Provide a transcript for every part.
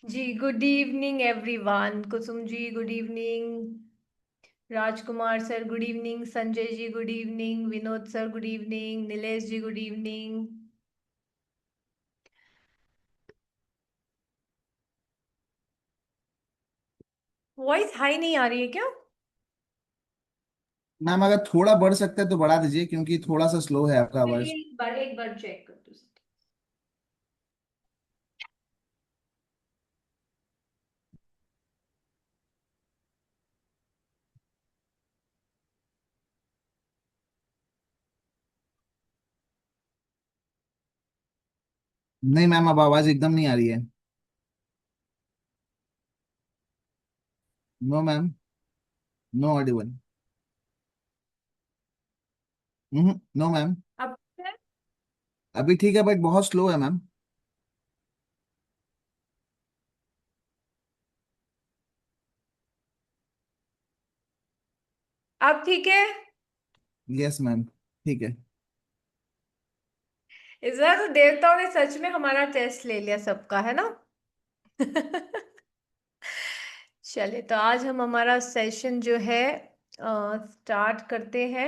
जी good evening everyone. Kusum ji good evening. Rajkumar sir good evening. Sanjay ji good evening. Vinod sir good evening. Nilesh ji good evening. Voice high नहीं आ रही है क्या? Ma'am अगर थोड़ा बढ़ सकते हैं तो बढ़ा दीजिए क्योंकि थोड़ा सा स्लो है आपका चलिए आवाज। एक बार चेक कर दो। नहीं मैम, अब आवाज एकदम नहीं आ रही है। No ma'am. No audible. No ma'am. अब अभी ठीक है बट बहुत स्लो है मैम। अब ठीक है। Yes ma'am. ठीक है। इस बार तो देवताओं ने सच में हमारा टेस्ट ले लिया सबका, है ना? चलिए तो आज हम हमारा सेशन जो है स्टार्ट करते हैं।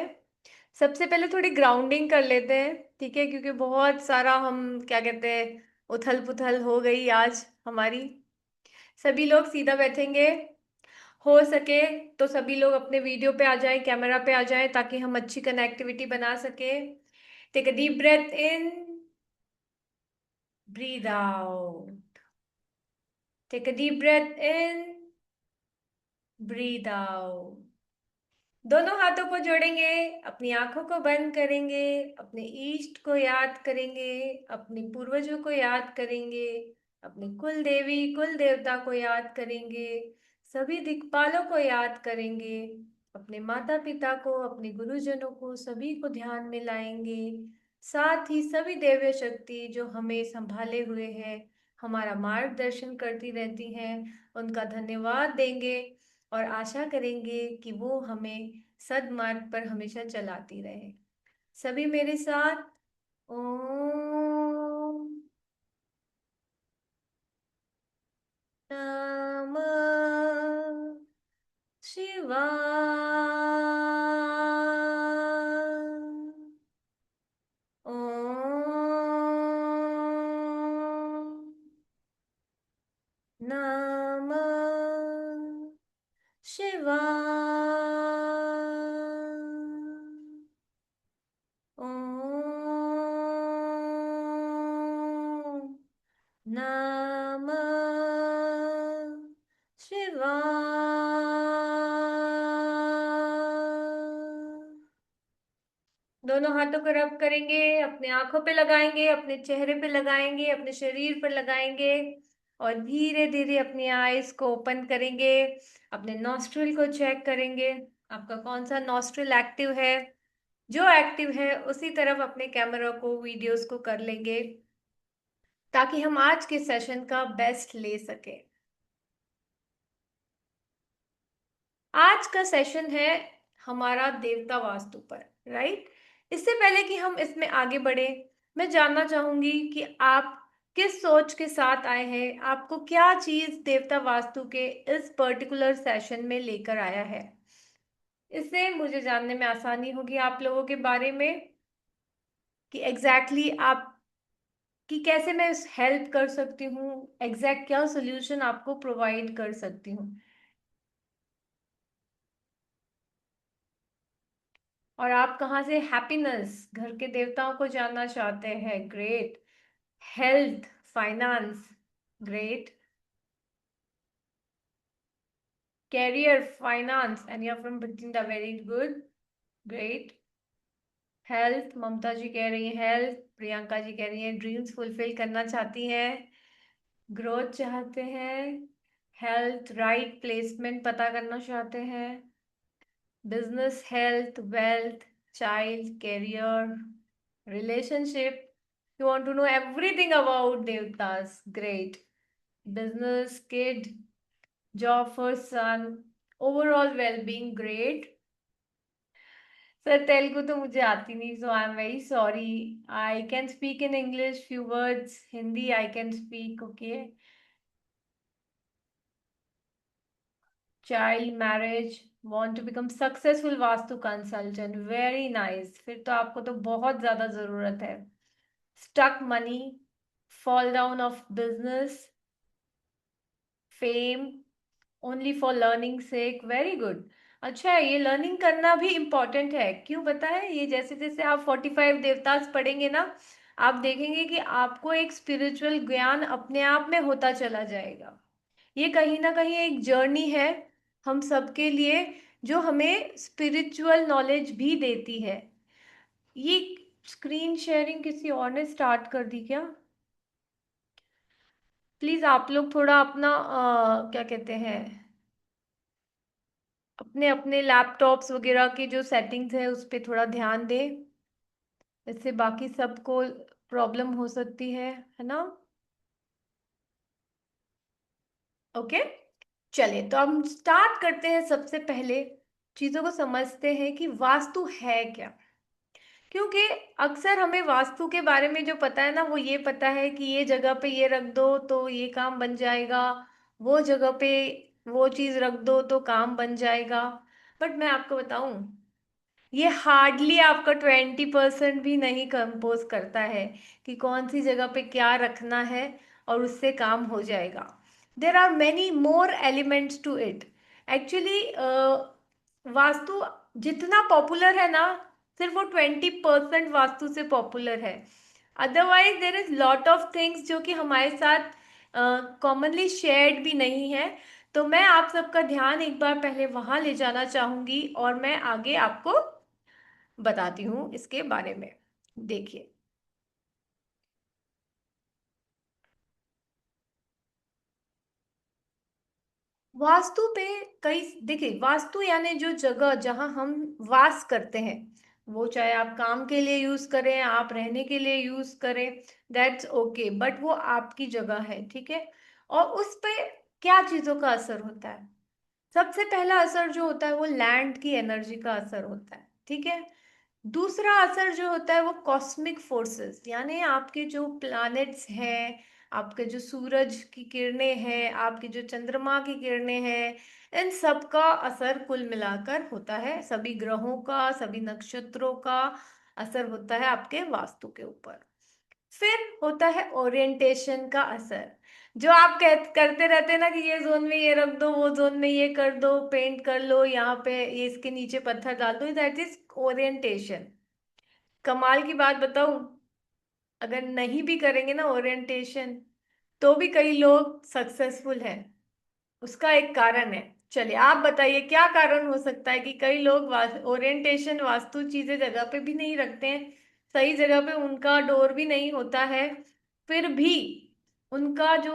सबसे पहले थोड़ी ग्राउंडिंग कर लेते हैं, ठीक है? क्योंकि बहुत सारा हम क्या कहते हैं, उथल पुथल हो गई आज हमारी। सभी लोग सीधा बैठेंगे। हो सके तो सभी लोग अपने वीडियो पे आ जाएं, कैमरा पे आ जाएं, ताकि हम अच्छी कनेक्टिविटी बना सके। Take a deep breath in, breathe out. Take a deep breath in, breathe out. दोनों हाथों को जोड़ेंगे, अपनी आंखों को बंद करेंगे, अपने ईष्ट को याद करेंगे, अपने पूर्वजों को याद करेंगे, अपने कुल देवी कुल देवता को याद करेंगे, सभी दिक्पालों को याद करेंगे, अपने माता पिता को, अपने गुरुजनों को, सभी को ध्यान में लाएंगे। साथ ही सभी दिव्य शक्ति जो हमें संभाले हुए हैं, हमारा मार्गदर्शन करती रहती हैं, उनका धन्यवाद देंगे और आशा करेंगे कि वो हमें सद्मार्ग पर हमेशा चलाती रहे। सभी मेरे साथ। ओम नमः शिवाय। ओम नमः शिवाय। ओम नमः शिवाय। दोनों हाथों को रब करेंगे, अपने आंखों पे लगाएंगे, अपने चेहरे पे लगाएंगे, अपने शरीर पर लगाएंगे और धीरे धीरे अपनी आईज को ओपन करेंगे। अपने नॉस्ट्रिल को चेक करेंगे, आपका कौन सा नॉस्ट्रिल एक्टिव है। जो एक्टिव है उसी तरफ अपने कैमरा को, वीडियोस को कर लेंगे, ताकि हम आज के सेशन का बेस्ट ले सके। आज का सेशन है हमारा देवता वास्तु पर, राइट? इससे पहले कि हम इसमें आगे बढ़े, मैं जानना चाहूंगी कि आप किस सोच के साथ आए हैं, आपको क्या चीज देवता वास्तु के इस पर्टिकुलर सेशन में लेकर आया है। इससे मुझे जानने में आसानी होगी आप लोगों के बारे में, कि एग्जैक्टली आप, कि कैसे मैं हेल्प कर सकती हूँ, एग्जैक्ट क्या सोल्यूशन आपको प्रोवाइड कर सकती हूँ। और आप कहाँ से हैप्पीनेस, घर के देवताओं को जानना चाहते हैं, great. Health, finance, great. Career, finance and you're from Bhatinda, very good, great. Health, Mamta ji कह रही हैं हेल्थ, प्रियंका जी कह रही हैं ड्रीम्स फुलफिल करना चाहती हैं, ग्रोथ चाहते हैं, हेल्थ राइट प्लेसमेंट पता करना चाहते हैं, business, health, wealth, child, career, relationship. You want to know everything about devtas, great. Business, kid, job for son, overall well-being, great. Sir Telugu तो मुझे आती नहीं, so I am very sorry. I can speak in English few words, Hindi I can speak, okay. Child marriage, want to become successful vastu consultant, very nice, फिर तो आपको तो बहुत ज्यादा जरूरत है। Stuck money, fall down of business, fame, only for learning sake, very good. अच्छा है, ये लर्निंग करना भी इम्पोर्टेंट है, क्यों पता है? ये जैसे जैसे आप 45 देवतास पढ़ेंगे ना, आप देखेंगे कि आपको एक स्पिरिचुअल ज्ञान अपने आप में होता चला जाएगा। ये कहीं ना कहीं एक जर्नी है हम सबके लिए, जो हमें स्पिरिचुअल नॉलेज भी देती है। ये स्क्रीन शेयरिंग किसी और ने स्टार्ट कर दी क्या? प्लीज आप लोग थोड़ा अपना क्या कहते हैं, अपने अपने लैपटॉप्स वगैरह की जो सेटिंग्स है उस पे थोड़ा ध्यान दें, इससे बाकी सबको प्रॉब्लम हो सकती है ना? ओके, चलिए तो हम स्टार्ट करते हैं। सबसे पहले चीजों को समझते हैं कि वास्तु है क्या। क्योंकि अक्सर हमें वास्तु के बारे में जो पता है ना, वो ये पता है कि ये जगह पे ये रख दो तो ये काम बन जाएगा, वो जगह पे वो चीज रख दो तो काम बन जाएगा। बट मैं आपको बताऊं, ये हार्डली आपका 20% भी नहीं कंपोज करता है कि कौन सी जगह पे क्या रखना है और उससे काम हो जाएगा। There are many more elements to it. Actually vastu जितना पॉपुलर है ना, सिर्फ वो 20% वास्तु से पॉपुलर है। Otherwise there is lot of things जो कि हमारे साथ कॉमनली शेयर्ड भी नहीं है। तो मैं आप सबका ध्यान एक बार पहले वहां ले जाना चाहूंगी और मैं आगे आपको बताती हूँ इसके बारे में। देखिए, वास्तु पे कई, देखिए वास्तु यानी जो जगह जहां हम वास करते हैं, वो चाहे आप काम के लिए यूज करें, आप रहने के लिए यूज करें, दैट्स ओके, बट वो आपकी जगह है, ठीक है? और उस पे क्या चीजों का असर होता है? सबसे पहला असर जो होता है वो लैंड की एनर्जी का असर होता है, ठीक है? दूसरा असर जो होता है वो कॉस्मिक फोर्सेस, यानी आपके जो प्लैनेट्स हैं, आपके जो सूरज की किरणें हैं, आपके जो चंद्रमा की किरणें हैं, इन सब का असर कुल मिलाकर होता है। सभी ग्रहों का, सभी नक्षत्रों का असर होता है आपके वास्तु के ऊपर। फिर होता है ओरिएंटेशन का असर, जो आप करते रहते हैं ना कि ये जोन में ये रख दो, वो जोन में ये कर दो, पेंट कर लो, यहाँ पे ये इसके नीचे पत्थर डाल दो, दैट इज ओरिएंटेशन। कमाल की बात बताऊं, अगर नहीं भी करेंगे ना ओरिएंटेशन, तो भी कई लोग सक्सेसफुल हैं। उसका एक कारण है। चलिए आप बताइए क्या कारण हो सकता है कि कई लोग ओरिएंटेशन वास्तु चीजें जगह पे भी नहीं रखते हैं, सही जगह पे उनका डोर भी नहीं होता है, फिर भी उनका जो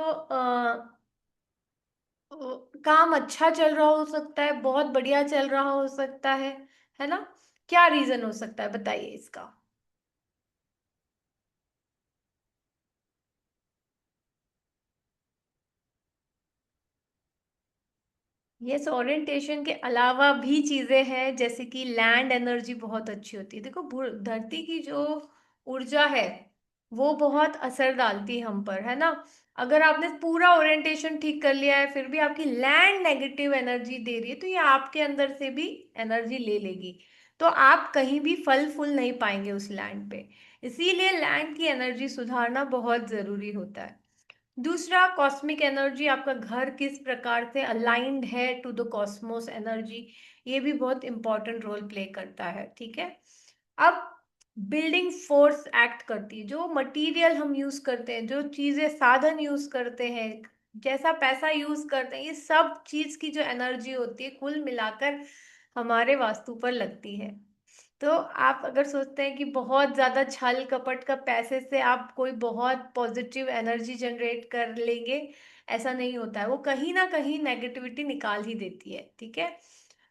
काम अच्छा चल रहा हो सकता है, बहुत बढ़िया चल रहा हो सकता है ना? क्या रीजन हो सकता है, बताइए इसका। यस, ओरिएंटेशन के अलावा भी चीजें हैं, जैसे कि लैंड एनर्जी बहुत अच्छी होती है। देखो धरती की जो ऊर्जा है वो बहुत असर डालती है हम पर, है ना? अगर आपने पूरा ओरिएंटेशन ठीक कर लिया है फिर भी आपकी लैंड नेगेटिव एनर्जी दे रही है, तो ये आपके अंदर से भी एनर्जी ले लेगी, तो आप कहीं भी फल फूल नहीं पाएंगे उस लैंड पे। इसीलिए लैंड की एनर्जी सुधारना बहुत जरूरी होता है। दूसरा, कॉस्मिक एनर्जी, आपका घर किस प्रकार से अलाइंड है टू द कॉस्मोस एनर्जी, ये भी बहुत इंपॉर्टेंट रोल प्ले करता है, ठीक है? अब बिल्डिंग फोर्स एक्ट करती है, जो मटेरियल हम यूज करते हैं, जो चीजें साधन यूज करते हैं, जैसा पैसा यूज करते हैं, ये सब चीज की जो एनर्जी होती है कुल मिलाकर हमारे वास्तु पर लगती है। तो आप अगर सोचते हैं कि बहुत ज्यादा छल कपट का पैसे से आप कोई बहुत पॉजिटिव एनर्जी जनरेट कर लेंगे, ऐसा नहीं होता है। वो कहीं ना कहीं नेगेटिविटी निकाल ही देती है, ठीक है?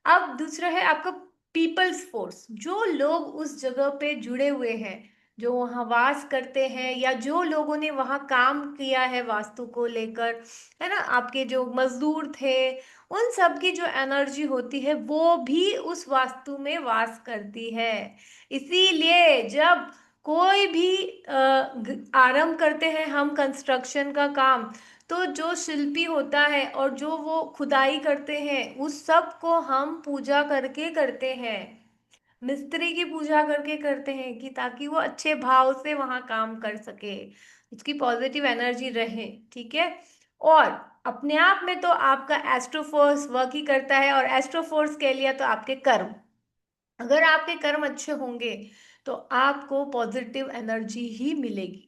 अब दूसरा है आपका पीपल्स फोर्स, जो लोग उस जगह पे जुड़े हुए हैं, जो वहाँ वास करते हैं, या जो लोगों ने वहाँ काम किया है वास्तु को लेकर, है ना, आपके जो मजदूर थे, उन सब की जो एनर्जी होती है वो भी उस वास्तु में वास करती है। इसीलिए जब कोई भी आरंभ करते हैं हम कंस्ट्रक्शन का काम, तो जो शिल्पी होता है और जो वो खुदाई करते हैं उस सब को हम पूजा करके करते हैं, मिस्त्री की पूजा करके करते हैं कि ताकि वो अच्छे भाव से वहां काम कर सके, उसकी पॉजिटिव एनर्जी रहे। ठीक है। और अपने आप में तो आपका एस्ट्रोफोर्स वर्क ही करता है, और एस्ट्रोफोर्स के लिए तो आपके कर्म, अगर आपके कर्म अच्छे होंगे तो आपको पॉजिटिव एनर्जी ही मिलेगी।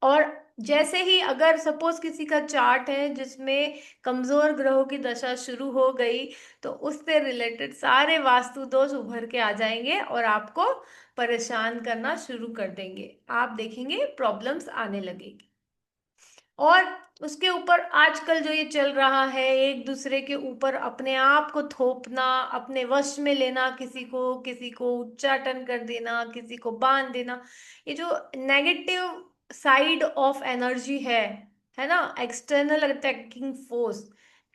और जैसे ही अगर सपोज किसी का चार्ट है जिसमें कमजोर ग्रहों की दशा शुरू हो गई, तो उससे रिलेटेड सारे वास्तु दोष उभर के आ जाएंगे और आपको परेशान करना शुरू कर देंगे, आप देखेंगे प्रॉब्लम्स आने लगेगी। और उसके ऊपर आजकल जो ये चल रहा है, एक दूसरे के ऊपर अपने आप को थोपना, अपने वश में लेना, किसी को उच्चाटन कर देना, किसी को बांध देना, ये जो नेगेटिव साइड ऑफ एनर्जी है ना, एक्सटर्नल अटैकिंग फोर्स,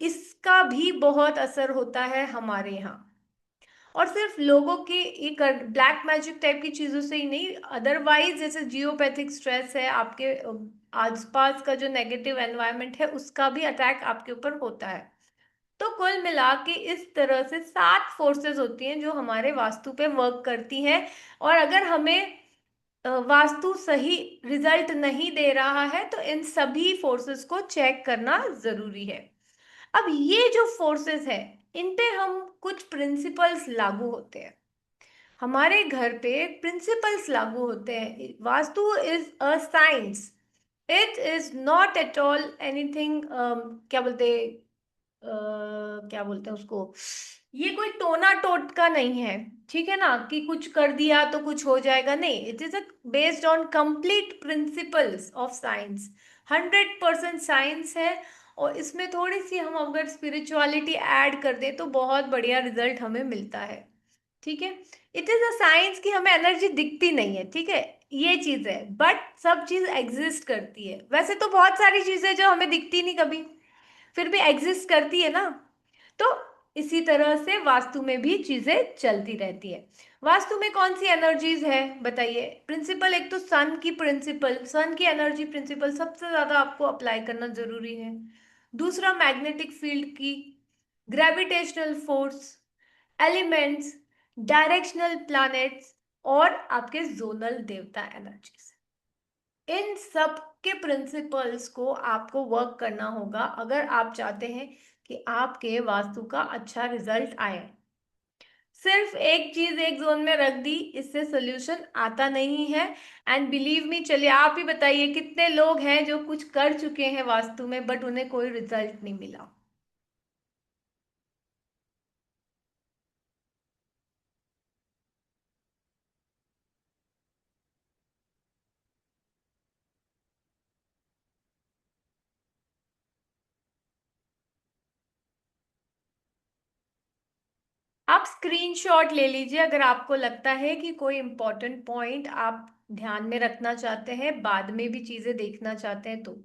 इसका भी बहुत असर होता है हमारे यहाँ। और सिर्फ लोगों की ये ब्लैक मैजिक टाइप की चीजों से ही नहीं, अदरवाइज जैसे जियोपैथिक स्ट्रेस है, आपके आसपास का जो नेगेटिव एनवायरनमेंट है उसका भी अटैक आपके ऊपर होता है। तो कुल मिला के इस तरह से 7 फोर्सेस होती हैं जो हमारे वास्तु पे वर्क करती हैं। और अगर हमें वास्तु सही रिजल्ट नहीं दे रहा है तो इन सभी फोर्सेस को चेक करना जरूरी है। अब ये जो फोर्सेस है, इन पे हम कुछ प्रिंसिपल्स लागू होते हैं, हमारे घर पे प्रिंसिपल्स लागू होते हैं। Vastu is a science, it is not at all anything, क्या बोलते क्या बोलते हैं उसको, ये कोई टोना टोटका नहीं है। ठीक है ना, कि कुछ कर दिया तो कुछ हो जाएगा, नहीं, it is a based on complete principles of science, 100% science है। और इसमें थोड़ी सी हम अगर स्पिरिचुअलिटी ऐड कर दें तो बहुत बढ़िया रिजल्ट हमें मिलता है। ठीक है। इट इज अ साइंस कि हमें एनर्जी दिखती नहीं है, ठीक है, ये चीज है, बट सब चीज एग्जिस्ट करती है। वैसे तो बहुत सारी चीजें जो हमें दिखती नहीं कभी, फिर भी एग्जिस्ट करती है ना। तो इसी तरह से वास्तु में भी चीजें चलती रहती है। वास्तु में कौन सी एनर्जीज है बताइए, प्रिंसिपल, एक तो सन की प्रिंसिपल, सन की एनर्जी प्रिंसिपल सबसे ज्यादा आपको अप्लाई करना जरूरी है। दूसरा मैग्नेटिक फील्ड की, gravitational force, elements, directional planets, और आपके जोनल देवता एनर्जीज, इन सब के प्रिंसिपल्स को आपको वर्क करना होगा अगर आप चाहते हैं कि आपके वास्तु का अच्छा रिजल्ट आए। सिर्फ एक चीज एक जोन में रख दी, इससे सोल्यूशन आता नहीं है। एंड बिलीव मी, चलिए आप ही बताइए कितने लोग हैं जो कुछ कर चुके हैं वास्तु में बट उन्हें कोई रिजल्ट नहीं मिला। आप स्क्रीनशॉट ले लीजिए अगर आपको लगता है कि कोई इंपॉर्टेंट पॉइंट आप ध्यान में रखना चाहते हैं, बाद में भी चीजें देखना चाहते हैं तो।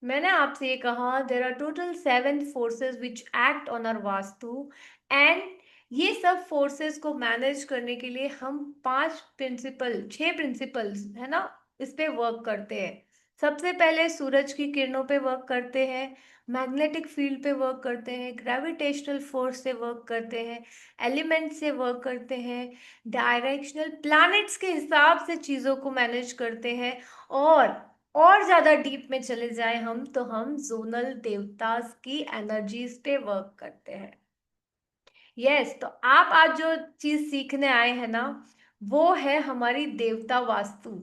मैंने आपसे ये कहा there are total 7 forces which act on our vastu, and ये सब फोर्सेस को मैनेज करने के लिए हम 6 प्रिंसिपल्स है ना, इस पे वर्क करते हैं। सबसे पहले सूरज की किरणों पे वर्क करते हैं, मैग्नेटिक फील्ड पे वर्क करते हैं, ग्रेविटेशनल फोर्स से वर्क करते हैं, एलिमेंट से वर्क करते हैं, डायरेक्शनल प्लैनेट्स के हिसाब से चीजों को मैनेज करते हैं। और ज्यादा डीप में चले जाए हम तो हम जोनल देवतास की एनर्जीज पे वर्क करते हैं। यस, तो आप आज जो चीज सीखने आए हैं ना, वो है हमारी देवता वास्तु।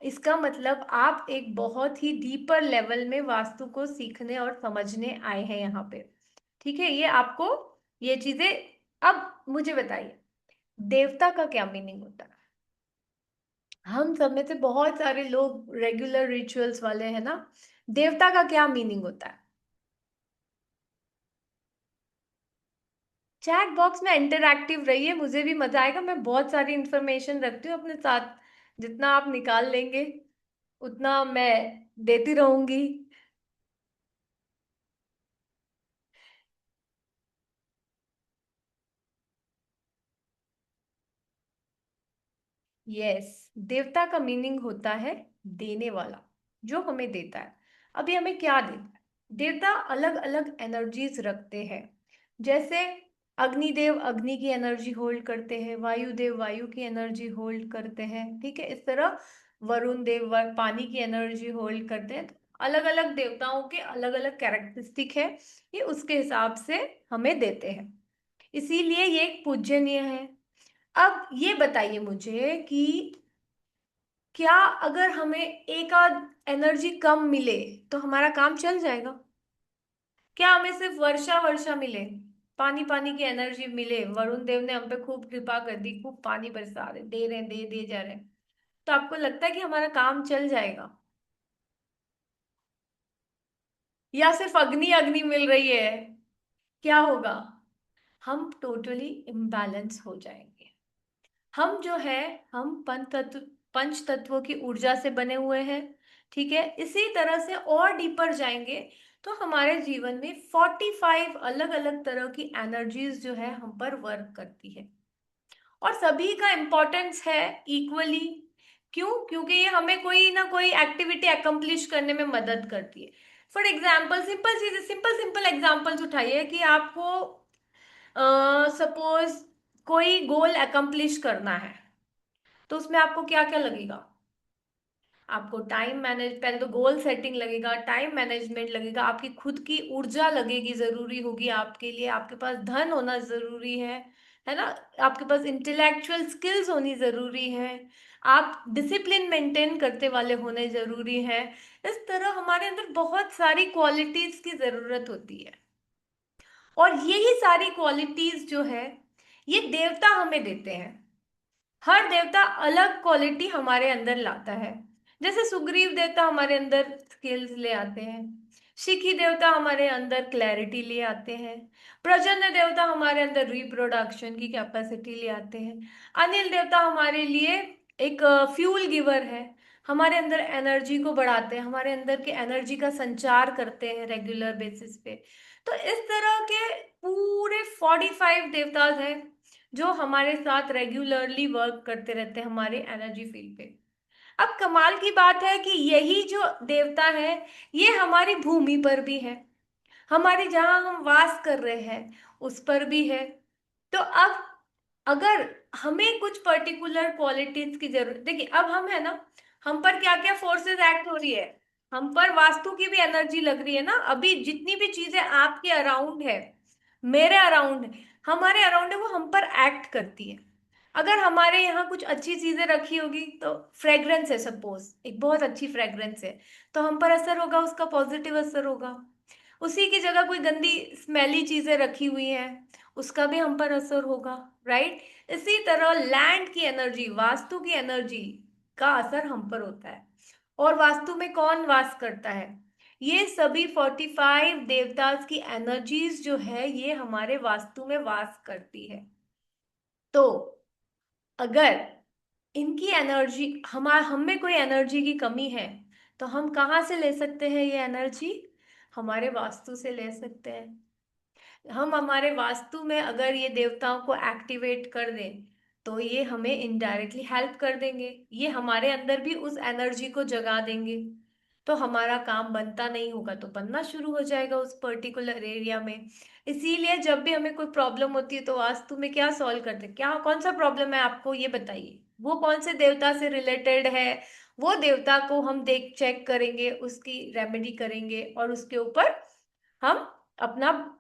इसका मतलब आप एक बहुत ही डीपर लेवल में वास्तु को सीखने और समझने आए हैं यहाँ पे। ठीक है, ये आपको ये चीजें, अब मुझे बताइए देवता का क्या मीनिंग होता है। हम सब में से बहुत सारे लोग रेगुलर रिचुअल्स वाले हैं ना, देवता का क्या मीनिंग होता है। चैट बॉक्स में इंटरैक्टिव रहिए, मुझे भी मजा आएगा, मैं बहुत सारी इंफॉर्मेशन रखती हूँ अपने साथ, जितना आप निकाल लेंगे उतना मैं देती रहूंगी। यस, देवता का मीनिंग होता है देने वाला, जो हमें देता है। अभी हमें क्या देता है? देवता अलग अलग एनर्जीज रखते हैं। जैसे अग्निदेव अग्नि की एनर्जी होल्ड करते हैं, वायुदेव वायु की एनर्जी होल्ड करते हैं, ठीक है। इस तरह वरुण देव पानी की एनर्जी होल्ड करते हैं। तो अलग अलग देवताओं के अलग अलग कैरेक्टरिस्टिक है, ये उसके हिसाब से हमें देते हैं, इसीलिए ये एक पूजनीय है। अब ये बताइए मुझे कि क्या अगर हमें एक आध एनर्जी कम मिले तो हमारा काम चल जाएगा? क्या हमें सिर्फ वर्षा वर्षा मिले, पानी पानी की एनर्जी मिले, वरुण देव ने हम पे खूब कृपा कर दी, खूब पानी बरसा रहे, दे रहे हैं, दे जा रहे हैं, तो आपको लगता है कि हमारा काम चल जाएगा? या सिर्फ अग्नि अग्नि मिल रही है, क्या होगा? हम टोटली इम्बैलेंस हो जाएंगे। हम जो है, हम पंच तत्वों की ऊर्जा से बने हुए हैं, ठीक है। इसी तरह से और डीपर जाएंगे तो हमारे जीवन में 45 अलग अलग तरह की एनर्जीज जो है हम पर वर्क करती है, और सभी का इम्पोर्टेंस है इक्वली। क्यों? क्योंकि ये हमें कोई ना कोई एक्टिविटी अकम्प्लिश करने में मदद करती है। फॉर एग्जाम्पल, सिंपल चीज, सिंपल सिंपल एग्जाम्पल्स उठाइए कि आपको सपोज कोई गोल अकम्प्लिश करना है, तो उसमें आपको क्या क्या लगेगा? आपको टाइम मैनेज, पहले तो गोल सेटिंग लगेगा, टाइम मैनेजमेंट लगेगा, आपकी खुद की ऊर्जा लगेगी, जरूरी होगी आपके लिए, आपके पास धन होना जरूरी है ना, आपके पास इंटेलेक्चुअल स्किल्स होनी जरूरी है, आप डिसिप्लिन मेंटेन करते वाले होने जरूरी है। इस तरह हमारे अंदर बहुत सारी क्वालिटीज की जरूरत होती है, और यही सारी क्वालिटीज जो है ये देवता हमें देते हैं। हर देवता अलग क्वालिटी हमारे अंदर लाता है। जैसे सुग्रीव देवता हमारे अंदर स्किल्स ले आते हैं, शिखी देवता हमारे अंदर क्लैरिटी ले आते हैं, प्रजन्य देवता हमारे अंदर रिप्रोडक्शन की कैपेसिटी ले आते हैं, अनिल देवता हमारे लिए एक फ्यूल गिवर है, हमारे अंदर एनर्जी को बढ़ाते हैं, हमारे अंदर के एनर्जी का संचार करते हैं रेगुलर बेसिस पे। तो इस तरह के पूरे 45 देवताज हैं जो हमारे साथ रेगुलरली वर्क करते रहते हैं हमारे एनर्जी फील्ड पे। अब कमाल की बात है कि यही जो देवता है ये हमारी भूमि पर भी है, हमारे जहां हम वास कर रहे हैं उस पर भी है। तो अब अगर हमें कुछ पर्टिकुलर क्वालिटीज की जरूरत, देखिए अब हम है ना, हम पर क्या क्या फोर्सेस एक्ट हो रही है, हम पर वास्तु की भी एनर्जी लग रही है ना। अभी जितनी भी चीजें आपके अराउंड है, मेरे अराउंड है, हमारे अराउंड है, वो हम पर एक्ट करती है। अगर हमारे यहाँ कुछ अच्छी चीजें रखी होगी, तो फ्रेग्रेंस है सपोज, एक बहुत अच्छी फ्रेग्रेंस है, तो हम पर असर होगा, उसका पॉजिटिव असर होगा। उसी की जगह कोई गंदी स्मेली चीजें रखी हुई हैं, उसका भी हम पर असर होगा, राइट। इसी तरह लैंड की एनर्जी, वास्तु की एनर्जी का असर हम पर होता है। और वास्तु में कौन वास करता है? ये सभी 45 देवताज की एनर्जीज जो है ये हमारे वास्तु में वास करती है। तो अगर इनकी एनर्जी, हम में कोई एनर्जी की कमी है, तो हम कहाँ से ले सकते हैं ये एनर्जी? हमारे वास्तु से ले सकते हैं। हम हमारे वास्तु में अगर ये देवताओं को एक्टिवेट कर दें तो ये हमें इनडायरेक्टली हेल्प कर देंगे, ये हमारे अंदर भी उस एनर्जी को जगा देंगे। तो हमारा काम बनता नहीं होगा तो बनना शुरू हो जाएगा उस पर्टिकुलर एरिया में। इसीलिए जब भी हमें कोई प्रॉब्लम होती है तो वास्तु में क्या सॉल्व करते हैं, क्या कौन सा प्रॉब्लम है आपको ये बताइए, वो कौन से देवता से रिलेटेड है, वो देवता को हम देख चेक करेंगे, उसकी रेमेडी करेंगे, और उसके ऊपर हम अपना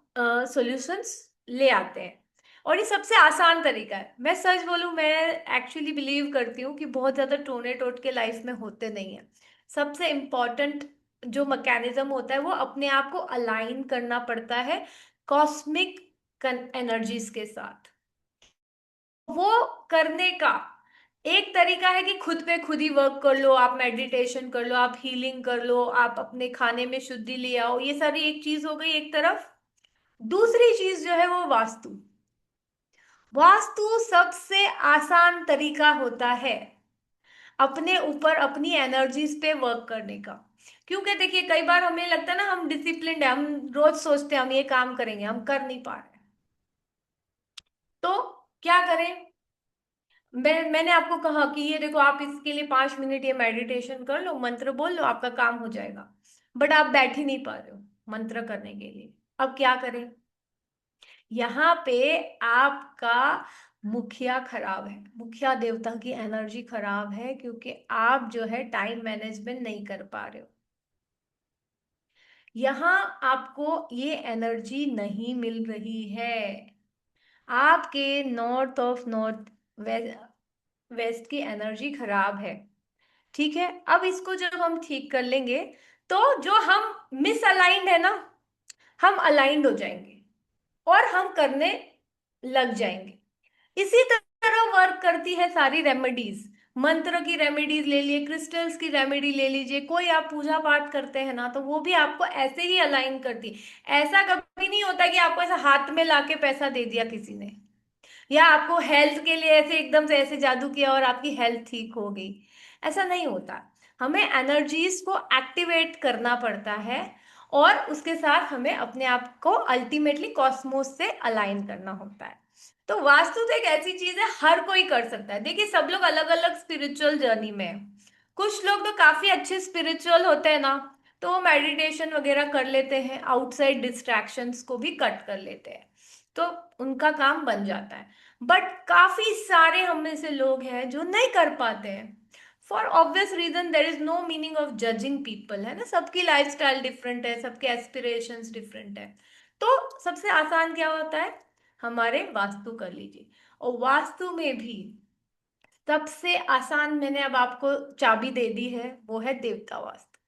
सॉल्यूशंस ले आते हैं। और ये सबसे आसान तरीका है। मैं सच बोलूं, मैं एक्चुअली बिलीव करती हूँ कि बहुत ज्यादा टोने टोटके लाइफ में होते नहीं है। सबसे इम्पोर्टेंट जो मैकेनिज्म होता है वो अपने आप को अलाइन करना पड़ता है कॉस्मिक एनर्जीज के साथ। वो करने का एक तरीका है कि खुद पे खुद ही वर्क कर लो, आप मेडिटेशन कर लो, आप हीलिंग कर लो, आप अपने खाने में शुद्धि ले आओ, ये सारी एक चीज हो गई एक तरफ। दूसरी चीज जो है वो वास्तु। वास्तु सबसे आसान तरीका होता है अपने ऊपर अपनी एनर्जीज पे वर्क करने का। क्योंकि देखिए कई बार हमें लगता है ना हम डिसिप्लिन्ड है, हम रोज सोचते हैं हम ये काम करेंगे, हम कर नहीं पा रहे, तो क्या करें? मैंने आपको कहा कि ये देखो, आप इसके लिए 5 मिनट ये मेडिटेशन कर लो, मंत्र बोल लो, आपका काम हो जाएगा। बट आप बैठ ही नहीं पा रहे हो मंत्र करने के लिए। अब क्या करें? यहाँ पे आपका मुखिया खराब है, मुखिया देवता की एनर्जी खराब है, क्योंकि आप जो है टाइम मैनेजमेंट नहीं कर पा रहे हो। यहाँ आपको ये एनर्जी नहीं मिल रही है। आपके नॉर्थ ऑफ नॉर्थ वेस्ट की एनर्जी खराब है। ठीक है, अब इसको जब हम ठीक कर लेंगे, तो जो हम मिस अलाइंड है ना, हम अलाइंड हो जाएंगे और हम करने लग जाएंगे। इसी तरह वर्क करती है सारी रेमेडीज। मंत्र की रेमेडीज ले लिए, क्रिस्टल्स की रेमेडी ले लीजिए, कोई आप पूजा पाठ करते हैं ना, तो वो भी आपको ऐसे ही अलाइन करती है। ऐसा कभी नहीं होता कि आपको ऐसा हाथ में लाके पैसा दे दिया किसी ने, या आपको हेल्थ के लिए ऐसे एकदम से ऐसे जादू किया और आपकी हेल्थ ठीक हो गई। ऐसा नहीं होता। हमें एनर्जीज को एक्टिवेट करना पड़ता है, और उसके साथ हमें अपने आप को अल्टीमेटली कॉस्मोस से अलाइन करना होता है। तो वास्तु तो एक ऐसी चीज है, हर कोई कर सकता है। देखिए, सब लोग अलग अलग स्पिरिचुअल जर्नी में हैं। कुछ लोग तो काफी अच्छे स्पिरिचुअल होते हैं ना, तो वो मेडिटेशन वगैरह कर लेते हैं, आउटसाइड डिस्ट्रैक्शंस को भी कट कर लेते हैं, तो उनका काम बन जाता है। बट काफी सारे हम में से लोग हैं जो नहीं कर पाते हैं। For obvious reason, there is no meaning of judging people, है ना। सबकी लाइफस्टाइल डिफरेंट है, सबके एस्पिरेशंस डिफरेंट है। तो सबसे आसान क्या होता है? हमारे वास्तु कर लीजिए। और वास्तु में भी सबसे आसान मैंने अब आपको चाबी दे दी है, वो है देवता वास्तु।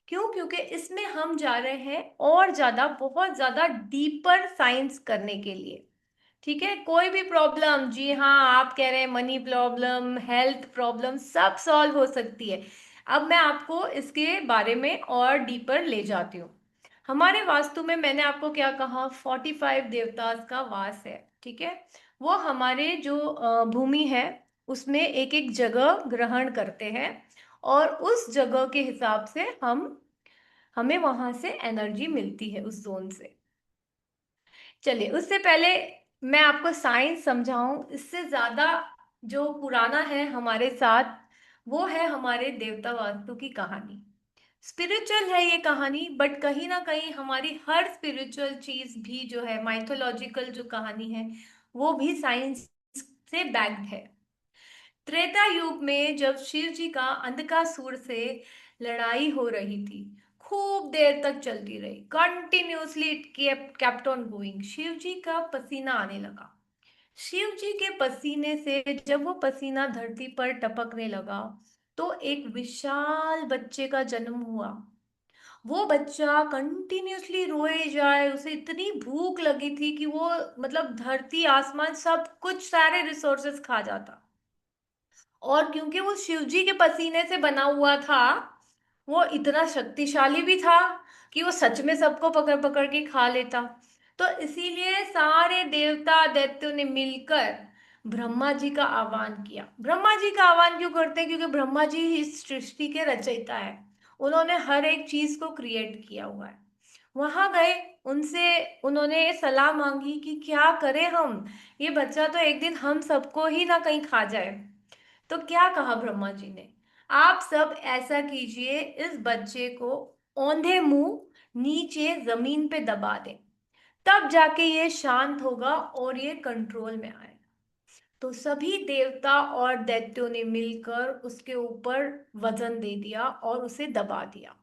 क्यों? क्योंकि इसमें हम जा रहे हैं और ज्यादा, बहुत ज्यादा डीपर साइंस करने के लिए। ठीक है, कोई भी प्रॉब्लम, जी हाँ, आप कह रहे हैं मनी प्रॉब्लम, हेल्थ प्रॉब्लम, सब सॉल्व हो सकती है। अब मैं आपको इसके बारे में और डीपर ले जाती हूँ। हमारे वास्तु में मैंने आपको क्या कहा, 45 देवतास का वास है। ठीक है, वो हमारे जो भूमि है उसमें एक एक जगह ग्रहण करते हैं, और उस जगह के हिसाब से हमें वहां से एनर्जी मिलती है, उस जोन से। चलिए, उससे पहले मैं आपको साइंस समझाऊं, इससे ज्यादा जो पुराना है हमारे साथ, वो है हमारे देवता वास्तु की कहानी। स्पिरिचुअल है ये कहानी, बट कहीं ना कहीं हमारी हर स्पिरिचुअल चीज भी जो है, माइथोलॉजिकल जो कहानी है, वो भी साइंस से बैक्ड है। त्रेता युग में जब शिव जी का अंधकासुर से लड़ाई हो रही थी, खूब देर तक चलती रही, continuously it kept on going, Shiv ji का पसीना आने लगा। शिव जी के पसीने से जब वो पसीना धरती पर टपकने लगा, तो एक विशाल बच्चे का जन्म हुआ। वो बच्चा कंटिन्यूसली रोए जाए, उसे इतनी भूख लगी थी कि वो, मतलब धरती आसमान सब कुछ, सारे रिसोर्सेस खा जाता। और क्योंकि वो शिवजी के पसीने से बना हुआ था, वो इतना शक्तिशाली भी था कि वो सच में सबको पकड़ पकड़ के खा लेता। तो इसीलिए सारे देवता दैत्यों ने मिलकर ब्रह्मा जी का आह्वान किया। ब्रह्मा जी का आह्वान क्यों करते हैं? क्योंकि ब्रह्मा जी ही इस सृष्टि के रचयिता है। उन्होंने हर एक चीज को क्रिएट किया हुआ है। वहां गए, उनसे उन्होंने सलाह मांगी कि क्या करें हम, ये बच्चा तो एक दिन हम सबको ही ना कहीं खा जाए। तो क्या कहा ब्रह्मा जी ने, आप सब ऐसा कीजिए, इस बच्चे को औंधे मुंह नीचे जमीन पे दबा दें, तब जाके ये शांत होगा और ये कंट्रोल में आए। तो सभी देवता और दैत्यों ने मिलकर उसके ऊपर वजन दे दिया और उसे दबा दिया।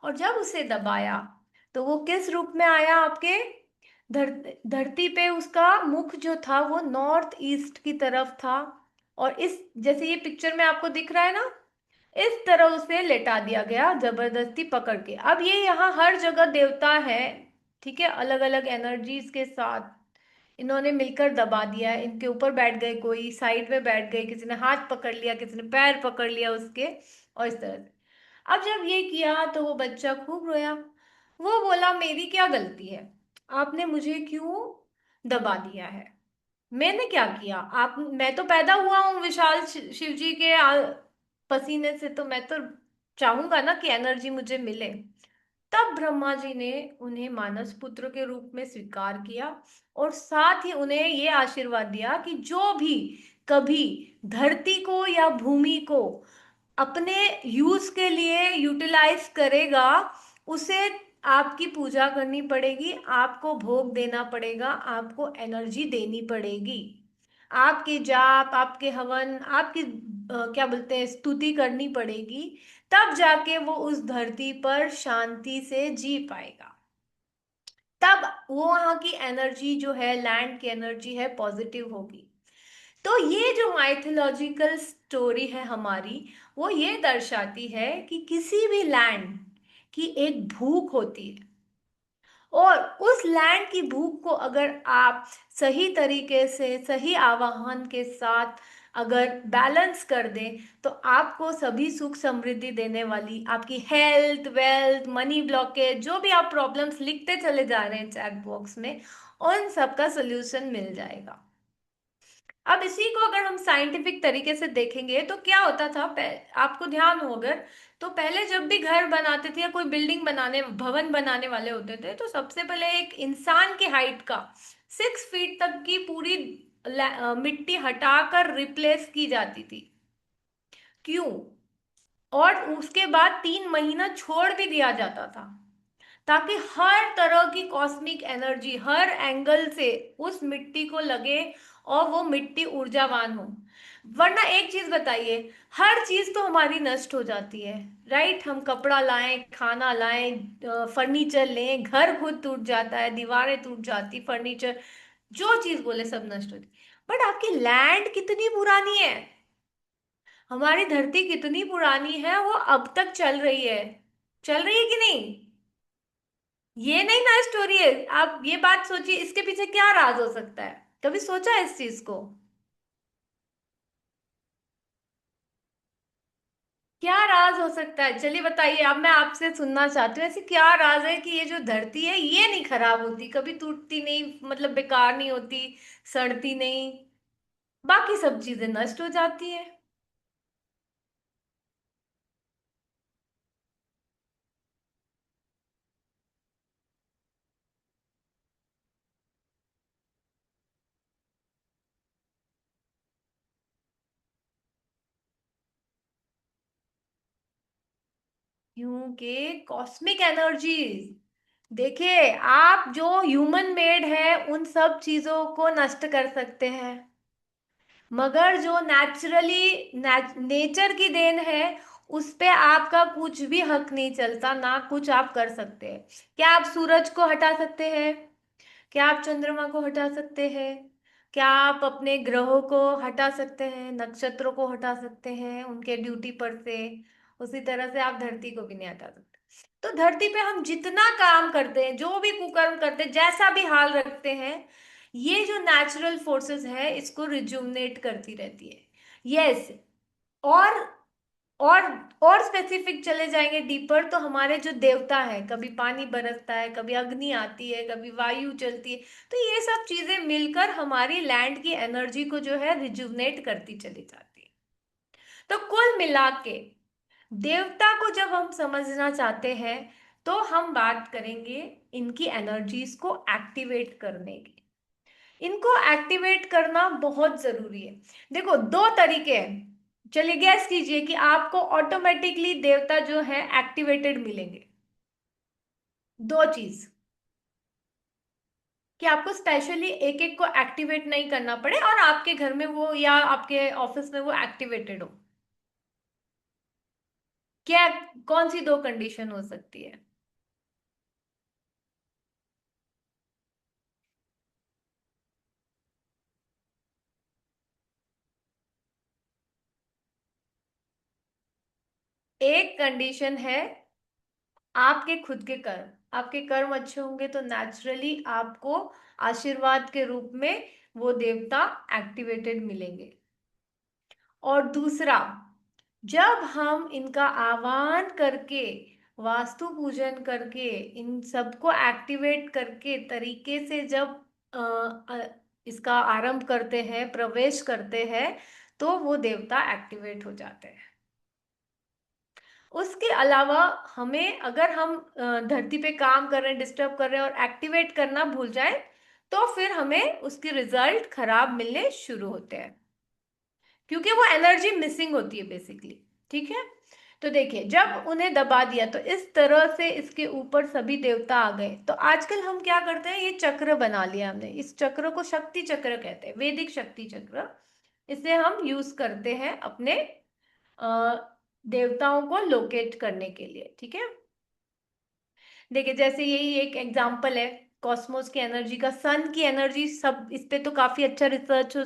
और जब उसे दबाया, तो वो किस रूप में आया आपके धरती पे? उसका मुख जो था वो नॉर्थ ईस्ट की तरफ था, और इस, जैसे ये पिक्चर में आपको दिख रहा है ना, इस तरह उसे लेटा दिया गया जबरदस्ती पकड़ के। अब ये यहाँ हर जगह देवता है, ठीक है, अलग अलग एनर्जीज के साथ इन्होंने मिलकर दबा दिया है। इनके ऊपर बैठ गए, कोई साइड में बैठ गए, किसी ने हाथ पकड़ लिया, किसी ने पैर पकड़ लिया उसके, और इस तरह से। अब जब ये किया तो वो बच्चा खूब रोया। वो बोला, मेरी क्या गलती है, आपने मुझे क्यों दबा दिया है? मैंने क्या किया? आप, मैं तो पैदा हुआ हूँ विशाल शिव जी के पसीने से, तो मैं तो चाहूंगा ना कि एनर्जी मुझे मिले। तब ब्रह्मा जी ने उन्हें मानस पुत्र के रूप में स्वीकार किया, और साथ ही उन्हें ये आशीर्वाद दिया कि जो भी कभी धरती को या भूमि को अपने यूज के लिए यूटिलाइज करेगा, उसे आपकी पूजा करनी पड़ेगी, आपको भोग देना पड़ेगा, आपको एनर्जी देनी पड़ेगी, आपके जाप, आपके हवन, आपकी क्या बोलते हैं, स्तुति करनी पड़ेगी। तब जाके वो उस धरती पर शांति से जी पाएगा। तब वो वहां की एनर्जी जो है, लैंड की एनर्जी है, पॉजिटिव होगी। तो ये जो माइथोलॉजिकल स्टोरी है हमारी, वो ये दर्शाती है कि किसी भी लैंड की एक भूख होती है, और उस लैंड की भूख को अगर आप सही तरीके से, सही आवाहन के साथ अगर बैलेंस कर दें, तो आपको सभी सुख समृद्धि देने वाली आपकी हेल्थ, वेल्थ, मनी ब्लॉकेज, जो भी आप प्रॉब्लम्स लिखते चले जा रहे हैं चैट बॉक्स में, उन सबका सोल्यूशन मिल जाएगा। अब इसी को अगर हम साइंटिफिक तरीके से देखेंगे तो क्या होता था, आपको ध्यान हो अगर, तो पहले जब भी घर बनाते थे या कोई बिल्डिंग बनाने, भवन बनाने वाले होते थे, तो सबसे पहले एक इंसान की हाइट का 6 फीट तक की पूरी मिट्टी हटाकर रिप्लेस की जाती थी। क्यों? और उसके बाद 3 महीना छोड़ भी दिया जाता था, ताकि हर तरह की कॉस्मिक एनर्जी हर एंगल से उस मिट्टी को लगे और वो मिट्टी ऊर्जावान हो। वरना एक चीज बताइए, हर चीज तो हमारी नष्ट हो जाती है, राइट? हम कपड़ा लाएं, खाना लाएं, फर्नीचर लें, घर खुद टूट जाता है, दीवारें टूट जाती, फर्नीचर, जो चीज बोले सब नष्ट होती। बट आपकी लैंड कितनी पुरानी है, हमारी धरती कितनी पुरानी है, वो अब तक चल रही है। चल रही है कि नहीं? ये नहीं ना स्टोरी है। आप ये बात सोचिए, इसके पीछे क्या राज हो सकता है? कभी सोचा है इस चीज को? क्या राज हो सकता है, चलिए बताइए। अब मैं आपसे सुनना चाहती हूँ, ऐसी क्या राज है कि ये जो धरती है ये नहीं खराब होती, कभी टूटती नहीं, मतलब बेकार नहीं होती, सड़ती नहीं, बाकी सब चीजें नष्ट हो जाती है। क्योंकि कॉस्मिक एनर्जीज, देखिए, आप जो ह्यूमन मेड है उन सब चीजों को नष्ट कर सकते हैं, मगर जो नेचुरली नेचर की देन है, उस पे आपका कुछ भी हक नहीं चलता, ना कुछ आप कर सकते हैं। क्या आप सूरज को हटा सकते हैं? क्या आप चंद्रमा को हटा सकते हैं? क्या आप अपने ग्रहों को हटा सकते हैं, नक्षत्रों को हटा सकते हैं उनके ड्यूटी पर से? उसी तरह से आप धरती को भी नहीं हटा सकते। तो धरती पे हम जितना काम करते हैं, जो भी कुकर्म करते हैं, जैसा भी हाल रखते हैं, ये जो नेचुरल फोर्सेस है इसको रिजुवनेट करती रहती है। यस। और और और स्पेसिफिक चले जाएंगे डीपर, तो हमारे जो देवता है, कभी पानी बरसता है, कभी अग्नि आती है, कभी वायु चलती है, तो ये सब चीजें मिलकर हमारी लैंड की एनर्जी को जो है रिजुवनेट करती चली जाती है। तो कुल मिला के देवता को जब हम समझना चाहते हैं, तो हम बात करेंगे इनकी एनर्जीज को एक्टिवेट करने की। इनको एक्टिवेट करना बहुत जरूरी है। देखो, दो तरीके हैं। चलिए गैस कीजिए कि आपको ऑटोमेटिकली देवता जो है एक्टिवेटेड मिलेंगे। दो चीज, कि आपको स्पेशली एक एक को एक्टिवेट नहीं करना पड़े और आपके घर में वो या आपके ऑफिस में वो एक्टिवेटेड हो। क्या? कौन सी दो कंडीशन हो सकती है? एक कंडीशन है आपके खुद के कर्म, आपके कर्म अच्छे होंगे तो नेचुरली आपको आशीर्वाद के रूप में वो देवता एक्टिवेटेड मिलेंगे। और दूसरा, जब हम इनका आह्वान करके, वास्तु पूजन करके, इन सबको एक्टिवेट करके तरीके से जब इसका आरंभ करते हैं, प्रवेश करते हैं, तो वो देवता एक्टिवेट हो जाते हैं। उसके अलावा हमें, अगर हम धरती पे काम कर रहे हैं, डिस्टर्ब कर रहे हैं और एक्टिवेट करना भूल जाए, तो फिर हमें उसके रिजल्ट खराब मिलने शुरू होते हैं। क्योंकि वो एनर्जी मिसिंग होती है बेसिकली। ठीक है, तो देखिए जब उन्हें दबा दिया तो इस तरह से इसके ऊपर सभी देवता आ गए। तो आजकल हम क्या करते हैं, ये चक्र बना लिया हमने, इस चक्र को शक्ति चक्र कहते हैं, वैदिक शक्ति चक्र। इसे हम यूज करते हैं अपने अ, देवताओं को लोकेट करने के लिए। ठीक है, देखिए जैसे यही एक एग्जांपल है कॉस्मोस की एनर्जी का, सन की एनर्जी, सब इस पे तो काफी अच्छा रिसर्च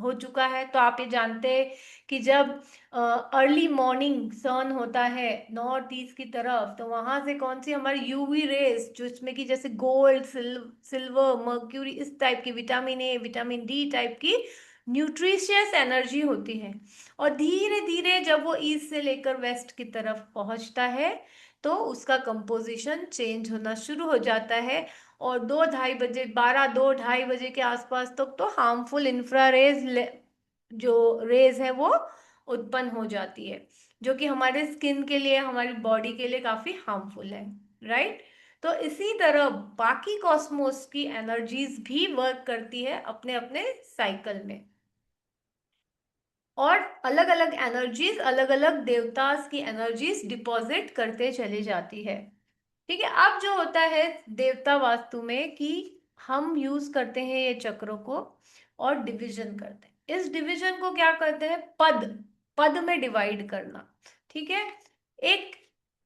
हो चुका है। तो आप ये जानते हैं कि जब अर्ली मॉर्निंग सन होता है नॉर्थ ईस्ट की तरफ, तो वहां से कौन सी हमारी यूवी रेस, जो इसमें कि जैसे गोल्ड, सिल्वर, मर्क्यूरी, इस टाइप की, vitamin A, vitamin D type की न्यूट्रिशियस एनर्जी होती है। और धीरे धीरे जब वो ईस्ट से लेकर वेस्ट की तरफ पहुंचता है तो उसका कंपोजिशन चेंज होना शुरू हो जाता है। और 2-2:30 बजे, 12-2-2:30 बजे के आसपास तक तो हार्मफुल इंफ्रारेज जो रेज है वो उत्पन्न हो जाती है, जो कि हमारे स्किन के लिए, हमारी बॉडी के लिए काफी हार्मफुल है। राइट, तो इसी तरह बाकी कॉस्मोस की एनर्जीज भी वर्क करती है अपने अपने साइकिल में, और अलग अलग एनर्जीज, अलग अलग देवतास की एनर्जीज डिपॉजिट करते चली जाती है। ठीक है, अब जो होता है देवता वास्तु में कि हम यूज करते हैं ये चक्रों को और डिवीजन करते हैं। इस डिवीजन को क्या करते हैं, पद, पद में डिवाइड करना। ठीक है, एक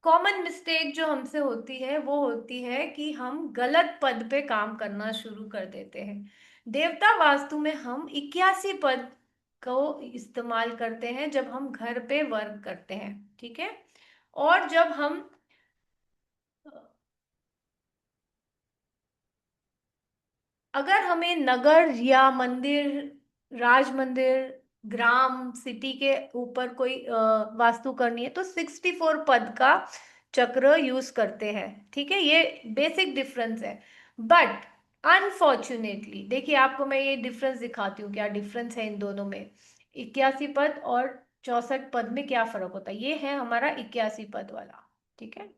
कॉमन मिस्टेक जो हमसे होती है वो होती है कि हम गलत पद पे काम करना शुरू कर देते हैं। देवता वास्तु में हम 81 पद को इस्तेमाल करते हैं जब हम घर पे वर्क करते हैं। ठीक है, और जब हम अगर हमें नगर या मंदिर, राज मंदिर, ग्राम, सिटी के ऊपर कोई वास्तु करनी है तो 64 पद का चक्र यूज करते हैं। ठीक है, ये बेसिक डिफरेंस है। बट अनफॉर्चुनेटली देखिए, आपको मैं ये डिफरेंस दिखाती हूँ, क्या डिफरेंस है इन दोनों में। 81 पद और 64 पद में क्या फर्क होता है, ये है हमारा 81 पद वाला। ठीक है,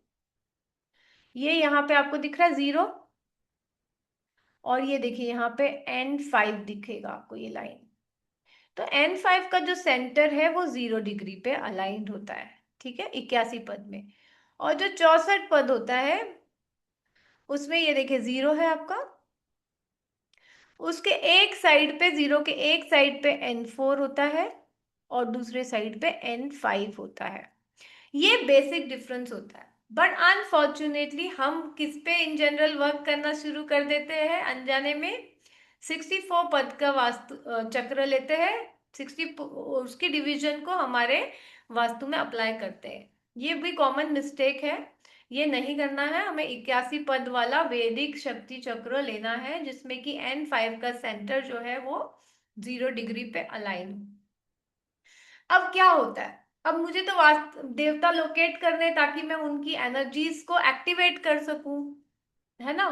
ये यहाँ पे आपको दिख रहा है 0, और ये देखिए यहाँ पे N5 दिखेगा आपको ये लाइन। तो N5 का जो सेंटर है वो 0 डिग्री पे अलाइंड होता है। ठीक है, 81 पद में। और जो 64 पद होता है उसमें ये देखिए 0 है आपका, उसके एक साइड पे, 0 के एक साइड पे N4 होता है और दूसरे साइड पे N5 होता है। ये बेसिक डिफरेंस होता है। बट अनफॉर्चुनेटली हम किस पे इन जनरल वर्क करना शुरू कर देते हैं अनजाने में, 64 पद का वास्तु चक्र लेते हैं, 60 उसकी डिवीजन को हमारे वास्तु में अप्लाई करते हैं। ये भी कॉमन मिस्टेक है, ये नहीं करना है। हमें 81 पद वाला वैदिक शक्ति चक्र लेना है जिसमें कि N5 का सेंटर जो है वो 0 डिग्री पे अलाइन। अब क्या होता है, अब मुझे तो वास्तु देवता लोकेट करने हैं ताकि मैं उनकी एनर्जीज को एक्टिवेट कर सकूं, है ना।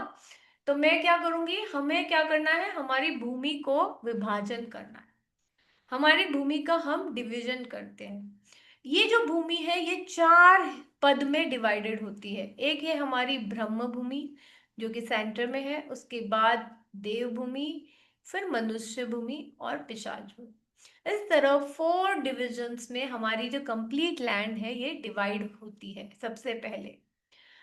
तो मैं क्या करूंगी, हमें क्या करना है, हमारी भूमि को विभाजन करना है। हमारी भूमि का हम डिवीजन करते हैं। ये जो भूमि है ये 4 पद में डिवाइडेड होती है। एक है हमारी ब्रह्म भूमि जो कि सेंटर में है, उसके बाद देव भूमि, फिर मनुष्य भूमि और पिशाच भूमि। इस तरह 4 डिविजन्स में हमारी जो कंप्लीट लैंड है ये डिवाइड होती है सबसे पहले।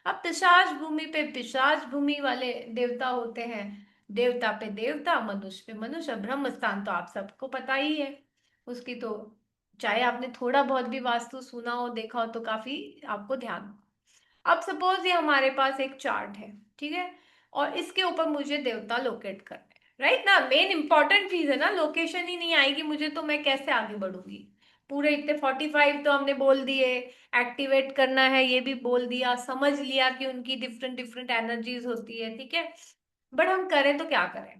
अब पिशाच भूमि पे पिशाच भूमि वाले देवता होते हैं, देवता पे देवता, मनुष्य पे मनुष्य। ब्रह्म स्थान तो आप सबको पता ही है, उसकी तो चाहे आपने थोड़ा बहुत भी वास्तु सुना हो, देखा हो, तो काफी आपको ध्यान हो। अब सपोज ये हमारे पास एक चार्ट है, ठीक है, और इसके ऊपर मुझे देवता लोकेट करना है। राइट ना, मेन इंपॉर्टेंट चीज है ना, लोकेशन ही नहीं आएगी मुझे तो मैं कैसे आगे बढ़ूंगी। पूरे इतने 45 तो हमने बोल दिए, एक्टिवेट करना है ये भी बोल दिया, समझ लिया कि उनकी डिफरेंट डिफरेंट एनर्जीज होती है। ठीक है, बट हम करें तो क्या करें,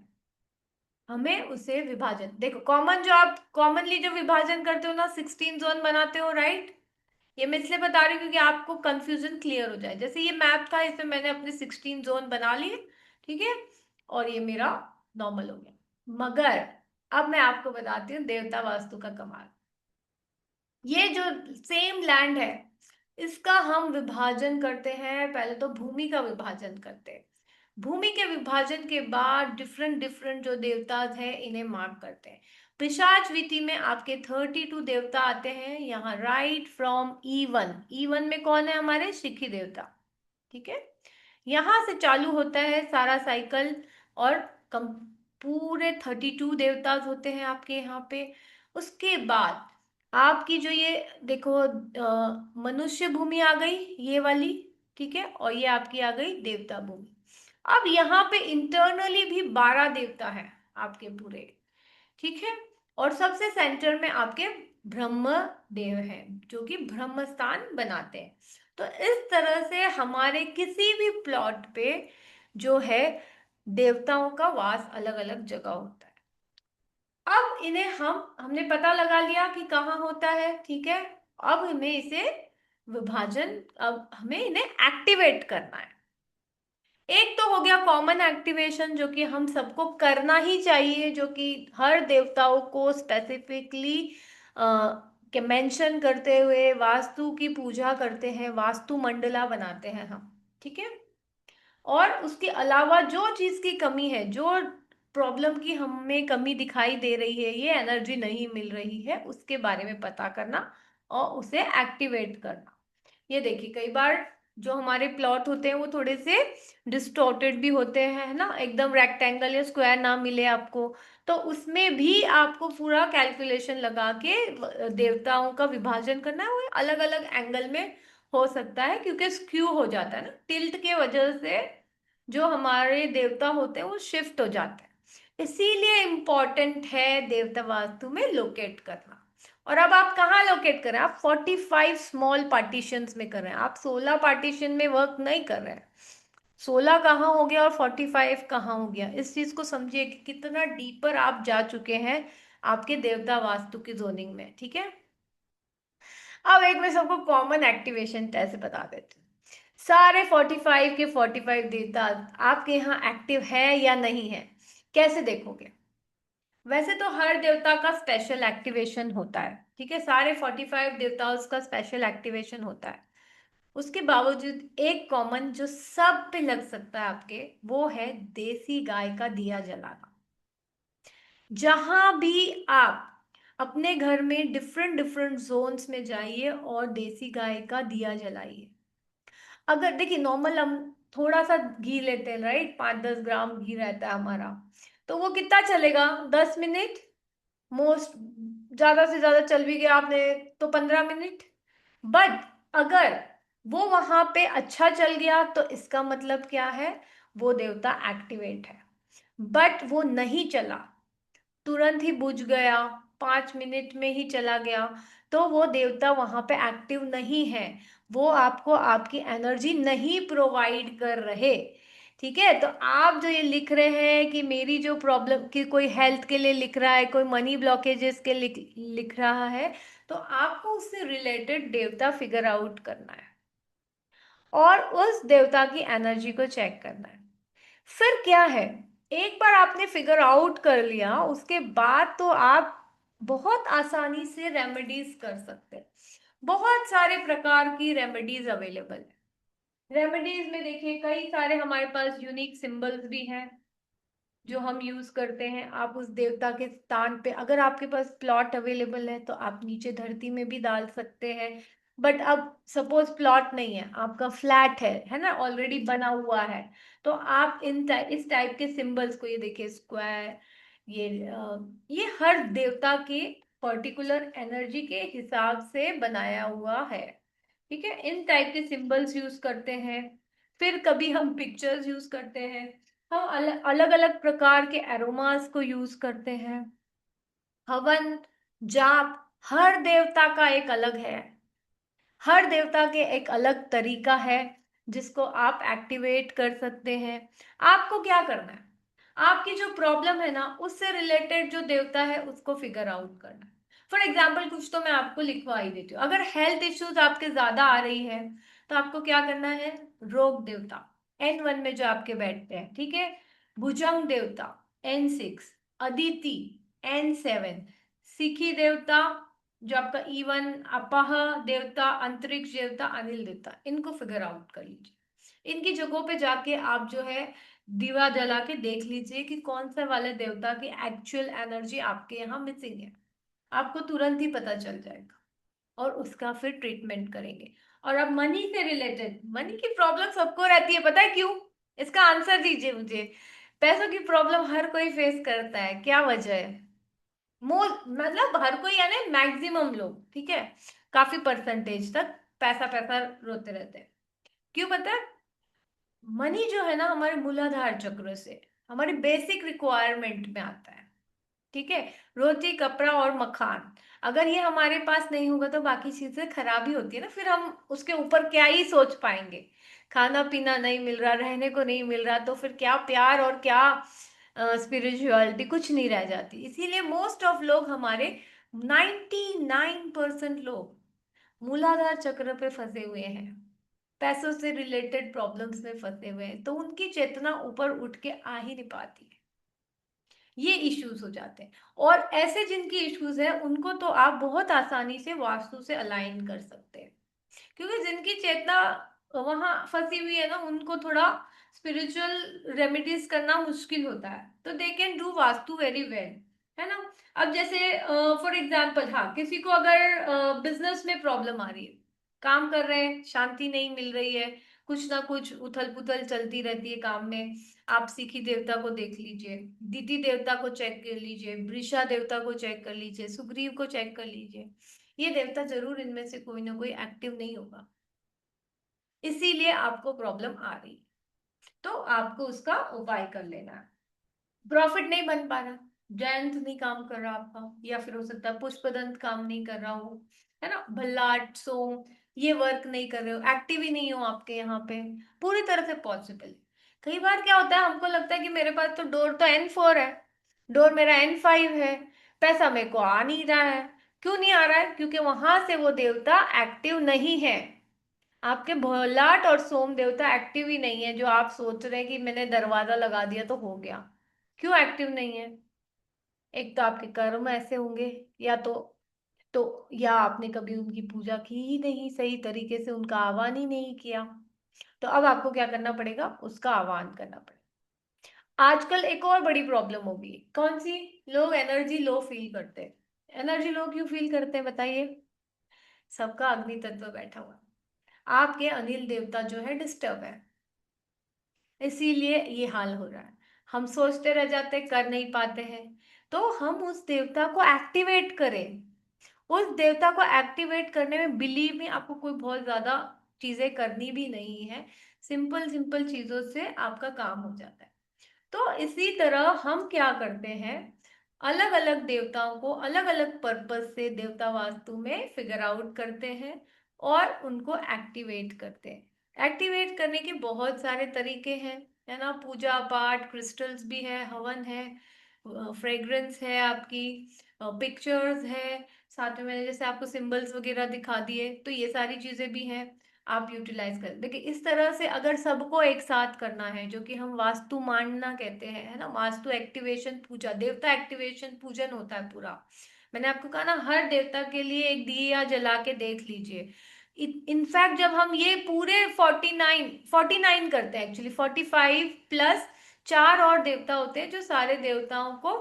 हमें उसे विभाजन, देखो कॉमन जो आप कॉमनली जो विभाजन करते हो ना, 16 जोन बनाते हो, राइट। ये मैं इसलिए बता रही हूँ क्योंकि आपको कंफ्यूजन क्लियर हो जाए। जैसे ये मैप था, इसमें मैंने अपने 16 जोन बना लिए, ठीक है, और ये मेरा नॉर्मल हो गया। मगर अब मैं आपको बताती हूँ देवता वास्तु का कमाल। ये जो सेम लैंड है इसका हम विभाजन करते हैं, पहले तो भूमि का विभाजन करते हैं। भूमि के विभाजन के बाद डिफरेंट डिफरेंट जो देवता हैं इन्हें मार्क करते हैं। पिशाच विधि में आपके 32 देवता आते हैं यहाँ, राइट फ्रॉम E1। E1 में कौन है? हमारे शिखी देवता। ठीक है, यहां से चालू होता है सारा साइकिल। और कम पूरे 32 देवताज होते हैं आपके यहाँ पे। उसके बाद आपकी जो ये देखो मनुष्य भूमि आ गई, ये वाली। ठीक है, और ये आपकी आ गई देवता भूमि। अब यहाँ पे इंटरनली भी 12 देवता है आपके पूरे। ठीक है, और सबसे सेंटर में आपके ब्रह्म देव है, जो कि ब्रह्म स्थान बनाते हैं। तो इस तरह से हमारे किसी भी प्लॉट पे जो है देवताओं का वास अलग अलग जगह होता है। अब इन्हें हमने पता लगा लिया कि कहाँ होता है। ठीक है, अब हमें इसे विभाजन, अब हमें इन्हें एक्टिवेट करना है। एक तो हो गया कॉमन एक्टिवेशन, जो कि हम सबको करना ही चाहिए, जो कि हर देवताओं को स्पेसिफिकली के मेंशन करते हुए वास्तु की पूजा करते हैं, वास्तु मंडला बनाते हैं हम। ठीक है, और उसके अलावा जो चीज की कमी है, जो प्रॉब्लम की हमें कमी दिखाई दे रही है, ये एनर्जी नहीं मिल रही है, उसके बारे में पता करना और उसे एक्टिवेट करना। ये देखिए, कई बार जो हमारे प्लॉट होते हैं वो थोड़े से डिस्टॉर्टेड भी होते हैं, है ना, एकदम रेक्टेंगल या स्क्वायर ना मिले आपको। तो उसमें भी आपको पूरा कैलकुलेशन लगा के देवताओं का विभाजन करना है। वो अलग अलग एंगल में हो सकता है, क्योंकि स्क्यू हो जाता है ना, टिल्ट के वजह से जो हमारे देवता होते हैं वो शिफ्ट हो जाते हैं। इसीलिए इम्पोर्टेंट है देवता वास्तु में लोकेट करना। और अब आप कहाँ लोकेट कर रहे हैं? आप 45 स्मॉल पार्टीशंस में कर रहे हैं, आप 16 पार्टीशन में वर्क नहीं कर रहे हैं। 16 कहाँ हो गया और 45 कहाँ हो गया? इस चीज को समझिए कि कितना डीपर आप जा चुके हैं आपके देवता वास्तु की जोनिंग में। ठीक है, अब एक मैं सबको कॉमन एक्टिवेशन कैसे बता देती हूँ। सारे 45 के 45 देवता आपके यहाँ एक्टिव है या नहीं है, कैसे देखोगे? वैसे तो हर देवता का स्पेशल एक्टिवेशन होता है। ठीक है, सारे 45 देवताओं का स्पेशल एक्टिवेशन होता है। उसके बावजूद एक कॉमन जो सब पे लग सकता है आपके, वो है देसी गाय का दिया जलाना। जहां भी आप अपने घर में डिफरेंट डिफरेंट जोन्स में जाइए और देसी गाय का दिया जलाइए। अगर देखिए, नॉर्मल हम थोड़ा सा घी लेते हैं, राइट, 5-10 ग्राम घी रहता है हमारा, तो वो कितना चलेगा? 10 मिनट मोस्ट, ज्यादा से ज्यादा चल भी गया आपने तो 15 मिनट। बट अगर वो वहां पे अच्छा चल गया तो इसका मतलब क्या है? वो देवता एक्टिवेट है। बट वो नहीं चला, तुरंत ही बुझ गया, 5 मिनट में ही चला गया, तो वो देवता वहां पे एक्टिव नहीं है। वो आपको आपकी एनर्जी नहीं प्रोवाइड कर रहे। ठीक है, तो आप जो ये लिख रहे हैं कि मेरी जो प्रॉब्लम की, कोई हेल्थ के लिए लिख रहा है, कोई मनी ब्लॉकेजेस के लिख रहा है, तो आपको उससे रिलेटेड देवता फिगर आउट करना है और उस देवता की एनर्जी को चेक करना है। फिर क्या है, एक बार आपने फिगर आउट कर लिया, उसके बाद तो आप बहुत आसानी से रेमेडीज कर सकते हैं। बहुत सारे प्रकार की रेमेडीज अवेलेबल है। रेमेडीज में देखिए कई सारे हमारे पास यूनिक सिंबल्स भी हैं जो हम यूज करते हैं। आप उस देवता के स्थान पे, अगर आपके पास प्लॉट अवेलेबल है तो आप नीचे धरती में भी डाल सकते हैं। बट अब सपोज प्लॉट नहीं है, आपका फ्लैट है ना, ऑलरेडी बना हुआ है, तो आप इस टाइप के सिंबल्स को, ये देखिए स्क्वायर, ये हर देवता के पर्टिकुलर एनर्जी के हिसाब से बनाया हुआ है। ठीक है, इन टाइप के सिंबल्स यूज करते हैं। फिर कभी हम पिक्चर्स यूज करते हैं, हम अलग अलग प्रकार के एरोमास को यूज करते हैं। हवन, जाप, हर देवता का एक अलग है, हर देवता के एक अलग तरीका है जिसको आप एक्टिवेट कर सकते हैं। आपको क्या करना है? आपकी जो प्रॉब्लम है ना, उससे रिलेटेड जो देवता है उसको फिगर आउट करना है। फॉर एग्जाम्पल कुछ तो मैं आपको लिखवा ही देती हूँ। अगर हेल्थ इश्यूज आपके ज्यादा आ रही है तो आपको क्या करना है? रोग देवता N1 में जो आपके बैठते हैं, ठीक है, भुजंग देवता N6, अदिति N7, सिखी देवता जो आपका E1, अपाह देवता, अंतरिक्ष देवता, अनिल देवता, इनको फिगर आउट कर लीजिए। इनकी जगहों पे जाके आप जो है दिवा जला के देख लीजिए कि कौन सा वाले देवता की एक्चुअल एनर्जी आपके यहाँ मिसिंग है। आपको तुरंत ही पता चल जाएगा और उसका फिर ट्रीटमेंट करेंगे। और अब मनी से रिलेटेड, मनी की प्रॉब्लम सबको रहती है, पता है क्यों? इसका आंसर दीजिए मुझे। पैसों की प्रॉब्लम हर कोई फेस करता है, क्या वजह है? मतलब हर कोई यानी मैक्सिमम लोग, ठीक है, काफी परसेंटेज तक पैसा पैसा रोते रहते हैं। क्यों पता है? मनी जो है ना हमारे मूलाधार चक्र से हमारे बेसिक रिक्वायरमेंट में आता है, ठीक है। रोटी कपड़ा और मकान, अगर ये हमारे पास नहीं होगा तो बाकी चीजें खराब ही होती है ना, फिर हम उसके ऊपर क्या ही सोच पाएंगे। खाना पीना नहीं मिल रहा, रहने को नहीं मिल रहा, तो फिर क्या प्यार और क्या स्पिरिचुअलिटी, कुछ नहीं रह जाती। इसीलिए मोस्ट ऑफ लोग हमारे 99% लोग मूलाधार चक्र पे फंसे हुए हैं, पैसों से रिलेटेड प्रॉब्लम्स में फंसे हुए हैं, तो उनकी चेतना ऊपर उठ के आ ही नहीं पाती है। ये इश्यूज हो जाते हैं। और ऐसे जिनकी इश्यूज है उनको तो आप बहुत आसानी से वास्तु से अलाइन कर सकते हैं, क्योंकि जिनकी चेतना वहां फंसी हुई है ना, उनको थोड़ा स्पिरिचुअल रेमेडीज करना मुश्किल होता है, तो they can do vastu very well, है ना। अब जैसे फॉर एग्जाम्पल, हाँ, किसी को अगर बिजनेस में प्रॉब्लम आ रही है, काम कर रहे हैं शांति नहीं मिल रही है, कुछ ना कुछ उथल पुथल चलती रहती है काम में, आप सीखी देवता को देख लीजिए, दिति देवता को चेक कर लीजिए, वृषा देवता को चेक कर लीजिए, सुग्रीव को चेक कर लीजिए, ये देवता जरूर इनमें से कोई ना कोई एक्टिव नहीं होगा, इसीलिए आपको प्रॉब्लम आ रही है। तो आपको उसका उपाय कर लेना है। प्रॉफिट नहीं बन पा रहा, जयंत नहीं काम कर रहा आपका, या फिर हो सकता है पुष्पदंत काम नहीं कर रहा हो, है ना, भल्लाट सोम, ये वर्क नहीं कर रहे हो, एक्टिव ही नहीं हो आपके यहाँ पे, पूरी तरह से पॉसिबल। कई बार क्या होता है, हमको लगता है कि मेरे पास तो डोर तो N4 है, डोर मेरा N5 है, पैसा मेरे को आ नहीं रहा है। क्यों नहीं आ रहा है? क्योंकि वहां से वो देवता एक्टिव नहीं है। आपके भोलाट और सोम देवता एक्टिव ही नहीं है, जो आप सोच रहे हैं कि मैंने दरवाजा लगा दिया तो हो गया। क्यों एक्टिव नहीं है? एक तो आपके कर्म ऐसे होंगे, या तो या आपने कभी उनकी पूजा की ही नहीं सही तरीके से, उनका आह्वान ही नहीं किया। तो अब आपको क्या करना पड़ेगा? उसका आह्वान करना पड़ेगा। आजकल एक और बड़ी प्रॉब्लम होगी, कौन सी? लोग एनर्जी लो फील करते हैं। एनर्जी लो क्यों फील करते हैं बताइए? सबका अग्नि तत्व बैठा हुआ है। आपके अनिल देवता जो है डिस्टर्ब है, इसीलिए ये हाल हो रहा है। हम सोचते रह जाते, कर नहीं पाते हैं। तो हम उस देवता को एक्टिवेट करें। उस देवता को एक्टिवेट करने में, बिलीव में, आपको कोई बहुत ज्यादा चीजें करनी भी नहीं है, सिंपल सिंपल चीजों से आपका काम हो जाता है। तो इसी तरह हम क्या करते हैं, अलग अलग देवताओं को अलग अलग पर्पस से देवता वास्तु में फिगर आउट करते हैं और उनको एक्टिवेट करते हैं। एक्टिवेट करने के बहुत सारे तरीके हैं, है ना, पूजा पाठ, क्रिस्टल्स भी है, हवन है, फ्रेग्रेंस है आपकी, पिक्चर्स है, साथ में मैंने जैसे आपको सिंबल्स वगैरह दिखा दिए, तो ये सारी चीजें भी हैं, आप यूटिलाइज करें। देखिए इस तरह से अगर सबको एक साथ करना है, जो कि हम वास्तु मानना कहते हैं, है ना, वास्तु एक्टिवेशन पूजा, देवता एक्टिवेशन पूजन होता है पूरा। मैंने आपको कहा ना, हर देवता के लिए एक दिया जला के देख लीजिए। इनफैक्ट जब हम ये पूरे 49 करते हैं, एक्चुअली 45 प्लस चार और देवता होते हैं जो सारे देवताओं को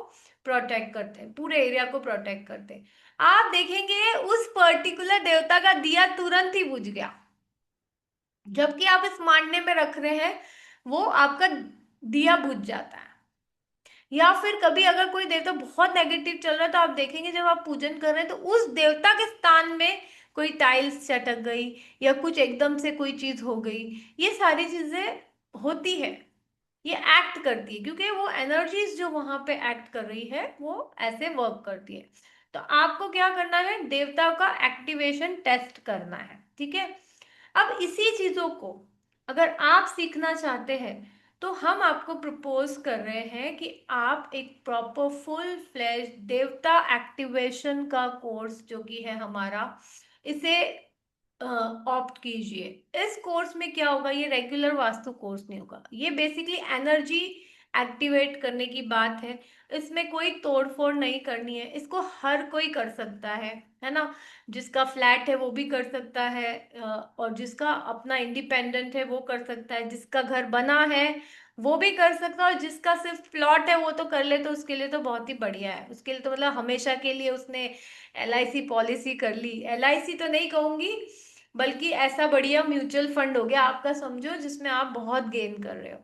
प्रोटेक्ट करते हैं, पूरे एरिया को प्रोटेक्ट करते हैं। आप देखेंगे उस पर्टिकुलर देवता का दिया तुरंत ही बुझ गया, जबकि आप इस मानने में रख रहे हैं वो आपका दिया बुझ जाता है। या फिर कभी अगर कोई देवता बहुत नेगेटिव चल रहा है, तो आप देखेंगे जब आप पूजन कर रहे हैं तो उस देवता के स्थान में कोई टाइल्स चटक गई, या कुछ एकदम से कोई चीज हो गई, ये सारी चीजें होती है, ये एक्ट करती है, क्योंकि वो एनर्जीज जो वहां पे एक्ट कर रही है वो ऐसे वर्क करती है। तो आपको क्या करना है, देवता का एक्टिवेशन टेस्ट करना है, ठीक है। अब इसी चीजों को अगर आप सीखना चाहते हैं, तो हम आपको प्रपोज कर रहे हैं कि आप एक प्रॉपर फुल फ्लैश देवता एक्टिवेशन का कोर्स जो कि है हमारा, इसे ऑप्ट कीजिए। इस कोर्स में क्या होगा, ये रेगुलर वास्तु कोर्स नहीं होगा, ये बेसिकली एनर्जी एक्टिवेट करने की बात है। इसमें कोई तोड़ फोड़ नहीं करनी है, इसको हर कोई कर सकता है ना। जिसका फ्लैट है वो भी कर सकता है, और जिसका अपना इंडिपेंडेंट है वो कर सकता है, जिसका घर बना है वो भी कर सकता है, और जिसका सिर्फ प्लॉट है वो तो कर ले, तो उसके लिए तो बहुत ही बढ़िया है। उसके लिए तो मतलब हमेशा के लिए उसने एलआईसी पॉलिसी कर ली, एलआईसी तो नहीं कहूंगी, बल्कि ऐसा बढ़िया म्यूचुअल फंड हो गया आपका, समझो, जिसमें आप बहुत गेन कर रहे हो।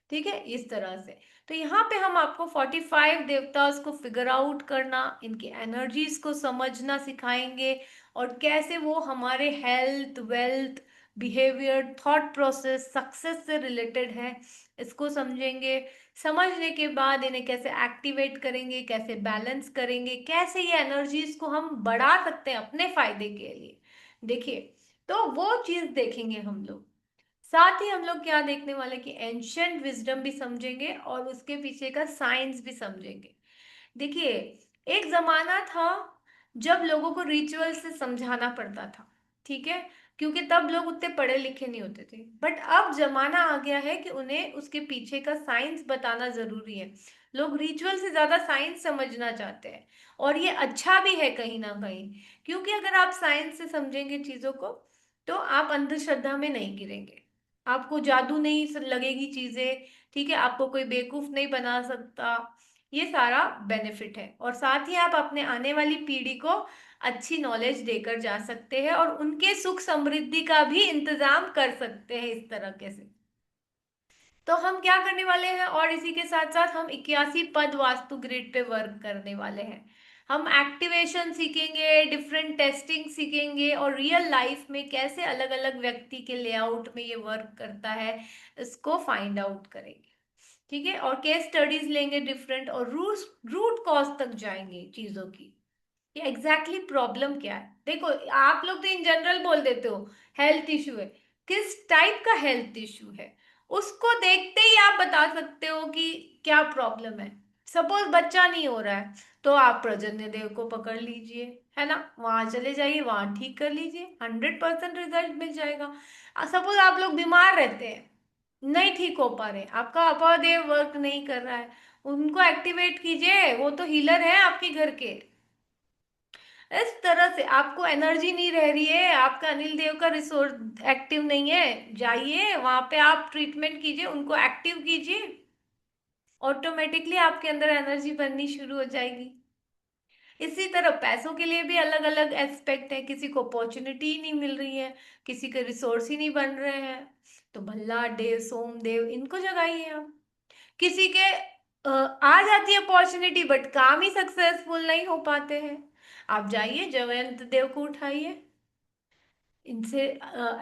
ठीक है, इस तरह से। तो यहाँ पे हम आपको 45 देवतास को फिगर आउट करना, इनकी एनर्जीज को समझना सिखाएंगे, और कैसे वो हमारे health, wealth, behaviour, thought process, success से रिलेटेड है, इसको समझेंगे। समझने के बाद इन्हें कैसे एक्टिवेट करेंगे, कैसे बैलेंस करेंगे, कैसे ये एनर्जीज को हम बढ़ा सकते हैं अपने फायदे के लिए। देखिए, तो वो चीज देखेंगे हम लोग। साथ ही हम लोग क्या देखने वाले कि एंशंट विजडम भी समझेंगे, और उसके पीछे का साइंस भी समझेंगे। देखिए, एक जमाना था जब लोगों को रिचुअल से समझाना पड़ता था, ठीक है, क्योंकि तब लोग उतने पढ़े लिखे नहीं होते थे। बट अब जमाना आ गया है कि उन्हें उसके पीछे का साइंस बताना जरूरी है। लोग रिचुअल से ज्यादा साइंस समझना चाहते हैं, और ये अच्छा भी है कहीं ना कहीं, क्योंकि अगर आप साइंस से समझेंगे चीजों को, तो आप अंधश्रद्धा में नहीं गिरेंगे, आपको जादू नहीं लगेगी चीजें, ठीक है, आपको कोई बेवकूफ नहीं बना सकता। ये सारा बेनिफिट है, और साथ ही आप अपने आने वाली पीढ़ी को अच्छी नॉलेज देकर जा सकते हैं, और उनके सुख समृद्धि का भी इंतजाम कर सकते हैं इस तरीके से। तो हम क्या करने वाले हैं, और इसी के साथ साथ हम 81 पद वास्तु ग्रिड पे वर्क करने वाले हैं। हम एक्टिवेशन सीखेंगे, डिफरेंट टेस्टिंग सीखेंगे, और रियल लाइफ में कैसे अलग अलग व्यक्ति के लेआउट में ये वर्क करता है, इसको फाइंड आउट करेंगे। ठीक है, और केस स्टडीज लेंगे डिफरेंट, और रूट रूट कॉज तक जाएंगे चीजों की, कि एग्जैक्टली प्रॉब्लम क्या है। देखो, आप लोग तो इन जनरल बोल देते हो हेल्थ इशू है, किस टाइप का हेल्थ इशू है, उसको देखते ही आप बता सकते हो कि क्या प्रॉब्लम है। सपोज बच्चा नहीं हो रहा है, तो आप प्रजन्य देव को पकड़ लीजिए, है ना, वहां चले जाइए, वहां ठीक कर लीजिए, 100% रिजल्ट मिल जाएगा। सपोज आप लोग बीमार रहते हैं, नहीं ठीक हो पा रहे, आपका अपादेव वर्क नहीं कर रहा है, उनको एक्टिवेट कीजिए, वो तो हीलर है आपके घर के। इस तरह से आपको एनर्जी नहीं रह रही है, आपका अनिल देव का रिसोर्स एक्टिव नहीं है, जाइए वहां पे आप ट्रीटमेंट कीजिए, उनको एक्टिव कीजिए, ऑटोमेटिकली आपके अंदर एनर्जी बननी शुरू हो जाएगी। इसी तरह पैसों के लिए भी अलग अलग एस्पेक्ट है, किसी को अपॉर्चुनिटी ही नहीं मिल रही है, किसी के रिसोर्स ही नहीं बन रहे हैं, तो भल्ला देव, सोमदेव, इनको जगाइए आप। किसी के आ जाती है अपॉर्चुनिटी, बट काम ही सक्सेसफुल नहीं हो पाते हैं, आप जाइए जयंत देव को उठाइए, इनसे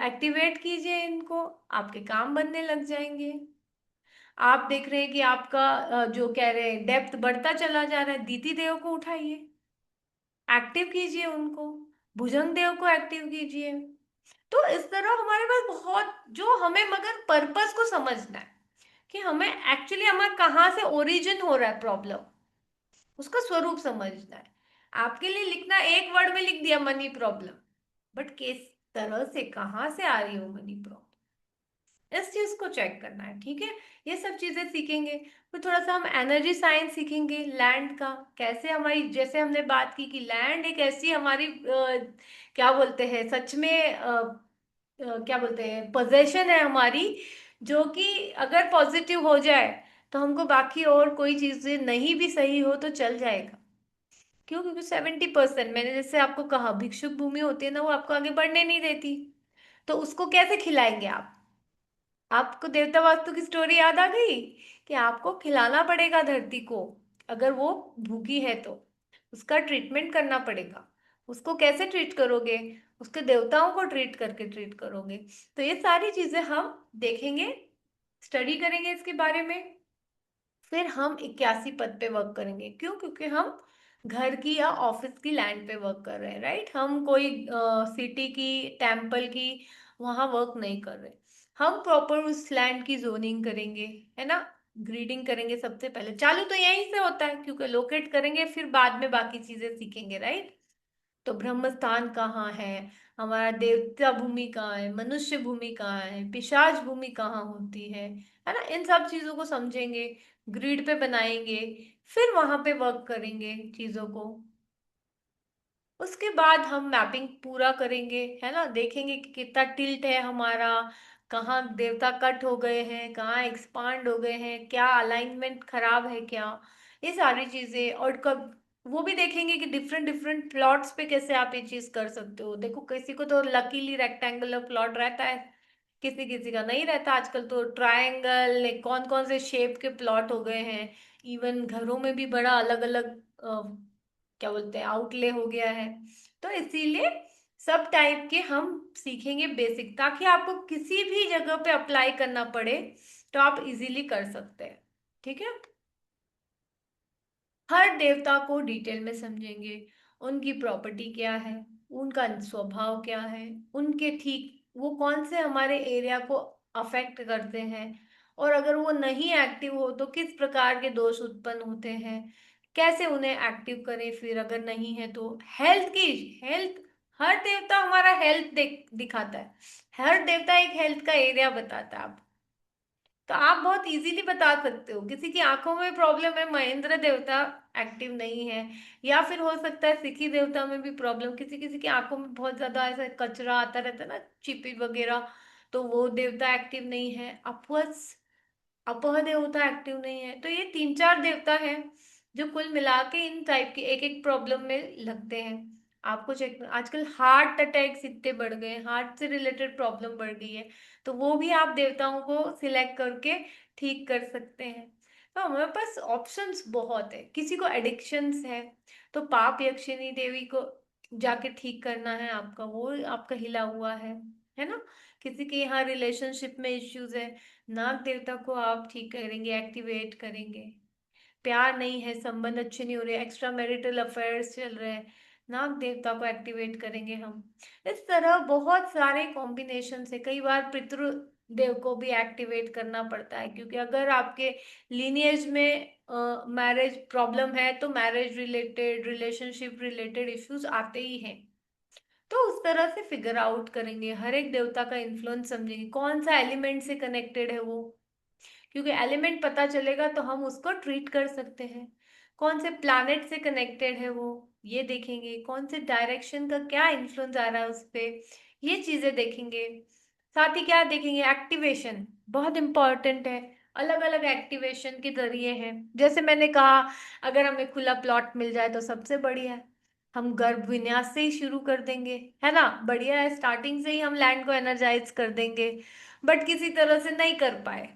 एक्टिवेट कीजिए इनको, आपके काम बनने लग जाएंगे। आप देख रहे हैं कि आपका जो कह रहे हैं डेप्थ बढ़ता चला जा रहा है, दीति देव को उठाइए, एक्टिव कीजिए उनको, भुजंग देव को एक्टिव कीजिए। तो इस तरह हमारे पास बहुत, जो हमें मगर पर्पस को समझना है, कि हमें एक्चुअली हमारा कहाँ से ओरिजिन हो रहा है प्रॉब्लम, उसका स्वरूप समझना है। आपके लिए लिखना, एक वर्ड में लिख दिया मनी प्रॉब्लम, बट किस तरह से, कहाँ से आ रही हो मनी प्रॉब्लम, इस चीज को चेक करना है। ठीक है, ये सब चीजें सीखेंगे। फिर थोड़ा सा हम एनर्जी साइंस सीखेंगे, लैंड का, कैसे हमारी, जैसे हमने बात की कि लैंड एक ऐसी हमारी क्या बोलते हैं, सच में क्या बोलते हैं, पोजेशन है हमारी, जो कि अगर पॉजिटिव हो जाए तो हमको बाकी और कोई चीजें नहीं भी सही हो तो चल जाएगा। क्यों? क्योंकि 70%, मैंने जैसे आपको कहा, भिक्षुक भूमि होती है ना, वो आपको आगे बढ़ने नहीं देती, तो उसको कैसे खिलाएंगे आप? आपको देवता वास्तु की स्टोरी याद आ गई, कि आपको खिलाना पड़ेगा धरती को, अगर वो भूखी है तो उसका ट्रीटमेंट करना पड़ेगा। उसको कैसे ट्रीट करोगे? उसके देवताओं को ट्रीट करके ट्रीट करोगे। तो ये सारी चीजें हम देखेंगे, स्टडी करेंगे इसके बारे में। फिर हम 81 पद पे वर्क करेंगे, क्यों? क्योंकि हम घर की या ऑफिस की लैंड पे वर्क कर रहे हैं, राइट, हम कोई सिटी की, टेम्पल की वहां वर्क नहीं कर रहे। हम प्रॉपर उस लैंड की जोनिंग करेंगे, है ना, ग्रीडिंग करेंगे, सबसे पहले चालू तो यहीं से होता है, क्योंकि लोकेट करेंगे, फिर बाद में बाकी चीजें सीखेंगे, राइट। तो ब्रह्म स्थान कहाँ है, हमारा देवता भूमि कहाँ है, मनुष्य भूमि कहाँ है, पिशाच भूमि कहाँ होती है ना। इन सब चीजों को समझेंगे, ग्रिड पे बनाएंगे, फिर वहां पे वर्क करेंगे चीजों को। उसके बाद हम मैपिंग पूरा करेंगे, है ना, देखेंगे कि कितना टिल्ट है हमारा, कहाँ देवता कट हो गए हैं, कहाँ एक्सपांड हो गए हैं, क्या अलाइनमेंट खराब है क्या, ये सारी चीजें। और कब वो भी देखेंगे कि डिफरेंट डिफरेंट प्लॉट्स पे कैसे आप ये चीज कर सकते हो। देखो किसी को तो लकीली रेक्टेंगुलर प्लॉट रहता है, किसी किसी का नहीं रहता। आजकल तो ट्रायंगल, कौन कौन से शेप के प्लॉट हो गए हैं। इवन घरों में भी बड़ा अलग अलग क्या बोलते हैं आउटले हो गया है। तो इसीलिए सब टाइप के हम सीखेंगे बेसिक, ताकि आपको किसी भी जगह पे अप्लाई करना पड़े तो आप इजीली कर सकते हैं। ठीक है। हर देवता को डिटेल में समझेंगे, उनकी प्रॉपर्टी क्या है, उनका स्वभाव क्या है, उनके ठीक वो कौन से हमारे एरिया को अफेक्ट करते हैं, और अगर वो नहीं एक्टिव हो तो किस प्रकार के दोष उत्पन्न होते हैं, कैसे उन्हें एक्टिव करें। फिर अगर नहीं है तो हेल्थ, हर देवता हमारा हेल्थ दिखाता है, हर देवता एक हेल्थ का एरिया बताता है। तो आप बहुत इजीली बता सकते हो किसी की आंखों में प्रॉब्लम है, महेंद्र देवता एक्टिव नहीं है। या फिर हो सकता है सिखी देवता में भी प्रॉब्लम, किसी किसी की आंखों में बहुत ज्यादा ऐसा कचरा आता रहता है ना, चिपी वगैरह, तो वो देवता एक्टिव नहीं है। अपवस अपह देवता एक्टिव नहीं है। तो ये तीन चार देवता हैं जो कुल मिला के इन टाइप के एक एक प्रॉब्लम में लगते हैं। आपको चेक, आजकल हार्ट अटैक्स इतने बढ़ गए, हार्ट से रिलेटेड प्रॉब्लम बढ़ गई है, तो वो भी आप देवताओं को सिलेक्ट करके ठीक कर सकते हैं। तो हमारे पास ऑप्शंस बहुत है। किसी को एडिक्शंस है तो पाप यक्षिणी देवी को जाके ठीक करना है, आपका वो आपका हिला हुआ है ना। किसी के यहाँ रिलेशनशिप में इश्यूज है, नाग देवता को आप ठीक करेंगे, एक्टिवेट करेंगे। प्यार नहीं है, संबंध अच्छे नहीं हो रहे, एक्स्ट्रा मैरिटल अफेयर्स चल रहे हैं, नाग देवता को एक्टिवेट करेंगे हम। इस तरह बहुत सारे कॉम्बिनेशन से कई बार पितृ देव को भी एक्टिवेट करना पड़ता है, क्योंकि अगर आपके लीनिएज में मैरिज प्रॉब्लम है तो marriage related, relationship related issues आते ही हैं। तो उस तरह से फिगर आउट करेंगे, हर एक देवता का इन्फ्लुएंस समझेंगे, कौन सा एलिमेंट से कनेक्टेड है वो, क्योंकि एलिमेंट पता चलेगा तो हम उसको ट्रीट कर सकते हैं। कौन से प्लैनेट से कनेक्टेड है वो, ये देखेंगे। कौन से डायरेक्शन का क्या इन्फ्लुएंस आ रहा है उस पे, ये चीजें देखेंगे। साथ ही क्या देखेंगे, एक्टिवेशन बहुत इंपॉर्टेंट है। अलग अलग एक्टिवेशन के जरिए हैं, जैसे मैंने कहा, अगर हमें खुला प्लॉट मिल जाए तो सबसे बढ़िया है, हम गर्भ विन्यास से ही शुरू कर देंगे, है ना। बढ़िया है, स्टार्टिंग से ही हम लैंड को एनर्जाइज कर देंगे। बट किसी तरह से नहीं कर पाए,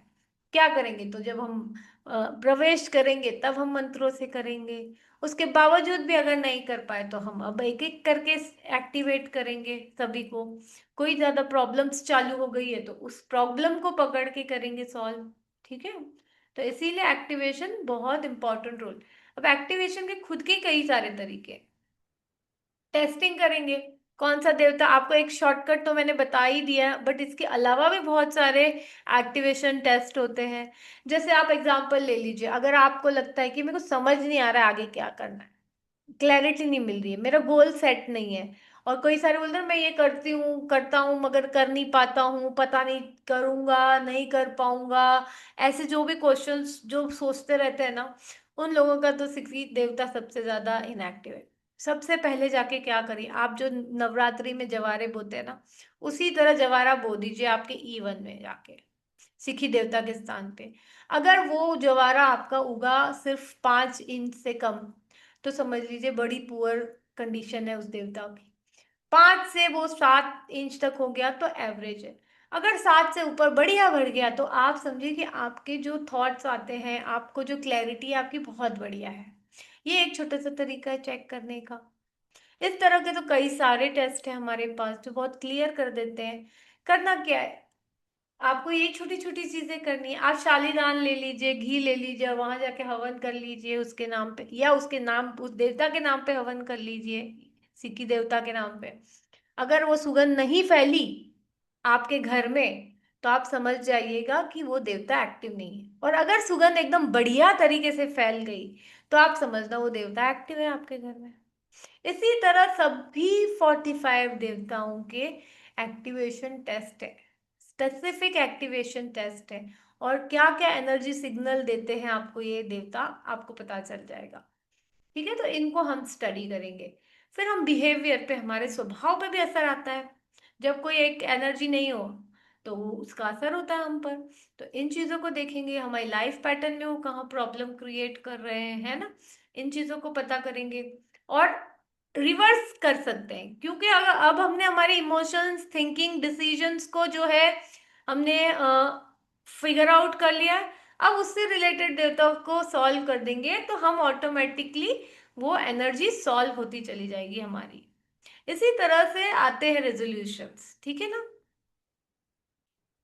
क्या करेंगे, तो जब हम प्रवेश करेंगे तब हम मंत्रों से करेंगे। उसके बावजूद भी अगर नहीं कर पाए तो हम अब एक एक करके एक्टिवेट करेंगे सभी को। कोई ज्यादा प्रॉब्लम्स चालू हो गई है तो उस प्रॉब्लम को पकड़ के करेंगे सॉल्व। ठीक है। तो इसीलिए एक्टिवेशन बहुत इंपॉर्टेंट रोल। अब एक्टिवेशन के खुद के कई सारे तरीके हैं। टेस्टिंग करेंगे, कौन सा देवता, आपको एक शॉर्टकट तो मैंने बता ही दिया, बट इसके अलावा भी बहुत सारे एक्टिवेशन टेस्ट होते हैं। जैसे आप एग्जांपल ले लीजिए, अगर आपको लगता है कि मेरे को समझ नहीं आ रहा है आगे क्या करना है, क्लैरिटी नहीं मिल रही है, मेरा गोल सेट नहीं है, और कई सारे बोलते हैं मैं ये करती हूँ करता हूँ मगर कर नहीं पाता हूँ, पता नहीं करूंगा नहीं कर पाऊंगा, ऐसे जो भी क्वेश्चंस जो सोचते रहते हैं ना, उन लोगों का तो सिक्स देवता सबसे ज्यादा इनएक्टिव है। सबसे पहले जाके क्या करिए, आप जो नवरात्रि में जवारे बोते हैं ना, उसी तरह जवारा बो दीजिए आपके ईवन में जाके, सिखी देवता के स्थान पे। अगर वो जवारा आपका उगा सिर्फ 5 इंच से कम, तो समझ लीजिए बड़ी पुअर कंडीशन है उस देवता की। 5 से वो 7 इंच तक हो गया तो एवरेज है। अगर 7 से ऊपर बढ़िया बढ़ गया तो आप समझिए कि आपके जो थॉट्स आते हैं, आपको जो क्लैरिटी है आपकी बहुत बढ़िया है। ये एक छोटा सा तरीका है चेक करने का। इस तरह के तो कई सारे टेस्ट हैं हमारे पास जो बहुत क्लियर कर देते हैं। करना क्या है, आपको ये छोटी छोटी चीजें करनी है। आप शालीदान ले लीजिए, घी ले लीजिए, वहां जाके हवन कर लीजिए उसके नाम पे, या उसके नाम उस देवता के नाम पे हवन कर लीजिए, सिक्की देवता के नाम पे। अगर वो सुगंध नहीं फैली आपके घर में तो आप समझ जाइएगा कि वो देवता एक्टिव नहीं है। और अगर सुगंध एकदम बढ़िया तरीके से फैल गई तो आप समझना वो देवता एक्टिव है आपके घर में। इसी तरह सभी 45 देवताओं के एक्टिवेशन टेस्ट है, स्पेसिफिक एक्टिवेशन टेस्ट है, और क्या क्या एनर्जी सिग्नल देते हैं आपको ये देवता, आपको पता चल जाएगा। ठीक है, तो इनको हम स्टडी करेंगे। फिर हम बिहेवियर पे, हमारे स्वभाव पे भी असर आता है। जब कोई एक एनर्जी नहीं हो तो वो उसका असर होता है हम पर। तो इन चीजों को देखेंगे, हमारी लाइफ पैटर्न में वो कहाँ प्रॉब्लम क्रिएट कर रहे हैं, है ना। इन चीजों को पता करेंगे और रिवर्स कर सकते हैं, क्योंकि अगर अब हमने हमारे इमोशंस, थिंकिंग, डिसीजंस को जो है हमने फिगर आउट कर लिया है, अब उससे रिलेटेड डेटा को सॉल्व कर देंगे तो हम ऑटोमेटिकली वो एनर्जी सॉल्व होती चली जाएगी हमारी। इसी तरह से आते हैं रेजोल्यूशंस, ठीक है ना।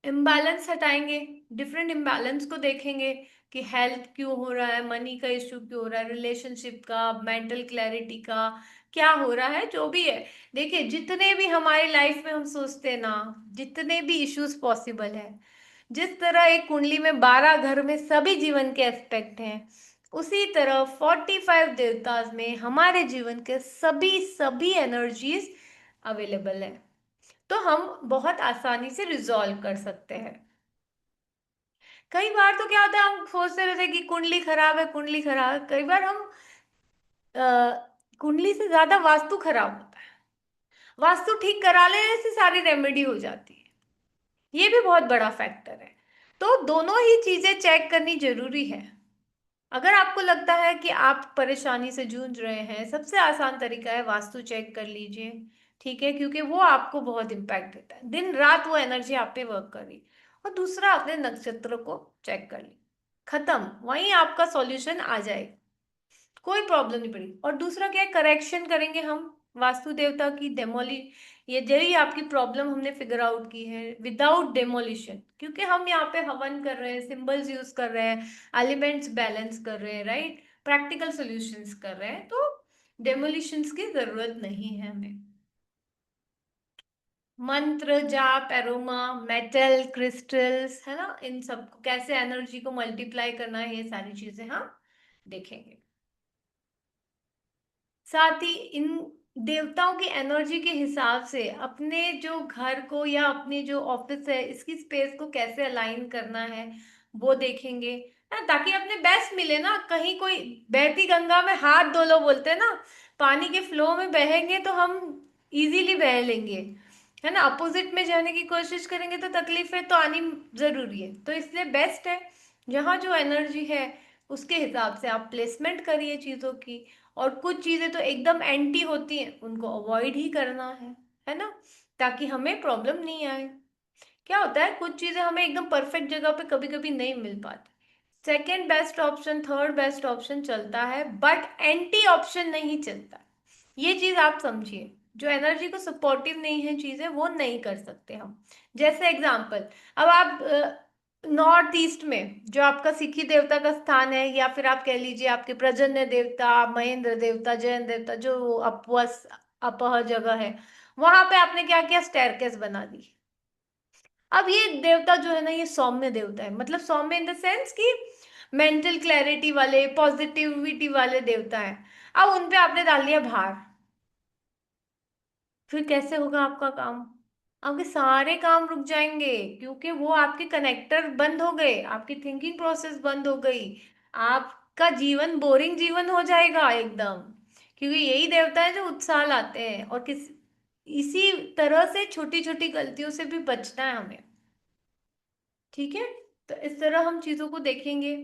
इम्बैलेंस हटाएंगे, डिफरेंट इम्बैलेंस को देखेंगे कि हेल्थ क्यों हो रहा है, मनी का इश्यू क्यों हो रहा है, रिलेशनशिप का, मेंटल क्लैरिटी का क्या हो रहा है, जो भी है। देखिए, जितने भी हमारी लाइफ में हम सोचते हैं ना, जितने भी इश्यूज पॉसिबल है, जिस तरह एक कुंडली में 12 घर में सभी जीवन के एस्पेक्ट हैं, उसी तरह 45 देवताज में हमारे जीवन के सभी सभी एनर्जीज अवेलेबल है। तो हम बहुत आसानी से रिजॉल्व कर सकते हैं। कई बार तो क्या होता है, हम सोचते रहते हैं कि कुंडली खराब है, कुंडली खराब है। कई बार हम अ, कुंडली से ज्यादा वास्तु खराब होता है, वास्तु ठीक करा लेने से सारी रेमेडी हो जाती है। ये भी बहुत बड़ा फैक्टर है। तो दोनों ही चीजें चेक करनी जरूरी है। अगर आपको लगता है कि आप परेशानी से जूझ रहे हैं, सबसे आसान तरीका है वास्तु चेक कर लीजिए। ठीक है, क्योंकि वो आपको बहुत इम्पैक्ट देता है, दिन रात वो एनर्जी आप पे वर्क कर रही। और दूसरा, अपने नक्षत्र को चेक कर ली, खत्म, वहीं आपका सॉल्यूशन आ जाएगा, कोई प्रॉब्लम नहीं पड़ी। और दूसरा क्या है, करेक्शन करेंगे हम वास्तु देवता की डेमोली, ये यही आपकी प्रॉब्लम हमने फिगर आउट की है विदाउट डेमोलिशन, क्योंकि हम यहाँ पे हवन कर रहे हैं, सिंबल्स यूज कर रहे हैं, एलिमेंट्स बैलेंस कर रहे हैं, राइट, प्रैक्टिकल सॉल्यूशंस कर रहे हैं, तो डेमोलिशंस की जरूरत नहीं है हमें। मंत्र जाप, एरोमा, मेटल, क्रिस्टल्स, है ना, इन सबको कैसे एनर्जी को मल्टीप्लाई करना है, ये सारी चीजें हम देखेंगे। साथ ही इन देवताओं की एनर्जी के हिसाब से अपने जो घर को या अपनी जो ऑफिस है, इसकी स्पेस को कैसे अलाइन करना है, वो देखेंगे, है ना, ताकि अपने बेस्ट मिले ना। कहीं कोई बहती गंगा में हाथ धो लो बोलते हैं ना, पानी के फ्लो में बहेंगे तो हम इजीली बह लेंगे, है ना। अपोजिट में जाने की कोशिश करेंगे तो तकलीफें तो आनी जरूरी है। तो इसलिए बेस्ट है, जहाँ जो एनर्जी है उसके हिसाब से आप प्लेसमेंट करिए चीजों की। और कुछ चीजें तो एकदम एंटी होती हैं, उनको अवॉइड ही करना है ना, ताकि हमें प्रॉब्लम नहीं आए। क्या होता है, कुछ चीजें हमें एकदम परफेक्ट जगह पे कभी कभी नहीं मिल पाती, second best option, third best option चलता है, बट एंटी ऑप्शन नहीं चलता। ये चीज आप समझिए, जो एनर्जी को सपोर्टिव नहीं है चीजें, वो नहीं कर सकते हम। जैसे एग्जाम्पल, अब आप नॉर्थ ईस्ट में जो आपका सिखी देवता का स्थान है, या फिर आप कह लीजिए आपके प्रजन्य देवता, महेंद्र देवता, जैन देवता, जो अपवस अपह जगह है, वहां पे आपने क्या किया, स्टेयरकेस बना दी। अब ये देवता जो है ना, ये सौम्य देवता है, मतलब सौम्य इन द सेंस कि मेंटल क्लैरिटी वाले, पॉजिटिविटी वाले देवता है। अब उन पे आपने डाल दिया भार, फिर कैसे होगा आपका काम, आपके सारे काम रुक जाएंगे, क्योंकि वो आपके कनेक्टर बंद हो गए, आपकी थिंकिंग प्रोसेस बंद हो गई, आपका जीवन बोरिंग जीवन हो जाएगा एकदम। क्योंकि यही देवता है जो उत्साह लाते हैं, और किस इसी तरह से छोटी छोटी गलतियों से भी बचना है हमें। ठीक है, तो इस तरह हम चीजों को देखेंगे।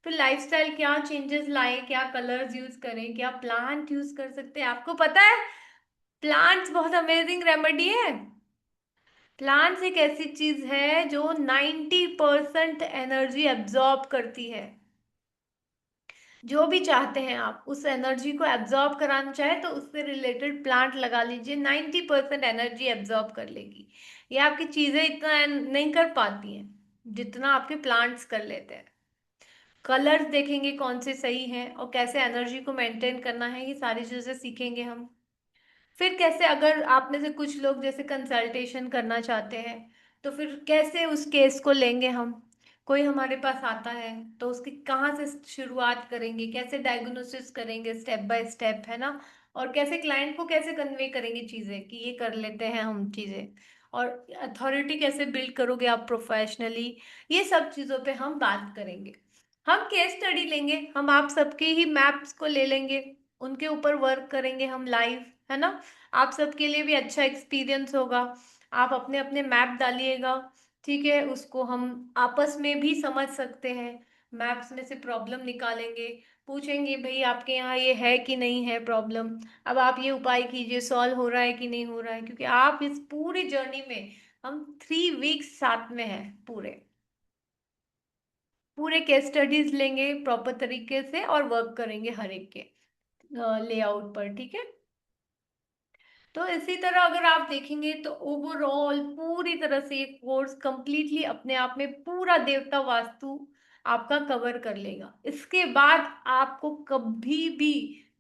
फिर लाइफस्टाइल क्या चेंजेस लाए, क्या कलर्स यूज करें, क्या प्लांट यूज कर सकते हैं। आपको पता है, प्लांट्स बहुत अमेजिंग रेमेडी है। प्लांट्स एक ऐसी चीज है जो 90% एनर्जी एब्जॉर्ब करती है। जो भी चाहते हैं आप उस एनर्जी को एब्जॉर्ब कराना चाहे तो उससे रिलेटेड प्लांट लगा लीजिए, 90% एनर्जी एब्जॉर्ब कर लेगी। ये आपकी चीजें इतना नहीं कर पाती हैं जितना आपके प्लांट्स कर लेते हैं। कलर्स देखेंगे कौन से सही हैं, और कैसे एनर्जी को मेंटेन करना है, ये सारी चीजें सीखेंगे हम। फिर कैसे, अगर आप में से कुछ लोग जैसे कंसल्टेशन करना चाहते हैं, तो फिर कैसे उस केस को लेंगे हम। कोई हमारे पास आता है तो उसकी कहाँ से शुरुआत करेंगे, कैसे डायग्नोसिस करेंगे स्टेप बाय स्टेप, है ना। और कैसे क्लाइंट को कैसे कन्वे करेंगे चीजें कि ये कर लेते हैं हम चीजें, और अथॉरिटी कैसे बिल्ड करोगे आप प्रोफेशनली, ये सब चीजों पे हम बात करेंगे। हम केस स्टडी लेंगे, हम आप सबके ही मैप्स को ले लेंगे, उनके ऊपर वर्क करेंगे हम लाइव, है ना। आप सबके लिए भी अच्छा एक्सपीरियंस होगा। आप अपने अपने मैप डालिएगा, ठीक है, उसको हम आपस में भी समझ सकते हैं, मैप्स में से प्रॉब्लम निकालेंगे, पूछेंगे भाई आपके यहाँ ये है कि नहीं है प्रॉब्लम, अब आप ये उपाय कीजिए, सॉल्व हो रहा है कि नहीं हो रहा है, क्योंकि आप इस पूरी जर्नी में, हम 3 वीक्स साथ में हैं पूरे, पूरे केस स्टडीज लेंगे प्रॉपर तरीके से और वर्क करेंगे हर एक के लेआउट पर, ठीक है। तो इसी तरह अगर आप देखेंगे तो ओवरऑल पूरी तरह से ये कोर्स कंप्लीटली अपने आप में पूरा देवता वास्तु आपका कवर कर लेगा। इसके बाद आपको कभी भी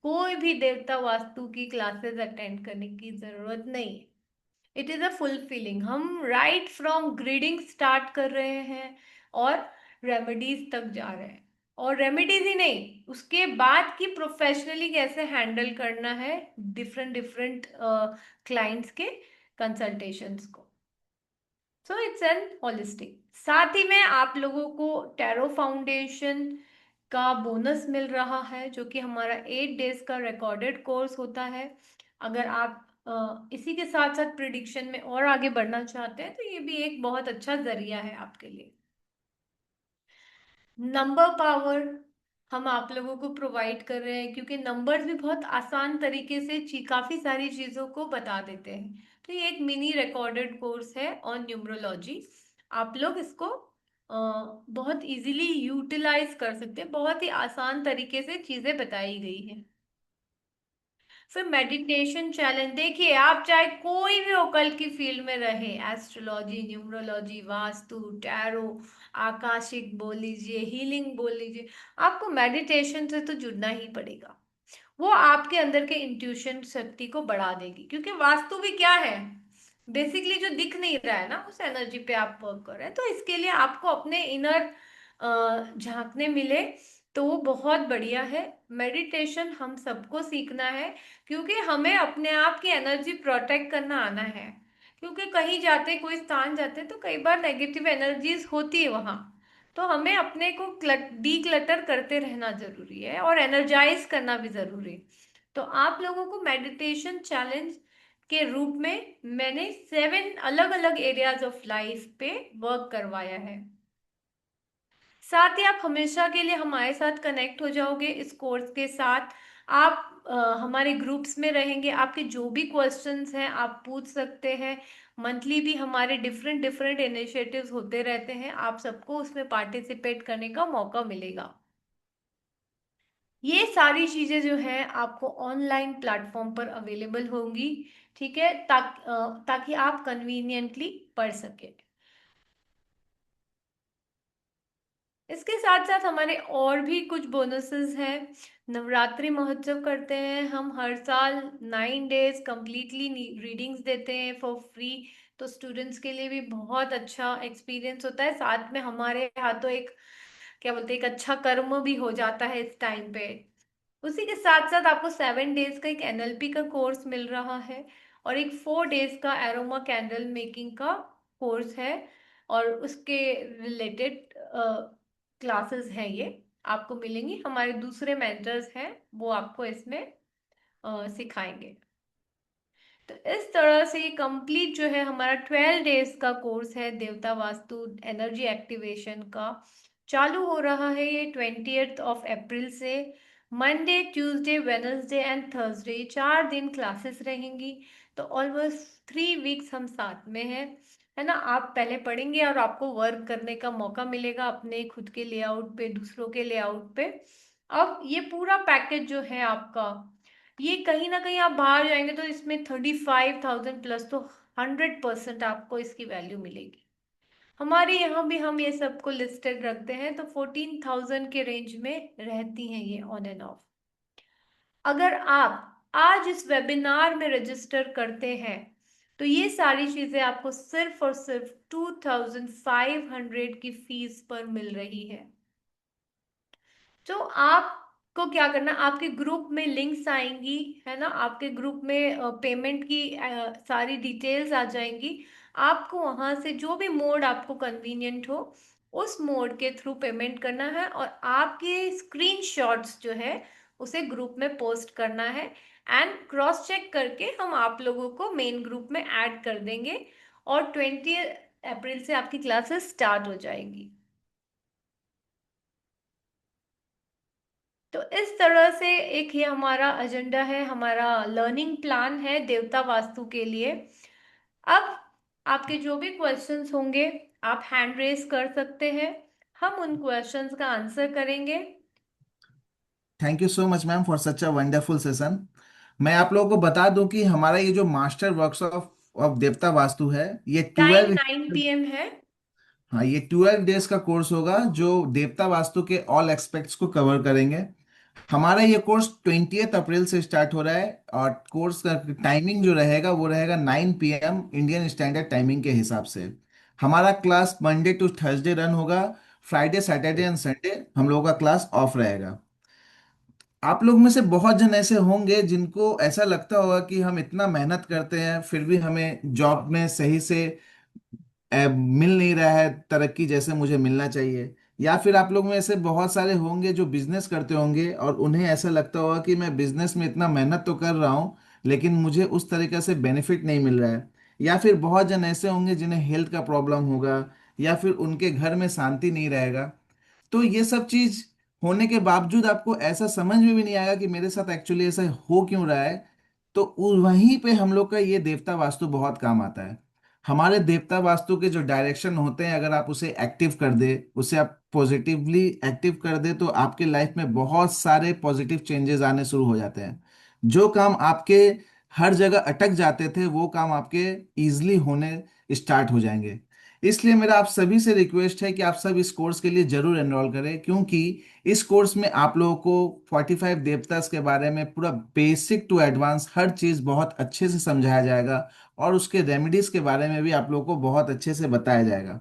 कोई भी देवता वास्तु की क्लासेस अटेंड करने की जरूरत नहीं है। इट इज अ फुलफिलिंग, हम राइट फ्रॉम ग्रीडिंग स्टार्ट कर रहे हैं और रेमेडीज तक जा रहे हैं। और रेमेडीज ही नहीं, उसके बाद की प्रोफेशनली कैसे हैंडल करना है डिफरेंट डिफरेंट क्लाइंट्स के कंसल्टेशंस को। So it's an holistic. साथ ही में आप लोगों को टैरो फाउंडेशन का बोनस मिल रहा है, जो कि हमारा 8 डेज का रिकॉर्डेड कोर्स होता है। अगर आप इसी के साथ साथ प्रिडिक्शन में और आगे बढ़ना चाहते हैं तो ये भी एक बहुत अच्छा जरिया है आपके लिए। नंबर पावर हम आप लोगों को प्रोवाइड कर रहे हैं, क्योंकि नंबर्स भी बहुत आसान तरीके से काफी सारी चीजों को बता देते हैं। तो ये एक मिनी रिकॉर्डेड कोर्स है ऑन न्यूमरोलॉजी। आप लोग इसको बहुत इजीली यूटिलाइज कर सकते हैं, बहुत ही आसान तरीके से चीजें बताई गई हैं। फिर मेडिटेशन चैलेंज, देखिए आप चाहे कोई भी ओकल्ट की फील्ड में रहे, astrology, numerology, vastu, tarot, Akashic बोल लीजिए, हीलिंग बोल लीजिए, आपको मेडिटेशन से तो जुड़ना ही पड़ेगा। वो आपके अंदर के इंट्यूशन शक्ति को बढ़ा देगी, क्योंकि वास्तु भी क्या है, बेसिकली जो दिख नहीं रहा है ना, उस एनर्जी पे आप वर्क कर रहे हैं। तो इसके लिए आपको अपने इनर झांकने मिले, तो वो बहुत बढ़िया है। मेडिटेशन हम सबको सीखना है, क्योंकि हमें अपने आप की एनर्जी प्रोटेक्ट करना आना है। क्योंकि कहीं जाते, कोई स्थान जाते तो कई बार नेगेटिव एनर्जीज होती है वहां, तो हमें अपने को डी क्लटर करते रहना जरूरी है और एनर्जाइज करना भी जरूरी है। तो आप लोगों को मेडिटेशन चैलेंज के रूप में मैंने 7 अलग अलग एरियाज ऑफ लाइफ पे वर्क करवाया है। साथ ही आप हमेशा के लिए हमारे साथ कनेक्ट हो जाओगे इस कोर्स के साथ। आप हमारे ग्रुप्स में रहेंगे, आपके जो भी क्वेश्चंस हैं आप पूछ सकते हैं। मंथली भी हमारे डिफरेंट डिफरेंट इनिशिएटिव्स होते रहते हैं, आप सबको उसमें पार्टिसिपेट करने का मौका मिलेगा। ये सारी चीजें जो हैं आपको ऑनलाइन प्लेटफॉर्म पर अवेलेबल होंगी, ठीक है, ताकि आप कन्वीनियंटली पढ़ सके। इसके साथ साथ हमारे और भी कुछ बोनसेस हैं। नवरात्रि महोत्सव करते हैं हम हर साल, 9 डेज कंप्लीटली रीडिंग्स देते हैं फॉर फ्री। तो स्टूडेंट्स के लिए भी बहुत अच्छा एक्सपीरियंस होता है, साथ में हमारे हाथों एक, क्या बोलते हैं, एक अच्छा कर्म भी हो जाता है इस टाइम पे। उसी के साथ साथ आपको 7 डेज का एक एनएलपी का कोर्स मिल रहा है, और एक 4 डेज का एरोमा कैंडल मेकिंग का कोर्स है, और उसके रिलेटेड क्लासेस हैं ये आपको मिलेंगी। हमारे दूसरे मेंटर्स हैं, वो आपको इसमें सिखाएंगे। तो इस तरह से ये कंप्लीट जो है हमारा 12 डेज का कोर्स है देवता वास्तु एनर्जी एक्टिवेशन का, चालू हो रहा है ये 20th ऑफ अप्रैल से। Monday, Tuesday, Wednesday and Thursday 4 दिन क्लासेस रहेंगी। तो ऑलमोस्ट 3 वीक्स हम साथ में हैं, है ना। आप पहले पढ़ेंगे और आपको वर्क करने का मौका मिलेगा अपने खुद के लेआउट पे, दूसरों के लेआउट पे। अब ये पूरा पैकेज जो है आपका, ये कहीं ना कहीं आप बाहर जाएंगे तो इसमें 35,000 प्लस, तो 100% आपको इसकी वैल्यू मिलेगी। हमारे यहाँ भी हम ये सबको लिस्टेड रखते हैं, तो 14,000 के रेंज में रहती हैं ये ऑन एंड ऑफ। अगर आप आज इस वेबिनार में रजिस्टर करते हैं तो ये सारी चीजें आपको सिर्फ और सिर्फ 2,500 की फीस पर मिल रही है। तो आप को क्या करना, आपके ग्रुप में लिंक्स आएंगी, है ना, आपके ग्रुप में पेमेंट की सारी डिटेल्स आ जाएंगी। आपको वहां से जो भी मोड आपको कन्वीनियंट हो उस मोड के थ्रू पेमेंट करना है, और आपके स्क्रीनशॉट्स जो है उसे ग्रुप में पोस्ट करना है। एंड क्रॉस चेक करके हम आप लोगों को मेन ग्रुप में ऐड कर देंगे, और 20 अप्रैल से आपकी क्लासेस स्टार्ट हो जाएगी। तो इस तरह से एक ये हमारा एजेंडा है, हमारा लर्निंग प्लान है देवता वास्तु के लिए। अब आपके जो भी क्वेश्चंस होंगे आप हैंड रेस कर सकते हैं, हम उन क्वेश्चंस का आंसर करेंगे। Thank you so much ma'am for such a wonderful session. मैं आप लोगों को बता दूं कि हमारा ये जो मास्टर वर्कशॉप ऑफ देवता वास्तु है, ये टाइम 12, 9 PM है। हाँ, ये 12 डेज का कोर्स होगा जो देवता वास्तु के ऑल एस्पेक्ट्स को कवर करेंगे। हमारा ये कोर्स 20 अप्रैल से स्टार्ट हो रहा है, और कोर्स का टाइमिंग जो रहेगा वो रहेगा 9 PM इंडियन स्टैंडर्ड टाइमिंग के हिसाब से। हमारा class Monday to Thursday run होगा। फ्राइडे सैटरडे एंड संडे हम लोगों का क्लास ऑफ रहेगा। आप लोग में से बहुत जन ऐसे होंगे जिनको ऐसा लगता होगा कि हम इतना मेहनत करते हैं फिर भी हमें जॉब में सही से मिल नहीं रहा है तरक्की जैसे मुझे मिलना चाहिए। या फिर आप लोग में ऐसे बहुत सारे होंगे जो बिजनेस करते होंगे और उन्हें ऐसा लगता होगा कि मैं बिजनेस में इतना मेहनत तो कर रहा हूँ लेकिन मुझे उस तरीके से बेनिफिट नहीं मिल रहा है। या फिर बहुत जन ऐसे होंगे जिन्हें हेल्थ का प्रॉब्लम होगा, या फिर उनके घर में शांति नहीं रहेगा। तो ये सब चीज होने के बावजूद आपको ऐसा समझ में भी नहीं आएगा कि मेरे साथ एक्चुअली ऐसा हो क्यों रहा है। तो वहीं पे हम लोग का ये देवता वास्तु बहुत काम आता है। हमारे देवता वास्तु के जो डायरेक्शन होते हैं, अगर आप उसे एक्टिव कर दे, उसे आप पॉजिटिवली एक्टिव कर दे, तो आपके लाइफ में बहुत सारे पॉजिटिव चेंजेस आने शुरू हो जाते हैं। जो काम आपके हर जगह अटक जाते थे वो काम आपके इजीली होने स्टार्ट हो जाएंगे। इसलिए मेरा आप सभी से रिक्वेस्ट है कि आप सब इस कोर्स के लिए जरूर एनरोल करें, क्योंकि इस कोर्स में आप लोगों को 45 देवतास के बारे में पूरा बेसिक टू एडवांस हर चीज बहुत अच्छे से समझाया जाएगा, और उसके रेमेडीज के बारे में भी आप लोगों को बहुत अच्छे से बताया जाएगा।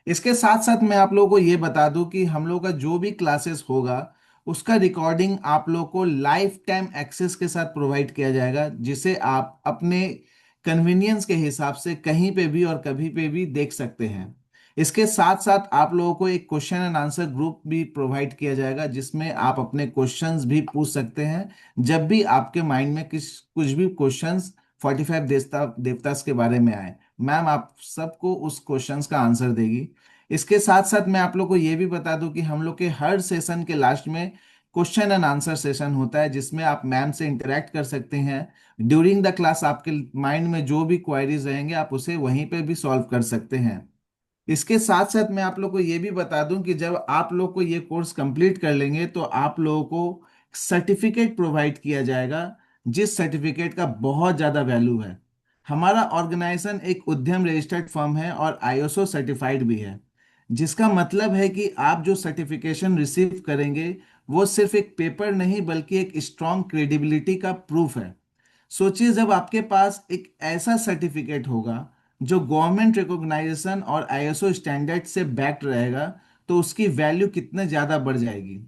इसके साथ साथ मैं आप लोगों को ये बता दूं कि हम लोग का जो भी क्लासेस होगा उसका रिकॉर्डिंग आप लोग को लाइफ टाइम एक्सेस के साथ प्रोवाइड किया जाएगा, जिसे आप अपने कन्वीनियंस के हिसाब से कहीं पे भी और कभी पे भी देख सकते हैं। इसके साथ साथ आप लोगों को एक क्वेश्चन एंड आंसर ग्रुप भी प्रोवाइड किया जाएगा, जिसमें आप अपने क्वेश्चंस भी पूछ सकते हैं जब भी आपके माइंड में कुछ भी क्वेश्चंस 45 देवतास के बारे में आए। मैम आप सबको उस क्वेश्चंस का आंसर देगी। इसके साथ साथ मैं आप लोग को ये भी बता दूं कि हम लोग के हर सेशन के लास्ट में क्वेश्चन एंड आंसर सेशन होता है, जिसमें आप मैम से इंटरेक्ट कर सकते हैं। ड्यूरिंग द क्लास आपके माइंड में जो भी क्वायरीज रहेंगे आप उसे वहीं पे भी सॉल्व कर सकते हैं। इसके साथ साथ मैं आप लोग को ये भी बता दूं कि जब आप लोग को ये कोर्स कंप्लीट कर लेंगे तो आप लोगों को सर्टिफिकेट प्रोवाइड किया जाएगा, जिस सर्टिफिकेट का बहुत ज़्यादा वैल्यू है। हमारा ऑर्गेनाइजेशन एक उद्यम रजिस्टर्ड फर्म है और आईएसओ सर्टिफाइड भी है, जिसका मतलब है कि आप जो सर्टिफिकेशन रिसीव करेंगे वो सिर्फ एक पेपर नहीं बल्कि एक स्ट्रॉन्ग क्रेडिबिलिटी का प्रूफ है। सोचिए जब आपके पास एक ऐसा सर्टिफिकेट होगा जो गवर्नमेंट रिकॉग्नाइजेशन और आईएसओ स्टैंडर्ड से बैक्ड रहेगा, तो उसकी वैल्यू कितने ज़्यादा बढ़ जाएगी।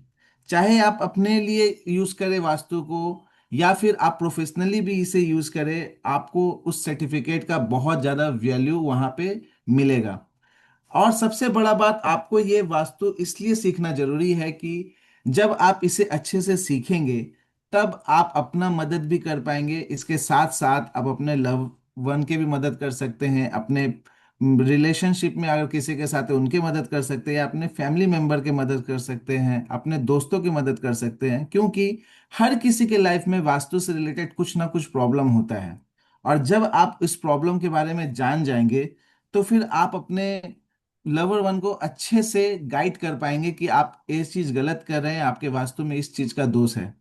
चाहे आप अपने लिए यूज़ करें वास्तु को, या फिर आप प्रोफेशनली भी इसे यूज़ करें, आपको उस सर्टिफिकेट का बहुत ज़्यादा वैल्यू वहाँ पे मिलेगा। और सबसे बड़ा बात, आपको ये वास्तु इसलिए सीखना जरूरी है कि जब आप इसे अच्छे से सीखेंगे तब आप अपना मदद भी कर पाएंगे। इसके साथ साथ आप अपने लव वन के भी मदद कर सकते हैं, अपने रिलेशनशिप में अगर किसी के साथ है उनकी मदद कर सकते हैं, अपने फैमिली मेंबर की मदद कर सकते हैं, अपने दोस्तों की मदद कर सकते हैं, क्योंकि हर किसी के लाइफ में वास्तु से रिलेटेड कुछ ना कुछ प्रॉब्लम होता है। और जब आप इस प्रॉब्लम के बारे में जान जाएंगे तो फिर आप अपने लवर वन को अच्छे से गाइड कर पाएंगे कि आप ये चीज गलत कर रहे हैं, आपके वास्तु में इस चीज का दोष है।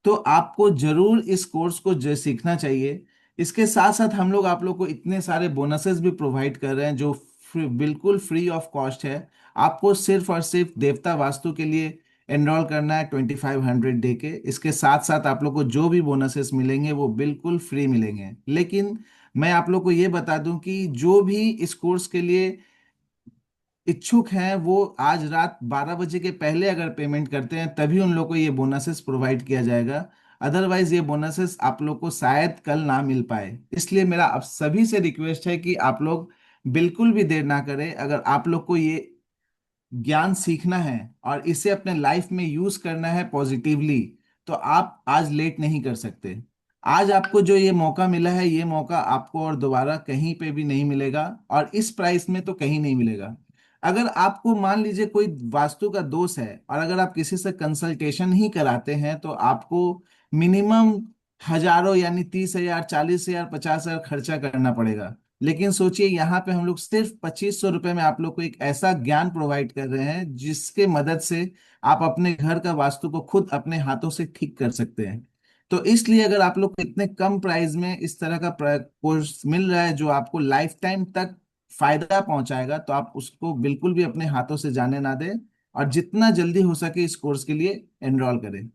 तो आपको जरूर इस कोर्स को सीखना चाहिए। इसके साथ साथ हम लोग आप लोग को इतने सारे बोनसेस भी प्रोवाइड कर रहे हैं जो बिल्कुल फ्री ऑफ कॉस्ट है। आपको सिर्फ और सिर्फ देवता वास्तु के लिए एनरोल करना है 2500 डे के। इसके साथ साथ आप लोग को जो भी बोनसेस मिलेंगे वो बिल्कुल फ्री मिलेंगे। लेकिन मैं आप लोग को ये बता दूं कि जो भी इस कोर्स के लिए इच्छुक हैं वो आज रात 12 बजे के पहले अगर पेमेंट करते हैं तभी उन लोग को ये बोनसेस प्रोवाइड किया जाएगा। अदरवाइज ये बोनसेस आप लोग को शायद कल ना मिल पाए। इसलिए मेरा आप सभी से रिक्वेस्ट है कि आप लोग बिल्कुल भी देर ना करें। अगर आप लोग को ये ज्ञान सीखना है और इसे अपने लाइफ में यूज करना है पॉजिटिवली, तो आप आज लेट नहीं कर सकते। आज आपको जो ये मौका मिला है, ये मौका आपको और दोबारा कहीं पे भी नहीं मिलेगा, और इस प्राइस में तो कहीं नहीं मिलेगा। अगर आपको मान लीजिए कोई वास्तु का दोष है और अगर आप किसी से कंसल्टेशन ही कराते हैं तो आपको मिनिमम हजारों यानी 30,000, 40,000, 50,000 खर्चा करना पड़ेगा। लेकिन सोचिए यहाँ पे हम लोग सिर्फ 2500 रुपये में आप लोग को एक ऐसा ज्ञान प्रोवाइड कर रहे हैं जिसके मदद से आप अपने घर का वास्तु को खुद अपने हाथों से ठीक कर सकते हैं। तो इसलिए अगर आप लोग को इतने कम प्राइस में इस तरह का कोर्स मिल रहा है जो आपको लाइफ टाइम तक फायदा पहुंचाएगा, तो आप उसको बिल्कुल भी अपने हाथों से जाने ना दें और जितना जल्दी हो सके इस कोर्स के लिए एनरोल करें।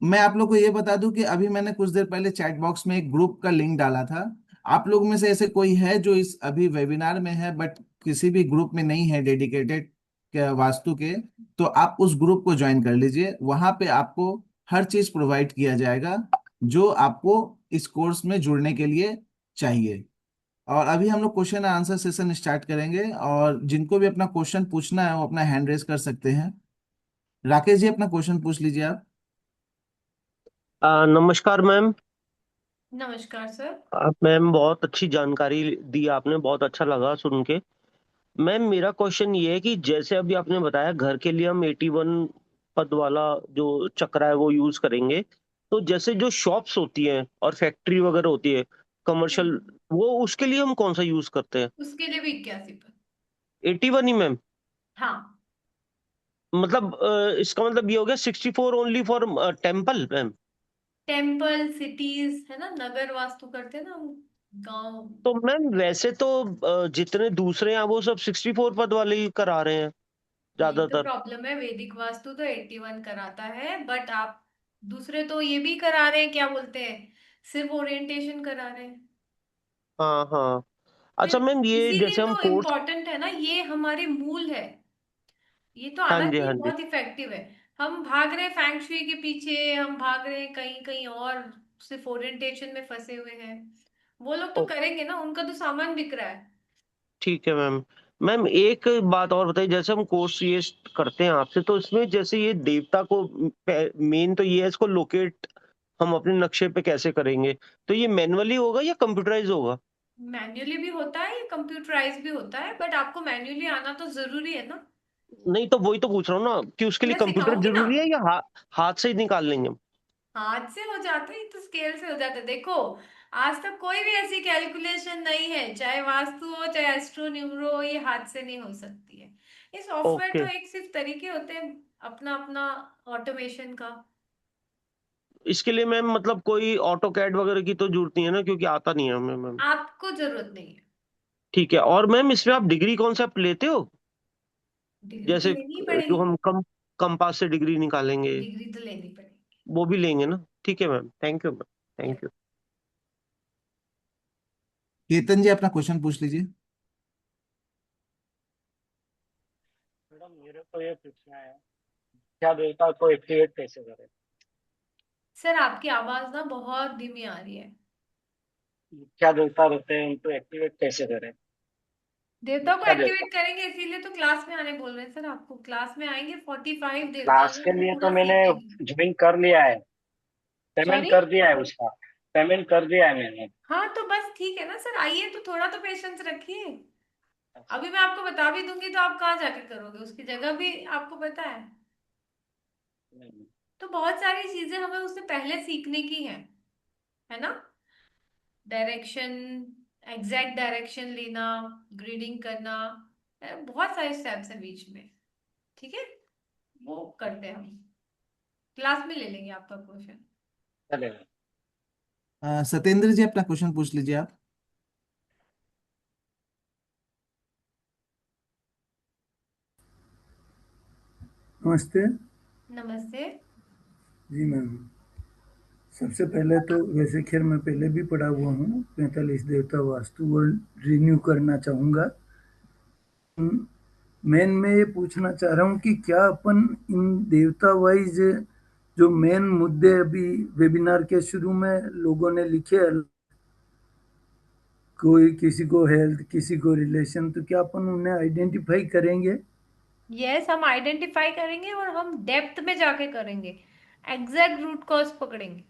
मैं आप लोग को ये बता दूं कि अभी मैंने कुछ देर पहले चैट बॉक्स में एक ग्रुप का लिंक डाला था। आप लोग में से ऐसे कोई है जो इस अभी वेबिनार में है बट किसी भी ग्रुप में नहीं है डेडिकेटेड वास्तु के, तो आप उस ग्रुप को ज्वाइन कर लीजिए। वहां पे आपको हर चीज प्रोवाइड किया जाएगा जो आपको इस कोर्स में जुड़ने के लिए चाहिए। और अभी हम लोग क्वेश्चन आंसर सेशन स्टार्ट करेंगे, और जिनको भी अपना क्वेश्चन पूछना है वो अपना हैंड रेज कर सकते हैं। राकेश जी, अपना क्वेश्चन पूछ लीजिए आप। नमस्कार मैम। नमस्कार सर। मैम बहुत अच्छी जानकारी दी आपने, बहुत अच्छा लगा सुन के। मैम मेरा क्वेश्चन ये है कि जैसे अभी आपने बताया घर के लिए हम 81 पद वाला जो चक्रा है वो यूज करेंगे, तो जैसे जो शॉप्स होती हैं और फैक्ट्री वगैरह होती है कमर्शियल, हम्म, वो उसके लिए हम कौन सा यूज करते हैं? उसके लिए भी 81 पर। 81 ही मैम? हाँ। मतलब इसका मतलब ये हो गया 64 only for temple ma'am? Temple cities है ना, नगर वास्तु करते हैं ना हम, गांव। तो मैम वैसे तो जितने दूसरे हैं वो सब 64 पद वाले ही करा रहे हैं यही तो ज्यादातर। प्रॉब्लम है, वैदिक वास्तु तो 81 कराता है, बट आप दूसरे तो ये भी करा रहे हैं, क्या बोलते हैं, सिर्फ ओरिएंटेशन करा रहे हैं। हाँ हाँ। अच्छा फिर मैम, ये इसीलिए जैसे हम तो कोर्स। इम्पोर्टेंट है ना, ये हमारे मूल है। ये तो हाँ आना जी चाहिए, हाँ जी। बहुत इफेक्टिव है। हम भाग रहे हैं फैंग शुई के पीछे, हम भाग रहे हैं कहीं कहीं और, सिर्फ ओरिएंटेशन में फंसे हुए हैं। वो लोग तो ओ, करेंगे ना, उनका तो सामान बिक रहा है। ठीक है मैम। मैम एक बात और बताइए, जैसे हम कोर्स ये करते हैं आपसे, तो इसमें जैसे ये देवता को मेन तो ये है, इसको लोकेट हम अपने नक्शे पे कैसे करेंगे? तो ये मैनुअली होगा या कंप्यूटराइज होगा? मैन्युअली भी होता है, कंप्यूटराइज भी होता है, बट आपको मैन्युअली आना तो जरूरी है ना। नहीं तो वही तो पूछ रहा हूँ ना कि उसके लिए मैं कंप्यूटर सिखाऊंगी ना। जरूरी है या हाथ से ही निकाल लेंगे हम? हाथ से हो जाता है, तो स्केल से हो जाता है, देखो। आज तक कोई भी ऐसी कैलकुलेशन नहीं है, चाहे वास्तु हो चाहे एस्ट्रो न्यूमरो हो, ये हाथ से नहीं हो सकती है। ये सॉफ्टवेयर ओके। तो एक सिर्फ तरीके होते हैं, अपना अपना ऑटोमेशन का। इसके लिए मैम मतलब कोई ऑटो कैड वगैरह की तो जरूरत नहीं है ना, क्योंकि आता नहीं है हमें मैम। आपको जरूरत नहीं है। ठीक है। और मैम इसमें आप डिग्री कौन सा आप लेते हो? डिग्री तो जैसे लेनी ही जो पड़ेगी। हम कंपास से डिग्री निकालेंगे, डिग्री तो लेनी पड़ेगी। वो भी लेंगे ना? ठीक है मैम, थैंक यू मैम। या थैंक यू। केतन जी, अपना क्वेश्चन पूछ लीजिए। मैडम मेरे को ये पूछना है, क्या देवता को एक्टिवेट कैसे करें? सर, आपकी आवाज ना बहुत धीमी आ रही है। क्या देवता रहते हैं उनको एक्टिवेट कैसे करें? देवता को क्या देवता? एक्टिवेट करेंगे, इसीलिए तो क्लास में आने बोल रहे हैं सर, आपको क्लास में आएंगे, 45 देवताओं क्लास में के उनको लिए तो पूरा मैंने सीखेंगे। ज्वाइन कर लिया है, पेमेंट सॉरी। कर दिया है उसका। पेमेंट कर दिया है मैंने। हाँ तो बस ठीक है ना सर, आइए, तो थोड़ा तो पेशेंस रखिए। अच्छा। अभी मैं आपको बता भी दूंगी तो आप कहाँ जाके करोगे, उसकी जगह भी आपको पता है। नहीं। तो बहुत सारी चीजें हमें उससे पहले सीखने की है ना। डायरेक्शन, एग्जैक्ट डायरेक्शन लेना, ग्रीडिंग करना, बहुत सारे स्टेप्स हैं बीच में। ठीक है, वो करते हैं हम, क्लास में ले लेंगे आपका क्वेश्चन। चलेगा। सत्येंद्र जी, अपना क्वेश्चन पूछ लीजिए आप। नमस्ते। नमस्ते। जी मैम, सबसे पहले तो वैसे खैर मैं पहले भी पढ़ा हुआ हूँ, 45 देवता वास्तु वो रिन्यू करना चाहूँगा। मेन मैं ये पूछना चाह रहा हूँ कि क्या अपन इन देवता वाइज जो मेन मुद्दे अभी वेबिनार के शुरू में लोगों ने लिखे, कोई किसी को हेल्थ किसी को रिलेशन, तो क्या अपन उन्हें आइडेंटिफाई करेंगे? यस, हम आइडेंटिफाई करेंगे और हम डेप्थ में जाके करेंगे, एग्जैक्ट रूट कॉज पकड़ेंगे।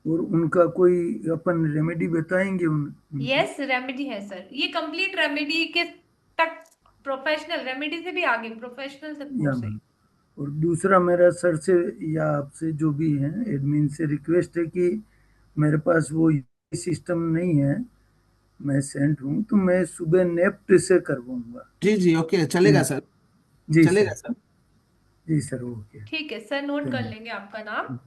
और उनका कोई अपन रेमेडी बताएंगे उनको? यस, रेमेडी है सर, ये कंप्लीट रेमेडी के तक, प्रोफेशनल रेमेडी से भी आगे प्रोफेशनल या सपोर्ट से। मैम, और दूसरा मेरा सर से या आपसे जो भी है एडमिन से रिक्वेस्ट है कि मेरे पास वो सिस्टम नहीं है, मैं सेंट हूँ, तो मैं सुबह नेफ्ट से करवाऊंगा। जी जी, ओके, चलेगा सर, जी चलेगा सर। सर। जी सर, ओके। ठीक है सर, नोट कर चलिए। लेंगे आपका नाम,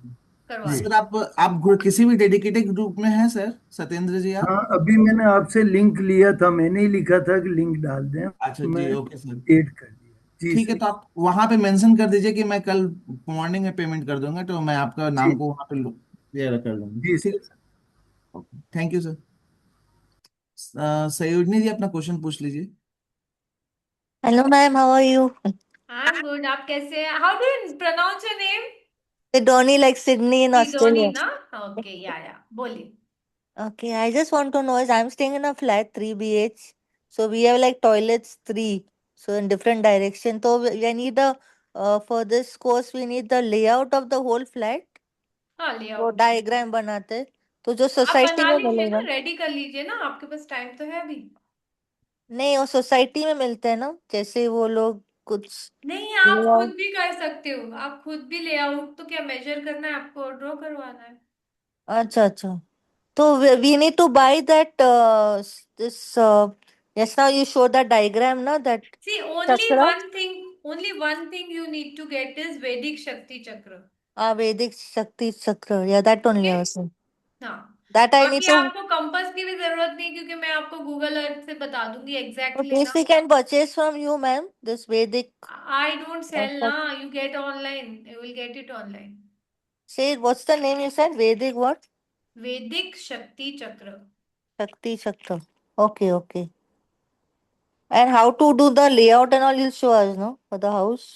करवा जी सर देंगे। आप किसी भी डेडिकेटेड ग्रुप में हैं सर, सत्येंद्र जी आप? हाँ, अभी मैंने आपसे लिंक लिया था, मैंने ही लिखा था कि लिंक डाल दें, अच्छा तो मैं जी, ओके सर। ऐड कर दिया। जी ठीक है, सर। तो आप वहां पे मेंशन कर दीजिए कि मैं कल मॉर्निंग में पेमेंट कर दूंगा, तो मैं आपका नाम ठीक। को वहां पे क्लियर कर दूंगा। जी ठीक सर। है sir, okay, thank you sir. Sayojani ji अपना क्वेश्चन पूछ लीजिए। Hello, ma'am. How are you? I am good, आप कैसे हैं? How do you pronounce your name? Sidoni, like Sydney in Sidoni Australia. ना? ओके, या बोलिए। Okay, I just want to know is I'm staying in a flat 3 BH. So we have like toilets three. So in different direction. So we need the for this course we need the layout of the whole flat. हाँ, वो layout diagram बनाते तो जो आप society बना में लीजिए ना, मिलेगा। रेडी कर लीजिए ना, आपके पास टाइम तो है अभी। नहीं वो सोसाइटी में मिलते हैं ना, जैसे वो लोग कुछ नहीं, आप खुद layout- भी कर सकते हो, आप खुद भी लेआउट, तो क्या मेजर करना है आपको, ड्रॉ करवाना है? अच्छा अच्छा। तो we need to buy that this yes now you show the diagram na that see chakra. Only one thing you need to get is Vedic Shakti Chakra. Vedic Shakti Chakra. Yeah, that only okay, also. हाँ। That I need बाकी to. आपको compass की भी जरूरत नहीं, क्योंकि मैं आपको गूगल अर्थ से बता दूंगी एग्जैक्ट So this लेना। we can purchase from you, ma'am. This Vedic. I don't sell ना, Shak- you get online, you will get it online. Say what's the name you said? Vedic what? वैदिक शक्ति चक्र। Shakti Chakra. Okay, okay. And how to do the layout and all you'll show us, no? For the house.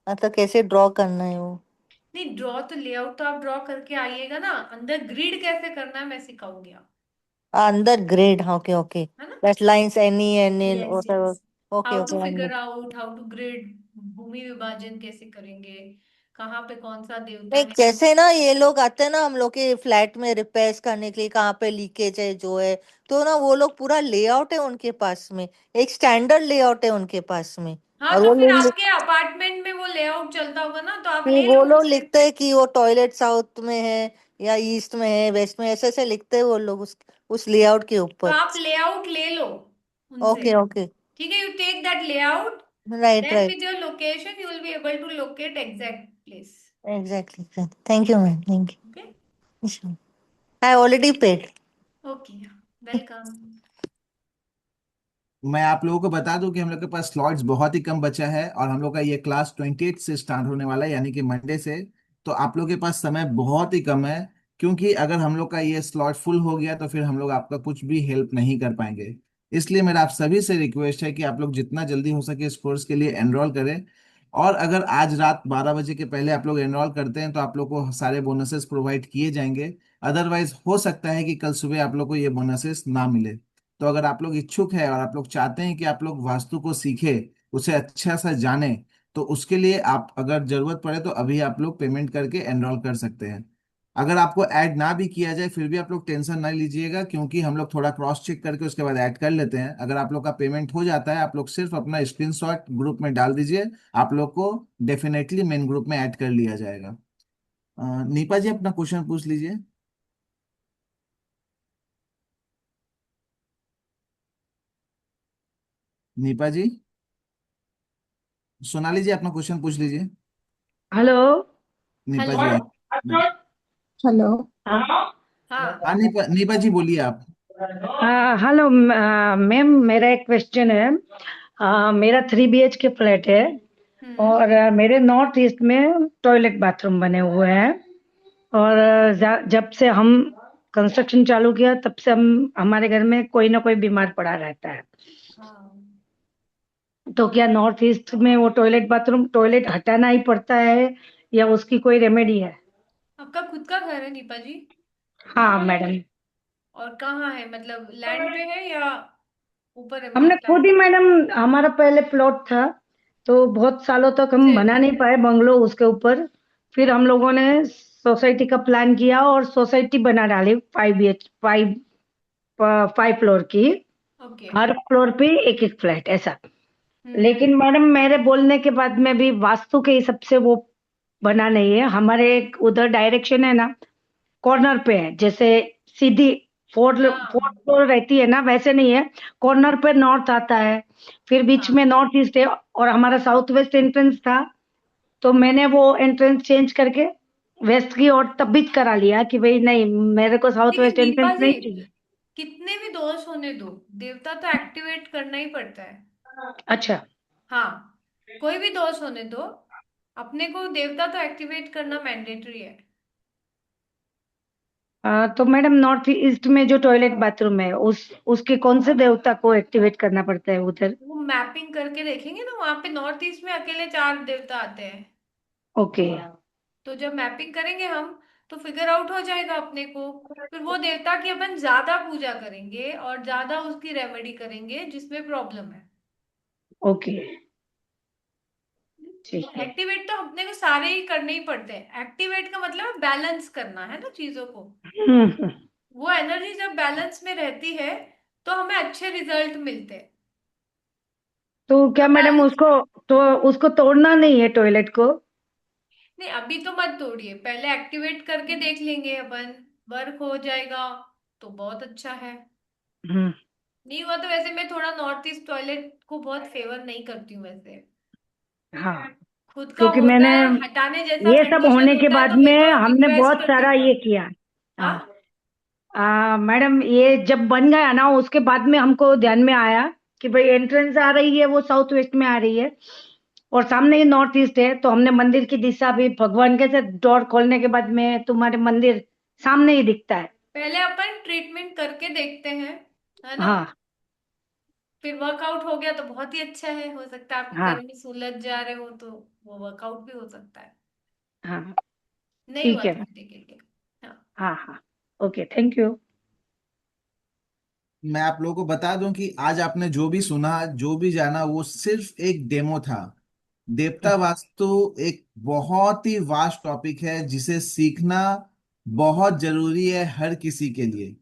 मतलब कैसे draw करना है वो? नहीं, draw तो layout तो आप ड्रॉ करके आइएगा ना, अंदर ग्रिड कैसे करना है मैं सिखाऊंगी आप, अंदर ग्रेड. Okay, okay. है ना? That lines any and in yes whatever. Yes, Okay, how to okay. Figure out, how to grid, भूमि विभाजन कैसे करेंगे, कहाँ पे कौन सा देवता नहीं है। जैसे ना ये लोग आते हैं ना हम लोग के फ्लैट में रिपेयर्स करने के लिए, कहाँ पे लीकेज है जो है, तो ना वो लोग पूरा लेआउट है उनके पास में, एक स्टैंडर्ड लेआउट है उनके पास में। हाँ, और तो वो फिर लोग आपके अपार्टमेंट में वो लेआउट चलता होगा ना, तो आप फिर ले लो वो लोग उनसे। लिखते हैं कि वो टॉयलेट साउथ में है या ईस्ट में है वेस्ट में, ऐसे ऐसे लिखते हैं वो लोग उस लेआउट के तो ऊपर। आप लेआउट ले लो उनसे। Okay okay. ठीक है, you take that layout, right then right. With your location you will be able to locate exact place. Exactly, thank you ma'am, thank okay. You. I already paid. Okay, welcome. मैं आप लोगों को बता दूं कि हम लोग के पास स्लॉट्स बहुत ही कम बचा है, और हम लोग का ये क्लास 28 से स्टार्ट होने वाला है, यानी कि मंडे से। तो आप लोग के पास समय बहुत ही कम है, क्योंकि अगर हम लोग का ये स्लॉट फुल हो गया तो फिर हम लोग आपका कुछ भी हेल्प नहीं कर पाएंगे। इसलिए मेरा आप सभी से रिक्वेस्ट है कि आप लोग जितना जल्दी हो सके इस कोर्स के लिए एनरोल करें। और अगर आज रात 12 बजे के पहले आप लोग एनरोल करते हैं तो आप लोग को सारे बोनसेस प्रोवाइड किए जाएंगे। अदरवाइज हो सकता है कि कल सुबह आप लोग को ये बोनसेस ना मिले। तो अगर आप लोग इच्छुक है और आप लोग चाहते हैं कि आप लोग वास्तु को सीखे, उसे अच्छा सा जाने, तो उसके लिए आप अगर जरूरत पड़े तो अभी आप लोग पेमेंट करके एनरोल कर सकते हैं। अगर आपको ऐड ना भी किया जाए फिर भी आप लोग टेंशन ना लीजिएगा, क्योंकि हम लोग थोड़ा क्रॉस चेक करके उसके बाद ऐड कर लेते हैं। अगर आप लोग का पेमेंट हो जाता है, आप लोग सिर्फ अपना स्क्रीनशॉट ग्रुप में डाल दीजिए, आप लोग को डेफिनेटली मेन ग्रुप में ऐड कर लिया जाएगा। नीपा जी अपना क्वेश्चन पूछ लीजिए। नीपा जी, सोनाली जी अपना क्वेश्चन पूछ लीजिए। हेलो। नीपा जी हेलो। आई। हेलो। हाँ। हाँ नीपा जी बोलिए आप। हेलो मैम, मेरा एक क्वेश्चन है। मेरा 3 BH के फ्लैट है हम्म। और मेरे नॉर्थ ईस्ट में टॉयलेट बाथरूम बने हुए हैं। और जब से हम कंस्ट्रक्शन चालू किया तब से हम हमारे घर में कोई ना कोई बीमार पड़ा रहता है। हाँ, तो क्या नॉर्थ ईस्ट में वो टॉयलेट हटाना ही पड़ता है या उसकी कोई रेमेडी है? आपका खुद का घर है दीपा जी? हाँ मैडम। और कहाँ है, मतलब लैंड पे है या ऊपर है, हमने मतलब खुद फ्लैट? ही मैडम, हमारा पहले प्लॉट था, तो बहुत सालों तक हम से बना नहीं पाए बंगलो उसके ऊपर। फिर हम लोगों ने सोसाइटी का प्लान किया और सोसाइटी बना डाली 5 फ्लोर की। ओके। हर फ्लोर पे एक एक फ्लैट ऐसा। हम्म। लेकिन मैडम मेरे बोलने के बाद में भी वास्तु के हिसाब से वो बना नहीं है। हमारे एक उधर डायरेक्शन है ना, कॉर्नर पे है, जैसे सीधी फोर्थ हाँ फ्लोर रहती है ना, वैसे नहीं है। कॉर्नर पे नॉर्थ आता है, फिर बीच में हाँ। नॉर्थ ईस्ट है, और हमारा साउथ वेस्ट एंट्रेंस था। तो मैंने वो एंट्रेंस चेंज करके वेस्ट की और तब भी करा लिया कि भाई नहीं, मेरे को साउथ लेकिन वेस्ट दीपा एंट्रेंस जी, नहीं चाहिए। कितने भी दोष होने दो, देवता तो एक्टिवेट करना ही पड़ता है। अच्छा। हाँ, कोई भी दोष होने दो, अपने को देवता तो एक्टिवेट करना मैंडेटरी है। तो मैडम नॉर्थ ईस्ट में जो टॉयलेट बाथरूम है उसके कौन से देवता को एक्टिवेट करना पड़ता है उधर? वो मैपिंग करके देखेंगे ना, वहां पे नॉर्थ ईस्ट में अकेले 4 देवता आते हैं। ओके। तो जब मैपिंग करेंगे हम, तो फिगर आउट हो जाएगा अपने को। फिर वो देवता की अपन ज्यादा पूजा करेंगे और ज्यादा उसकी रेमेडी करेंगे जिसमें प्रॉब्लम है। ओके। ठीक है। एक्टिवेट तो अपने को सारे ही करने ही पड़ते हैं। एक्टिवेट का मतलब बैलेंस करना है ना चीजों को। हम्म। वो एनर्जी जब बैलेंस में रहती है, तो हमें अच्छे रिजल्ट मिलते हैं। तो क्या मैडम अबैलेंस, उसको तोड़ना नहीं है टॉयलेट को? नहीं अभी तो मत तोड़िए, पहले एक्टिवेट करके देख लेंगे अपन। वर्क हो जाएगा तो बहुत अच्छा है। हम्म। नहीं हुआ तो वैसे मैं थोड़ा नॉर्थ ईस्ट टॉयलेट को बहुत फेवर नहीं करती हूँ वैसे। हाँ, खुद का क्योंकि होता मैंने है, हटाने जैसा ये सब कंडीशन होने के होता है बाद तो मैं में तो हमने रिक्वेस्ट बहुत करती सारा हूँ ये मत। किया। हाँ। हाँ। मैडम ये जब बन गया ना, उसके बाद में हमको ध्यान में आया कि भाई एंट्रेंस आ रही है वो साउथ वेस्ट में आ रही है, और सामने ही नॉर्थ ईस्ट है, तो हमने मंदिर की दिशा भी भगवान के से डोर खोलने के बाद में तुम्हारे मंदिर सामने ही दिखता है। पहले अपन ट्रीटमेंट करके देखते हैं, है ना? हाँ। फिर वर्कआउट हो गया तो बहुत ही अच्छा है, हो सकता है आप हाँ। घर में सुलझ जा रहे हो तो वो वर्कआउट भी हो सकता है। हाँ। नहीं हुआ ठीक है। तो फिर देखेंगे। हाँ। हाँ हाँ। Okay, thank you. मैं आप लोगों को बता दूं कि आज आपने जो भी सुना, जो भी जाना, वो सिर्फ एक डेमो था। देवता वास्तु एक बहुत ही वास्ट टॉपिक है जिसे सीखना बहुत जरूरी है हर किसी के लिए।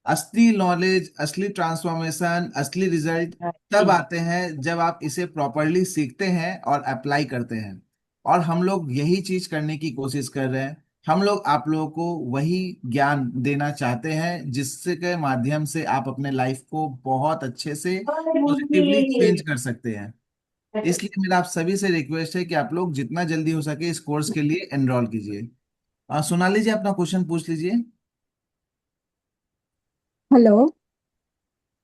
असली नॉलेज, असली ट्रांसफॉर्मेशन, असली रिजल्ट तब जी। आते हैं जब आप इसे प्रॉपरली सीखते हैं और अप्लाई करते हैं। और हम लोग यही चीज करने की कोशिश कर रहे हैं। हम लोग आप लोगों को वही ज्ञान देना चाहते हैं जिससे के माध्यम से आप अपने लाइफ को बहुत अच्छे से पॉजिटिवली चेंज कर सकते हैं। इसलिए मेरा आप सभी से रिक्वेस्ट है कि आप लोग जितना जल्दी हो सके इस कोर्स के लिए एनरोल कीजिए। सोनाली जी, अपना क्वेश्चन पूछ लीजिए। हेलो।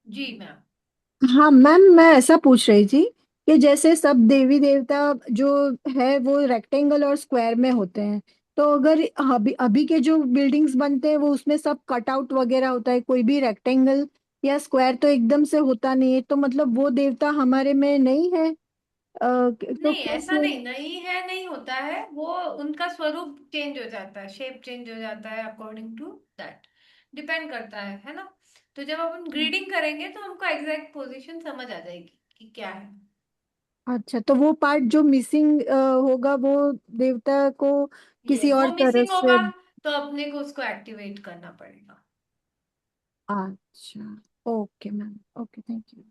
जी मैम। हाँ मैम, मैं ऐसा पूछ रही थी कि जैसे सब देवी देवता जो है वो रेक्टेंगल और स्क्वायर में होते हैं, तो अगर अभी अभी के जो बिल्डिंग्स बनते हैं वो उसमें सब कटआउट वगैरह होता है, कोई भी रेक्टेंगल या स्क्वायर तो एकदम से होता नहीं है, तो मतलब वो देवता हमारे में नहीं है। तो नहीं ऐसा कैसे? नहीं, नहीं है नहीं होता है, वो उनका स्वरूप चेंज हो जाता है, शेप चेंज हो जाता है, अकॉर्डिंग टू दैट डिपेंड करता है ना? तो जब अपन ग्रीडिंग करेंगे तो हमको एग्जैक्ट पोजीशन समझ आ जाएगी कि क्या है। अच्छा, तो वो पार्ट जो मिसिंग होगा वो देवता को किसी यस, वो और तरह मिसिंग से। होगा तो अपने को उसको एक्टिवेट करना पड़ेगा। अच्छा। Okay ma'am, okay, thank you.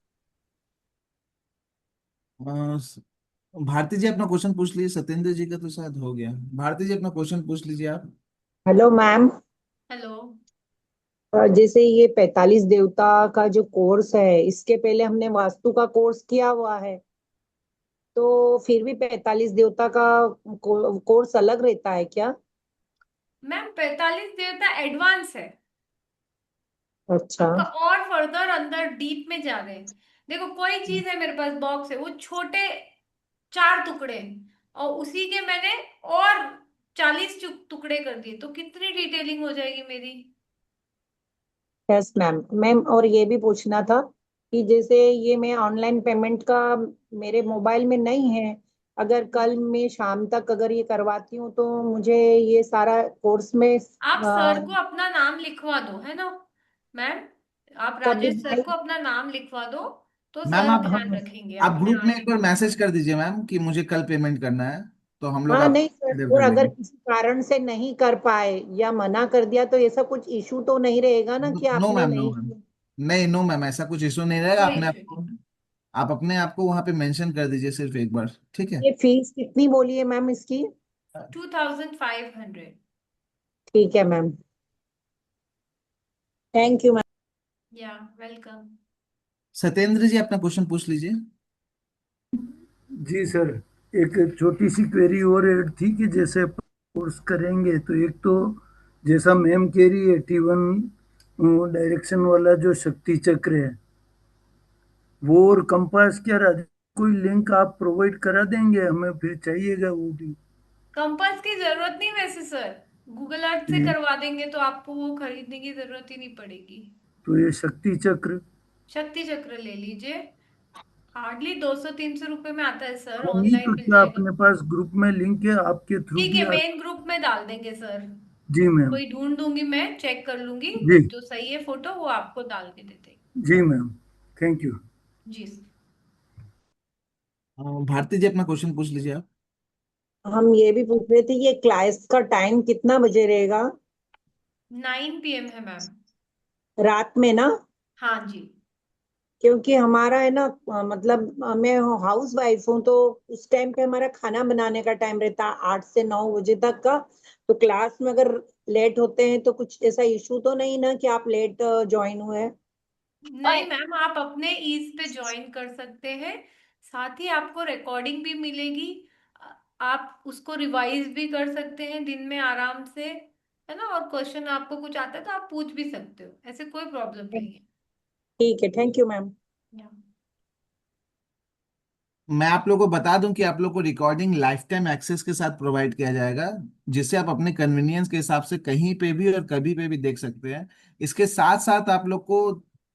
Bharti ji, अपना क्वेश्चन पूछ लीजिए। सत्येंद्र जी का तो शायद हो गया। भारती जी, अपना क्वेश्चन पूछ लीजिए आप। Hello ma'am. हेलो। जैसे ये 45 देवता का जो कोर्स है, इसके पहले हमने वास्तु का कोर्स किया हुआ है, तो फिर भी 45 देवता का कोर्स अलग रहता है क्या? मैम 45 देवता एडवांस है। अच्छा। आपका और फर्दर अंदर डीप में जा रहे हैं। देखो कोई चीज है, मेरे पास बॉक्स है, वो छोटे 4 टुकड़े हैं, और उसी के मैंने और 40 टुकड़े कर दिए, तो कितनी डिटेलिंग हो जाएगी मेरी। Yes ma'am. मैम और ये भी पूछना था कि जैसे ये मैं ऑनलाइन पेमेंट का मेरे मोबाइल में नहीं है, अगर कल मैं शाम तक अगर ये करवाती हूँ तो मुझे ये सारा कोर्स में आप सर को अपना नाम लिखवा दो, है ना मैम? आप कभी राजेश सर को अपना नाम लिखवा दो, तो मैम सर आप ध्यान रखेंगे, आप अपने ग्रुप में आगे एक बार भी मैसेज करवाना। कर दीजिए मैम कि मुझे कल पेमेंट करना है, तो हम लोग हाँ आप नहीं सर, क्लियर और कर अगर लेंगे। किसी कारण से नहीं कर पाए या मना कर दिया तो ऐसा कुछ इशू तो नहीं रहेगा ना कि नो आपने मैम, नो नहीं मैम, किया? नहीं, नो मैम, ऐसा कुछ इशू नहीं रहेगा। कोई इशू नहीं। आप अपने आप को वहां पे मेंशन कर दीजिए सिर्फ एक बार, ठीक है? ये फीस कितनी बोली है मैम इसकी? 2500। ठीक है मैम, थैंक यू मैम। या वेलकम। सत्येंद्र जी अपना क्वेश्चन पूछ लीजिए। जी सर, एक छोटी सी क्वेरी और ऐड थी कि जैसे कोर्स करेंगे तो एक तो जैसा मैम कह रही है 81 डायरेक्शन वाला जो शक्ति चक्र है वो, और कंपास क्या रहा, कोई लिंक आप प्रोवाइड करा देंगे हमें, फिर चाहिएगा वो भी। कंपास की जरूरत नहीं वैसे सर, गूगल अर्थ से जी, करवा देंगे तो आपको वो खरीदने की जरूरत ही नहीं पड़ेगी। तो ये शक्ति चक्र। शक्ति चक्र ले लीजिए, हार्डली 200-300 रुपए में आता है सर, हाँ, नहीं ऑनलाइन तो मिल क्या जाएगा। अपने पास ग्रुप में लिंक है आपके थ्रू ठीक भी है, मेन ग्रुप में डाल देंगे सर। जी मैम। कोई ढूंढ दूंगी, मैं चेक कर लूंगी, जी, जो सही है फोटो वो आपको डाल के दे देंगे। जी मैम, थैंक यू। जी सर। भारती जी अपना क्वेश्चन पूछ लीजिए आप। हम ये भी पूछ रहे थे ये क्लास का टाइम कितना बजे रहेगा? 9 PM है मैम। रात में ना? हाँ जी। क्योंकि हमारा है ना मतलब मैं हाउस वाइफ हूँ, तो उस टाइम पे हमारा खाना बनाने का टाइम रहता है 8 से 9 बजे तक का। तो क्लास में अगर लेट होते हैं तो कुछ ऐसा इशू तो नहीं ना कि आप लेट ज्वाइन हुए? नहीं मैम, आप अपने ईज पे ज्वाइन कर सकते हैं, साथ ही आपको रिकॉर्डिंग भी मिलेगी। आप उसको रिवाइज भी कर सकते हैं दिन में आराम से, है ना? और क्वेश्चन आपको कुछ आता है तो आप पूछ भी सकते हो, ऐसे कोई प्रॉब्लम नहीं है। ठीक है, थैंक यू मैम। या। मैं आप लोगों को बता दूं कि आप लोग को रिकॉर्डिंग लाइफ टाइम एक्सेस के साथ प्रोवाइड किया जाएगा, जिससे आप अपने कन्वीनियंस के हिसाब से कहीं पे भी और कभी पे भी देख सकते हैं। इसके साथ साथ आप लोग को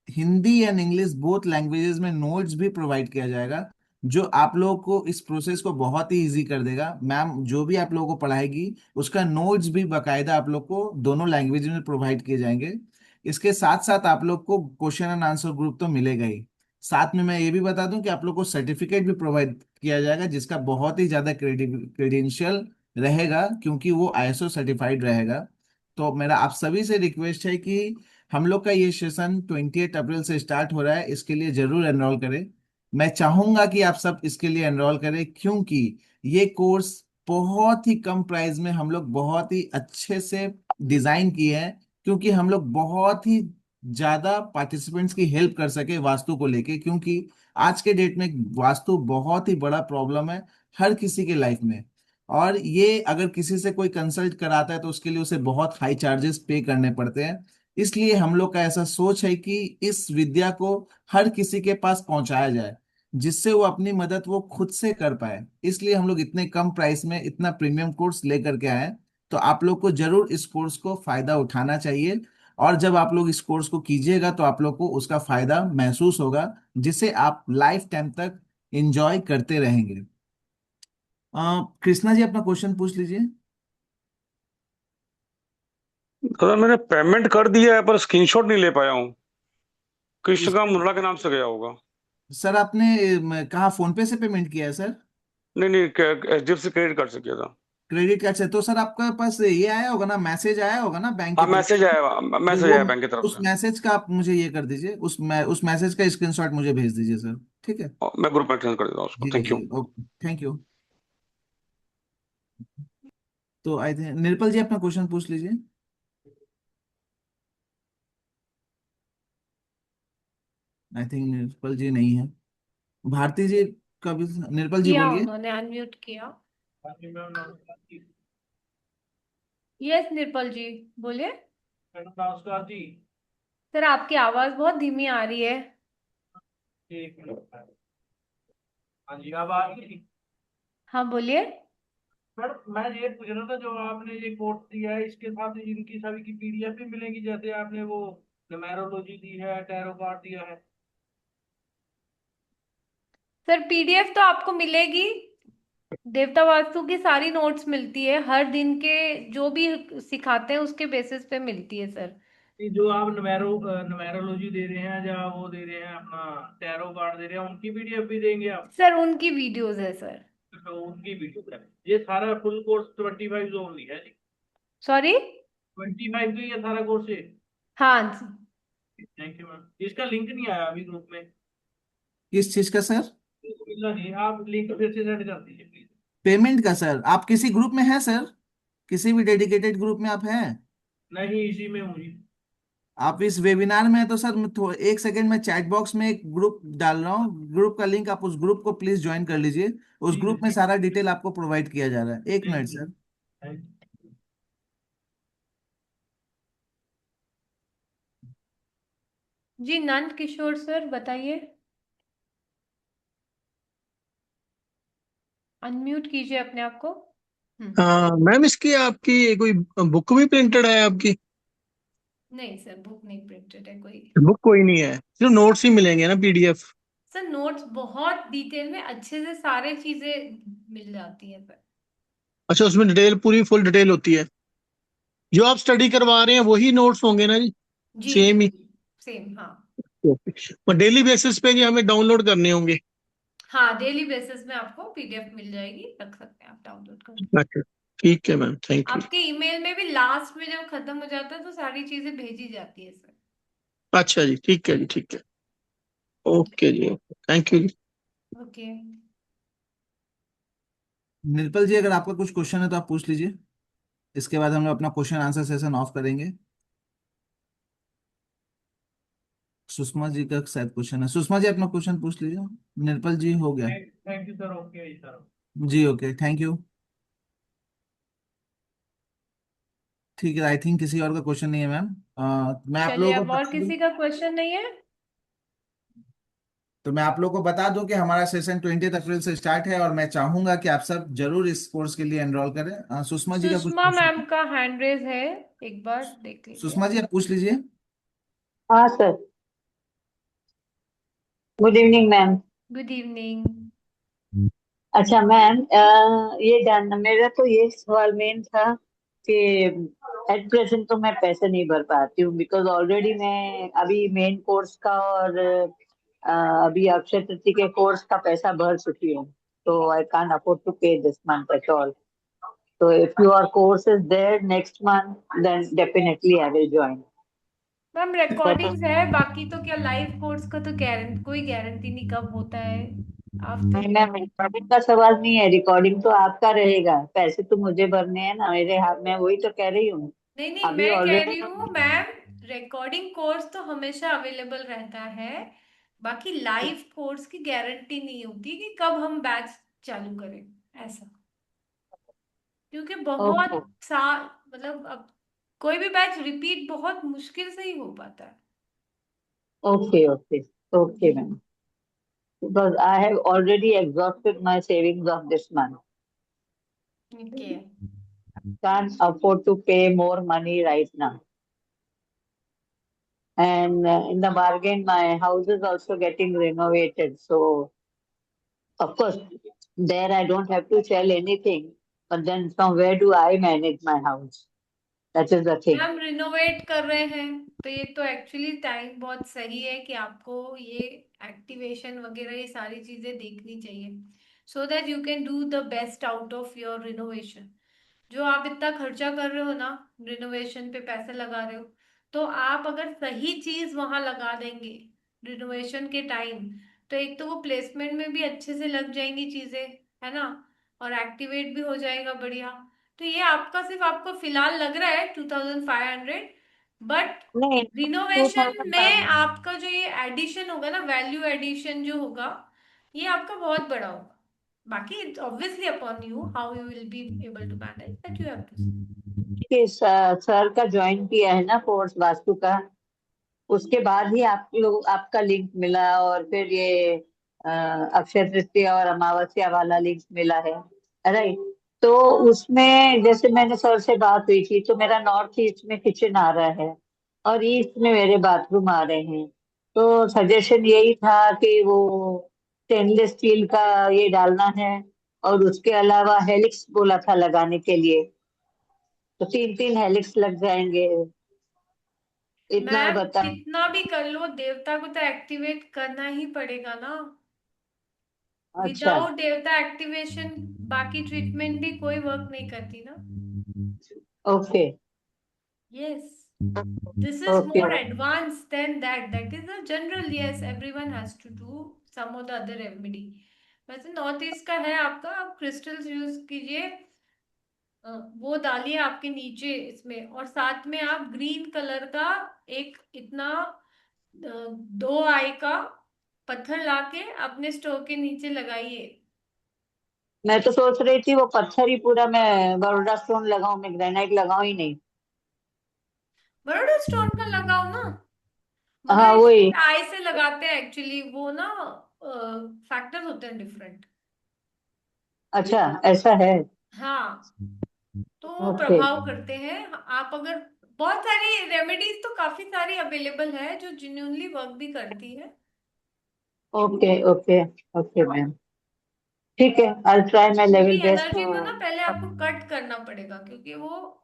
Hindi and English both languages में नोट्स भी प्रोवाइड किया जाएगा, जो आप लोगों को इस प्रोसेस को बहुत ही इजी कर देगा। मैम जो भी आप लोगों को पढ़ाएगी उसका नोट्स भी बाकायदा आप लोग को दोनों लैंग्वेज में प्रोवाइड किए जाएंगे। इसके साथ साथ आप लोग को क्वेश्चन एंड आंसर ग्रुप तो मिलेगा ही, साथ में मैं ये भी बता दूं कि आप लोग को सर्टिफिकेट भी प्रोवाइड किया जाएगा, जिसका बहुत ही ज्यादा क्रेडेंशियल रहेगा, क्योंकि वो आईएसओ सर्टिफाइड रहेगा। तो मेरा आप सभी से रिक्वेस्ट है कि हम लोग का ये सेशन 28 अप्रैल से स्टार्ट हो रहा है, इसके लिए जरूर एनरोल करें। मैं चाहूंगा कि आप सब इसके लिए एनरोल करें, क्योंकि ये कोर्स बहुत ही कम प्राइस में हम लोग बहुत ही अच्छे से डिजाइन किए हैं, क्योंकि हम लोग बहुत ही ज्यादा पार्टिसिपेंट्स की हेल्प कर सके वास्तु को लेके, क्योंकि आज के डेट में वास्तु बहुत ही बड़ा प्रॉब्लम है हर किसी के लाइफ में। और ये अगर किसी से कोई कंसल्ट कराता है तो उसके लिए उसे बहुत हाई चार्जेस पे करने पड़ते हैं। इसलिए हम लोग का ऐसा सोच है कि इस विद्या को हर किसी के पास पहुंचाया जाए, जिससे वो अपनी मदद वो खुद से कर पाए। इसलिए हम लोग इतने कम प्राइस में इतना प्रीमियम कोर्स लेकर के आए हैं। तो आप लोग को जरूर इस कोर्स को फायदा उठाना चाहिए, और जब आप लोग इस कोर्स को कीजिएगा तो आप लोग को उसका फायदा महसूस होगा, जिसे आप लाइफ टाइम तक एंजॉय करते रहेंगे। कृष्णा जी अपना क्वेश्चन पूछ लीजिए। दादा मैंने पेमेंट कर दिया है पर स्क्रीनशॉट नहीं ले पाया हूँ। कृष्ण इस का मुर्ला के नाम से गया होगा। सर आपने कहा फोन पे से पेमेंट किया है सर? नहीं नहीं, एचडीएफसी क्रेडिट कार्ड से किया था। क्रेडिट कार्ड से? तो सर आपके पास ये आया होगा ना, मैसेज आया होगा ना बैंक की हाँ, तरफ से? तो मैसेज वो आया बैंक की तरफ उस से। मैसेज का आप मुझे ये कर दीजिए, उस मैसेज का स्क्रीनशॉट मुझे भेज दीजिए सर, ठीक है? और मैं ग्रुप में सेंड कर देता हूँ उसको। जी थैंक जी, यू। Okay, thank you. तो आई थिंक निर्पल जी अपना क्वेश्चन पूछ लीजिए। आई थिंक निर्पल जी नहीं है। भारती जी का भी, निर्पल जी किया, बोलिए। उन्होंने अनम्यूट किया। यस निर्पल जी, बोलिए। नमस्कार जी। सर आपकी आवाज बहुत धीमी आ रही है। एक मिनट। हाँ जी, अब आ गई। हाँ बोलिए। मैडम मैं ये पूछ रहा था, जो आपने ये कोर्स दिया है इसके साथ इनकी सभी की पीडीएफ भी मिलेगी, जैसे आपने वो न्यूमेरोलॉजी दी है, टैरो कार्ड दिया है? सर पीडीएफ तो आपको मिलेगी, देवता वास्तु की सारी नोट्स मिलती है, हर दिन के जो भी सिखाते हैं उसके बेसिस पे मिलती है सर। ये जो आप न्यूमेरोलॉजी दे रहे हैं या वो दे रहे हैं अपना टैरो कार्ड दे रहे हैं, उनकी पीडीएफ भी देंगे आप? सर उनकी वीडियोस है सर। तो उनकी वीडियो है। ये सारा फुल कोर्स 25 ओनली है जी? सॉरी। 25 का ये सारा कोर्स है? हाँ जी। Thank you ma'am. इसका लिंक नहीं आया अभी ग्रुप में। किस चीज का सर? मिला नहीं, आप लिंक फिर से सेंड कर दीजिए प्लीज। पेमेंट का सर? आप किसी ग्रुप में हैं सर? किसी भी डेडिकेटेड ग्रुप में आप हैं? नहीं, इसी में हूँ जी। आप इस वेबिनार में हैं तो सर एक सेकंड में चैट बॉक्स में एक ग्रुप डाल रहा हूँ, ग्रुप का लिंक, आप उस ग्रुप को प्लीज ज्वाइन कर लीजिए। उस ठीक है, ग्रुप में सारा डिटेल आपको प्रोवाइड किया जा रहा है। एक minute thank you. Sir. Thank you. जी नंद किशोर सर बताइए, अनम्यूट कीजिए अपने आप को। मैम इसकी आपकी कोई बुक भी प्रिंटेड है आपकी? नहीं सर बुक नहीं प्रिंटेड है कोई। बुक कोई नहीं है, सिर्फ नोट्स ही मिलेंगे ना पीडीएफ? सर नोट्स बहुत डिटेल में अच्छे से सारे चीजें मिल जाती है सर। अच्छा, उसमें डिटेल, पूरी फुल डिटेल होती है? जो आप स्टडी करवा रहे हैं वही नोट्स होंगे ना जी? जी सेम ही? जी सेम हाँ। और डेली बेसिस पे जी हमें डाउनलोड करने होंगे? हाँ डेली बेसिस में आपको पीडीएफ मिल जाएगी, रख सकते हैं आप डाउनलोड कर। अच्छा, ठीक है मैम, थैंक यू। आपके ईमेल में भी लास्ट में जब खत्म हो जाता है तो सारी चीजें भेजी जाती है सर। अच्छा जी, ठीक है जी, ठीक है। ओके जी, थैंक यू जी। ओके। निर्पल जी, अगर आपका कुछ क्वेश्चन है तो आप पूछ लीजिए, इसके बाद हम लोग अपना क्वेश्चन आंसर सेशन ऑफ करेंगे। सुषमा जी का शायद क्वेश्चन है, सुषमा जी अपना क्वेश्चन पूछ लीजिए। निर्पल जी हो गया? Thank you sir. Okay sir. जी ओके, थैंक यू। ठीक है, आई थिंक किसी और का क्वेश्चन नहीं है मैम। मैं आप चलिए लोगों अब को और बता दूं, किसी का क्वेश्चन नहीं है? तो मैं आप लोगों को बता दूं कि हमारा सेशन 20 अप्रैल से स्टार्ट है और मैं चाहूंगा कि आप सब जरूर इस कोर्स के लिए एनरोल करें। सुषमा जी का कुछ सुषमा क्वेश्चन? मैम का हैंड रेज है, एक बार देख लीजिए। सुषमा जी आप पूछ लीजिए। हाँ sir. Good evening ma'am. Good evening. अच्छा मैम, ये जानना, मेरा तो ये सवाल मेन था कि एट प्रेजेंट तो मैं पैसे नहीं भर पाती हूँ, बिकॉज ऑलरेडी मैं अभी मेन कोर्स का और अभी अक्षय तृतीया के कोर्स का पैसा भर चुकी हूँ, तो आई कांट अफोर्ड टू पे this month at all. So if your course is there next month, then definitely I will join. Ma'am But recordings है, बाकी तो क्या लाइव कोर्स का तो कोई गारंटी नहीं कब होता है। आप तो नहीं मैम, रिकॉर्डिंग का सवाल नहीं है, रिकॉर्डिंग तो आपका रहेगा, पैसे तो मुझे भरने हैं ना मेरे हाथ में, वही तो कह रही हूँ। नहीं नहीं, अभी मैं कह रही ऑलरेडी हूँ मैम, रिकॉर्डिंग कोर्स तो हमेशा अवेलेबल रहता है, बाकी लाइव कोर्स की गारंटी नहीं होती कि कब हम बैच चालू करें ऐसा, क्योंकि बहुत ओके साल, मतलब अब कोई भी बैच रिपीट बहुत मुश्किल से ही हो पाता है। Okay okay okay ma'am, because I have already exhausted my savings of this month. Okay. Can't afford to pay more money right now. And in the bargain, my house is also getting renovated. So, of course, there I don't have to sell anything. But then from where do I manage my house? That is the thing. हम renovate कर रहे हैं तो ये तो actually time बहुत सही है कि आपको ये एक्टिवेशन वगैरह ये सारी चीजें देखनी चाहिए, so that you can do the best out of your renovation. जो आप इतना खर्चा कर रहे हो ना, रिनोवेशन पे पैसे लगा रहे हो, तो आप अगर सही चीज वहां लगा देंगे रिनोवेशन के टाइम, तो एक तो वो प्लेसमेंट में भी अच्छे से लग जाएंगी चीजें, है ना, और एक्टिवेट भी हो जाएगा बढ़िया। तो ये आपका सिर्फ आपको फिलहाल लग रहा है 2500, बट नहीं, रिनोवेशन में 2005। आपका जो ये एडिशन होगा ना, वैल्यू एडिशन जो होगा, ये आपका बहुत बड़ा होगा। बाकी it's obviously upon you how you will be able to manage that, you have to see. कि सर का ज्वाइन किया है ना कोर्स वास्तु का, उसके बाद ही आप लोग आपका लिंक मिला, और फिर ये अक्षय तृतीया और अमावस्या वाला लिंक मिला है, राइट? तो उसमें जैसे मैंने सर से बात हुई थी, तो मेरा नॉर्थ ईस्ट में किचन आ रहा है और ईस्ट में मेरे बाथरूम आ रहे हैं, तो सजेशन यही था कि वो स्टेनलेस स्टील का ये डालना है, और उसके अलावा हेलिक्स बोला था लगाने के लिए, तो 3-3 हेलिक्स लग जाएंगे। इतना मैम बता। कितना भी कर लो, देवता को तो एक्टिवेट करना ही पड़ेगा ना। अच्छा। विदाउट देवता एक्टिवेशन बाकी ट्रीटमेंट भी कोई वर्क नहीं करती ना। Okay. Yes, this is okay. more advanced than that. That is a general, yes, everyone has to do some of the other remedy. वैसे नॉर्थ ईस्ट का है आपका, आप क्रिस्टल्स यूज कीजिए। वो डालिए आपके नीचे इसमें, और साथ में आप ग्रीन कलर का एक इतना 2 आई का पत्थर लाके अपने स्टोव के नीचे लगाइए। मैं तो सोच रही थी वो पत्थर ही पूरा मैं बरोडा स्टोन लगाऊं, मैं ग्रेनाइट लगाऊं ही नहीं। बरोडा स्टोन का लगाओ ना, मगर हाँ वही। इसमें आई से लगाते हैं एक्चुअली, वो ना फैक्टर्स होते हैं डिफरेंट। अच्छा, ऐसा है। हाँ, तो वो ओके। प्रभाव करते हैं। आप अगर, बहुत सारी रेमेडीज तो काफी सारी अवेलेबल है जो जेन्युइनली वर्क भी करती है। ओके। ओके। Okay ma'am. ठीक है, आई ट्राई माय क्योंकि लेवल बेस्ट। एनर्जी को ना पहले आपको कट करना पड़ेगा, क्योंकि वो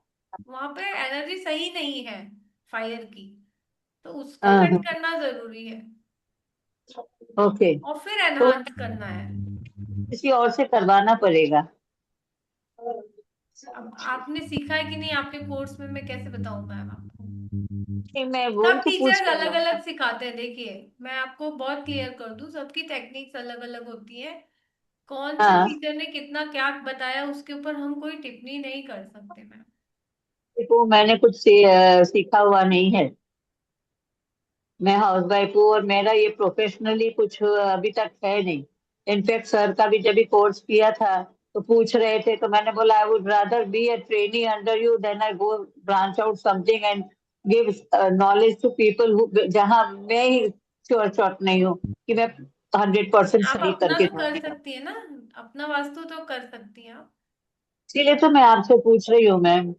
वहां पे एनर्जी सही नहीं है फायर की, तो उसको हाँ कट हाँ। करना जरूरी है ओके। और फिर तो एनहांस करना है। किसी और से करवाना पड़ेगा। अब आपने सीखा है कि नहीं आपके कोर्स में, मैं कैसे बताऊं मैम आपको। नहीं, मैं वही सब तो पूछ टीचर्स रही अलग हूँ। अलग सिखाते हैं, देखिए मैं आपको बहुत क्लियर कर दूं, सबकी टेक्निक्स अलग अलग होती है। कौन से हाँ। टीचर ने कितना क्या बताया उसके ऊपर हम कोई टिप्पणी नहीं कर सकते मैम। देखो, मैंने कुछ सीखा हुआ नहीं है। मैं हाउस वाइफ हूँ, और मेरा ये प्रोफेशनली कुछ अभी तक है नहीं। इनफैक्ट सर का भी जब भी कोर्स किया था तो पूछ रहे थे, तो मैंने बोला I would rather be a trainee under you then I go branch out something and give knowledge to people who, जहाँ मैं ही श्योर शॉट नहीं हूँ कि मैं 100% आप सही अपना करके तो कर दूंगी। सकती है ना, अपना वास्तु तो कर सकती हैं आप। इसीलिए तो मैं आपसे पूछ रही हूँ मैम,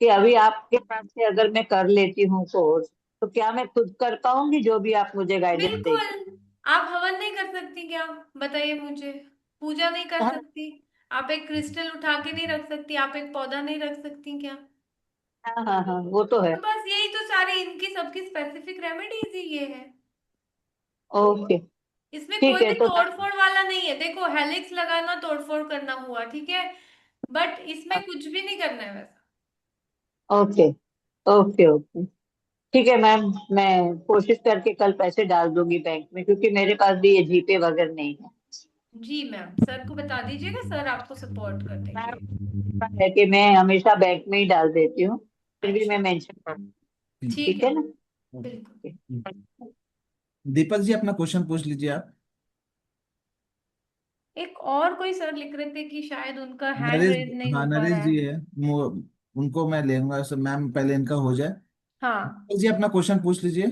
कि अभी हाँ आपके पास से अगर मैं कर लेती हूँ कोर्स, तो क्या मैं खुद कर पाऊंगी जो भी आप मुझे गाइडेंस बिल्कुल। देंगे? आप हवन नहीं कर सकती क्या, बताइए मुझे। पूजा नहीं कर हाँ सकती? आप एक क्रिस्टल उठा के नहीं रख सकती? आप एक पौधा नहीं रख सकती क्या? हाँ हाँ हाँ, वो तो है। तो बस यही तो सारी इनकी सबकी स्पेसिफिक रेमेडीज ही ये है। ओके। इसमें ठीक कोई है भी तो मैं। तोड़फोड़ वाला नहीं है, देखो हेलिक्स लगाना तोड़फोड़ करना हुआ, ठीक है, बट इसमें कुछ भी नहीं करना है वैसा। ओके। ओके। ओके। ठीक है मैम, मैं कोशिश करके कल पैसे डाल दूंगी बैंक में, क्योंकि मेरे पास भी ये जीपे वगैरह नहीं है। जी मैम, सर को बता दीजिएगा, सर आपको सपोर्ट कर देंगे। मैम, है कि मैं हमेशा बैंक में ही डाल देती हूँ, फिर भी मैं अच्छा, मेंशन कर। ठीक ठीक है है ना? मैम, बिल्कुल। दीपक जी अपना क्वेश्चन पूछ लीजिए आप। एक और कोई सर लिख रहे थे कि शायद उनका हैंड नरेश, रेज नहीं हाँ हो पा नरेश रहा जी है। है वो, उनको मैं लेऊंगा, सब मैम पहले इनका हो जाए। हाँ, दीपक जी अपना क्वेश्चन पूछ लीजिए।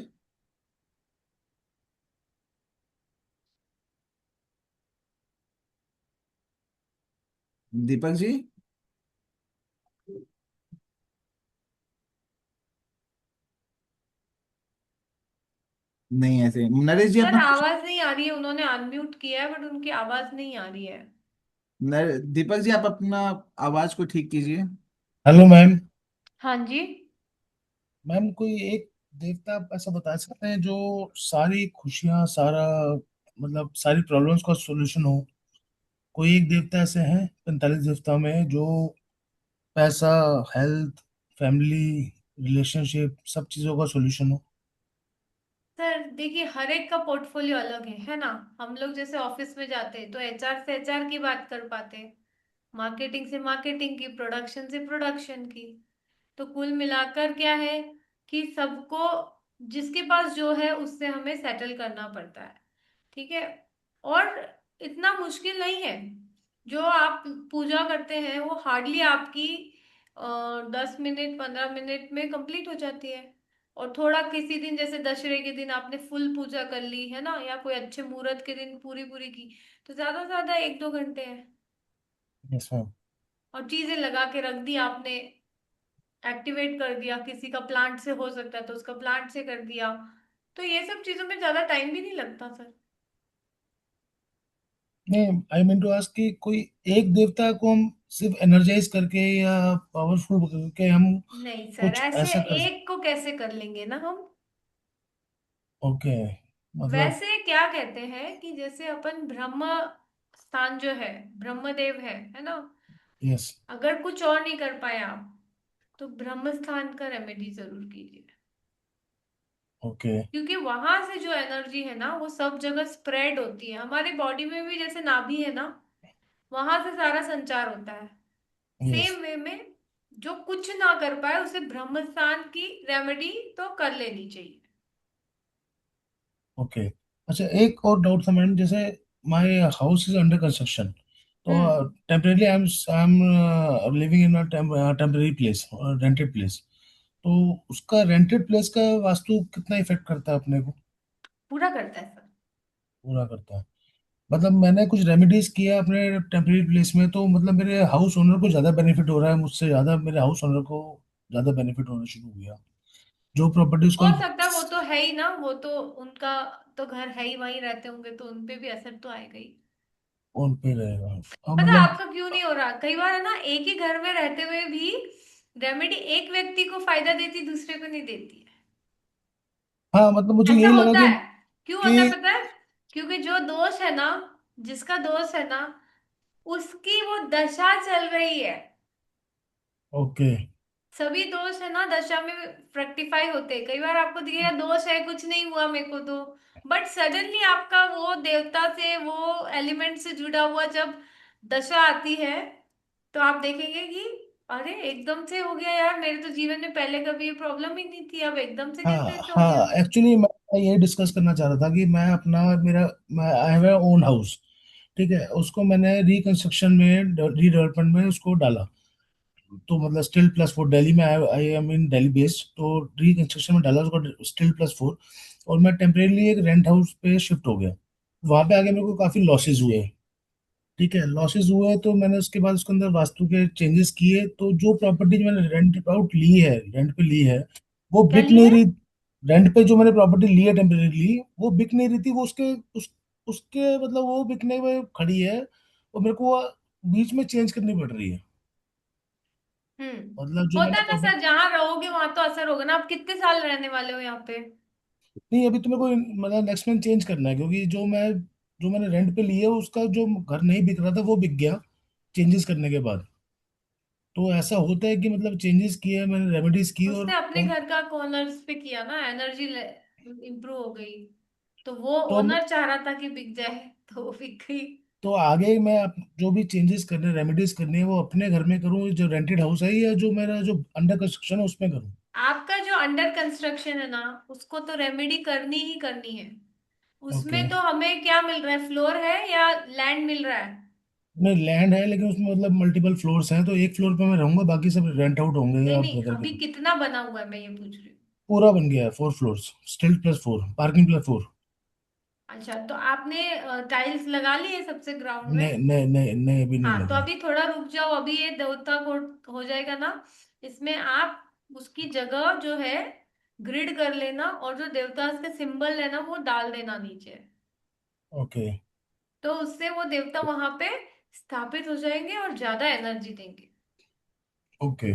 दीपक जी। नहीं ऐसे, नरेश जी सर अपना क्वेश्चन। आवाज नहीं आ रही है, उन्होंने अनम्यूट किया है बट उनकी आवाज नहीं आ रही है। दीपक जी आप अपना आवाज को ठीक कीजिए। Hello ma'am. हाँ जी। मैम कोई एक देवता आप ऐसा बता सकते हैं जो सारी खुशियां, सारा मतलब सारी प्रॉब्लम्स का सॉल्यूशन हो? कोई एक देवता ऐसे हैं 45 देवताओं में जो पैसा, हेल्थ, फैमिली, रिलेशनशिप, सब चीजों का सॉल्यूशन हो? सर देखिए, हर एक का पोर्टफोलियो अलग है ना। हम लोग जैसे ऑफिस में जाते हैं तो एचआर से एचआर की बात कर पाते हैं, मार्केटिंग से मार्केटिंग की, प्रोडक्शन से प्रोडक्शन की। तो कुल मिलाकर क्या है कि सबको, जिसके पास जो है उससे हमें सेटल करना पड़ता है, ठीक है। और इतना मुश्किल नहीं है। जो आप पूजा करते हैं वो हार्डली आपकी 10 मिनट 15 मिनट में कंप्लीट हो जाती है। और थोड़ा किसी दिन जैसे दशहरे के दिन आपने फुल पूजा कर ली है ना, या कोई अच्छे मुहूर्त के दिन पूरी पूरी की, तो ज्यादा से ज्यादा 1-2 घंटे है। Yes ma'am. और चीजें लगा के रख दी आपने, एक्टिवेट कर दिया, किसी का प्लांट से हो सकता है तो उसका प्लांट से कर दिया, तो ये सब चीजों में ज्यादा टाइम भी नहीं लगता सर। नहीं, आई मीन टू आस्क कि कोई एक देवता को हम सिर्फ एनर्जाइज करके या पावरफुल करके हम नहीं सर, कुछ ऐसे ऐसा कर एक को कैसे कर लेंगे ना हम। ओके, मतलब वैसे क्या कहते हैं कि जैसे अपन ब्रह्म स्थान जो है, ब्रह्मदेव है ना। यस, अगर कुछ और नहीं कर पाए आप, तो ब्रह्म स्थान का रेमेडी जरूर कीजिए। ओके, क्योंकि वहां से जो एनर्जी है ना वो सब जगह स्प्रेड होती है। हमारी बॉडी में भी जैसे नाभि है ना, वहां से सारा संचार होता है। यस, सेम वे में जो कुछ ना कर पाए उसे ब्रह्म स्थान की रेमेडी तो कर लेनी चाहिए। ओके। अच्छा, एक और डाउट था मैडम, जैसे my house is under construction, तो hmm. Temporarily I am living in a temporary place, rented place, तो उसका रेंटेड प्लेस का वास्तु कितना इफेक्ट करता है अपने को? पूरा करता है सर। पूरा करता है। मतलब मैंने कुछ रेमेडीज किया अपने टेम्परेरी प्लेस में, तो मतलब मेरे हाउस ओनर को ज्यादा बेनिफिट हो रहा है, मुझसे ज्यादा मेरे हाउस ओनर को ज्यादा बेनिफिट होना शुरू हो गया। जो प्रॉपर्टी उसका हो सकता है, वो तो है ही ना, वो तो उनका तो घर है ही, वहीं रहते होंगे तो उनपे भी असर तो आएगा ही। ओन पे रहेगा। हाँ, पता है मतलब आपका क्यों नहीं हो रहा? कई बार है ना, एक ही घर में रहते हुए भी रेमेडी एक व्यक्ति को फायदा देती, दूसरे को नहीं देती है। हाँ, मतलब मुझे ऐसा यही लगा होता कि है। क्यों होता है कि पता है? क्योंकि जो दोष है ना, जिसका दोष है ना, उसकी वो दशा चल रही है। ओके, सभी दोष है ना दशा में फ्रक्टिफाई होते हैं। कई बार आपको दिखेगा दोष है, कुछ नहीं हुआ मेरे को तो, बट सडनली आपका वो देवता से, वो एलिमेंट से जुड़ा हुआ जब दशा आती है, तो आप देखेंगे कि अरे एकदम से हो गया यार, मेरे तो जीवन में पहले कभी ये प्रॉब्लम ही नहीं थी, अब एकदम से कैसे हाँ ऐसे हो गया। हाँ, एक्चुअली मैं ये डिस्कस करना चाह रहा था कि मैं अपना मेरा मैं आई हैव ओन हाउस, ठीक है, उसको मैंने रिकंस्ट्रक्शन में, रीडेवलपमेंट में उसको डाला, तो मतलब स्टिल प्लस फोर, दिल्ली में I am in Delhi based, तो रिकंस्ट्रक्शन में डाला उसको स्टिल प्लस फोर, और मैं टेम्परेली एक रेंट हाउस पे शिफ्ट हो गया। वहां पे आके मेरे को काफी लॉसेस हुए, ठीक है, लॉसेस हुए, तो मैंने उसके बाद उसके अंदर वास्तु के चेंजेस किए, तो जो प्रॉपर्टी मैंने रेंट आउट ली है, रेंट पे ली है, वो क्या बिक लिए नहीं है? रही। रेंट पे जो मैंने प्रॉपर्टी ली है टेम्परेली, वो बिक नहीं रही थी, वो उसके मतलब वो बिकने में खड़ी है, और मेरे को वो बीच में चेंज करनी पड़ रही है। मतलब जो होता मैंने है ना प्रॉपर्टी, सर, जहां रहोगे वहां तो असर होगा ना। आप कितने साल रहने वाले हो यहाँ पे? नहीं, अभी तो मेरे को मतलब नेक्स्ट मंथ चेंज करना है, क्योंकि जो मैंने रेंट पे लिया उसका जो घर नहीं बिक रहा था वो बिक गया चेंजेस करने के बाद। तो ऐसा होता है कि मतलब चेंजेस किए, मैंने रेमेडीज की, उसने और अपने घर का कॉर्नर्स पे किया ना, एनर्जी इंप्रूव हो गई, तो वो तो ओनर चाह रहा था कि बिक जाए, तो वो बिक गई। तो आगे मैं जो भी चेंजेस करने, रेमेडीज करनी है, वो अपने घर में करूँ जो रेंटेड हाउस है, या जो मेरा जो अंडर कंस्ट्रक्शन है उसमें करूँ? आपका जो अंडर कंस्ट्रक्शन है ना, उसको तो रेमेडी करनी ही करनी है। ओके, उसमें तो हमें क्या मिल रहा है, फ्लोर है या लैंड मिल रहा है? नहीं, लैंड है, लेकिन उसमें मतलब मल्टीपल फ्लोर्स हैं, तो एक फ्लोर पे मैं रहूंगा, बाकी सब रेंट आउट होंगे नहीं या नहीं, ब्रदर के अभी पास। कितना बना हुआ है मैं ये पूछ रही हूँ। पूरा बन गया है, 4 floors, still plus four, parking plus four. अच्छा, तो आपने टाइल्स लगा ली है सबसे ग्राउंड नहीं में? नहीं नहीं नहीं, अभी नहीं हाँ, तो लगे। अभी थोड़ा रुक जाओ, अभी ये देवता कोड हो जाएगा ना, इसमें आप उसकी जगह जो है ग्रिड कर लेना, और जो देवता का सिंबल है ना वो डाल देना नीचे। ओके, तो उससे वो देवता वहां पे स्थापित हो जाएंगे और ज्यादा एनर्जी देंगे। ओके।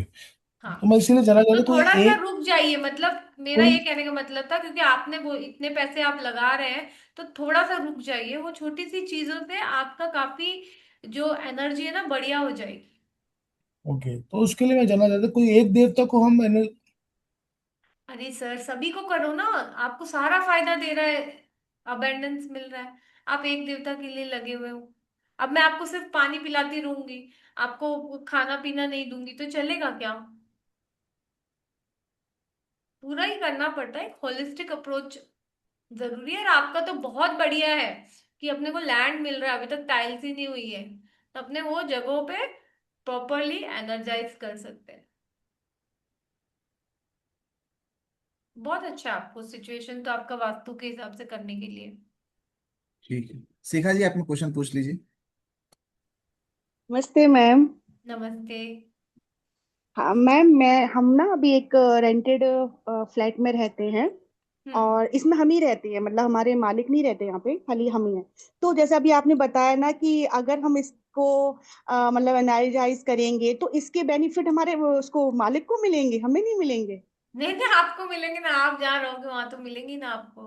हाँ, तो मैं इसीलिए जाना तो चाहता कोई थोड़ा सा एक, रुक जाइए, मतलब मेरा कोई ये कहने का मतलब था, क्योंकि आपने वो इतने पैसे आप लगा रहे हैं, तो थोड़ा सा रुक जाइए। वो छोटी सी चीजों से आपका काफी जो एनर्जी है ना बढ़िया हो जाएगी। ओके, तो उसके लिए मैं जानना चाहता कोई एक देवता को हम अरे सर, सभी को करो ना, आपको सारा फायदा दे रहा है, अबेंडेंस मिल रहा है। आप एक देवता के लिए लगे हुए हो। अब मैं आपको सिर्फ पानी पिलाती रहूंगी, आपको खाना पीना नहीं दूंगी, तो चलेगा क्या? पूरा ही करना पड़ता है, होलिस्टिक अप्रोच जरूरी है। और आपका तो बहुत बढ़िया है कि अपने को लैंड मिल रहा है, अभी तक टाइल्स ही नहीं हुई है, तो अपने वो जगहों पे प्रॉपरली एनर्जाइज कर सकते हैं। बहुत अच्छा, आपको सिचुएशन तो आपका वास्तु के हिसाब से करने के लिए। ठीक है, शिखा जी अपना क्वेश्चन पूछ लीजिए। नमस्ते मैम। नमस्ते। हाँ मैम, मैं हम ना अभी एक रेंटेड फ्लैट में रहते हैं। और इसमें हम ही रहते हैं, मतलब हमारे मालिक नहीं रहते यहाँ पे, खाली हम ही हैं। तो जैसे अभी आपने बताया ना कि अगर हम इसको मतलब एनालाइज करेंगे तो इसके बेनिफिट हमारे उसको मालिक को मिलेंगे, हमें नहीं मिलेंगे। नहीं नहीं, आपको मिलेंगे ना, आप जहाँ रहोगे वहां तो मिलेंगी ना आपको।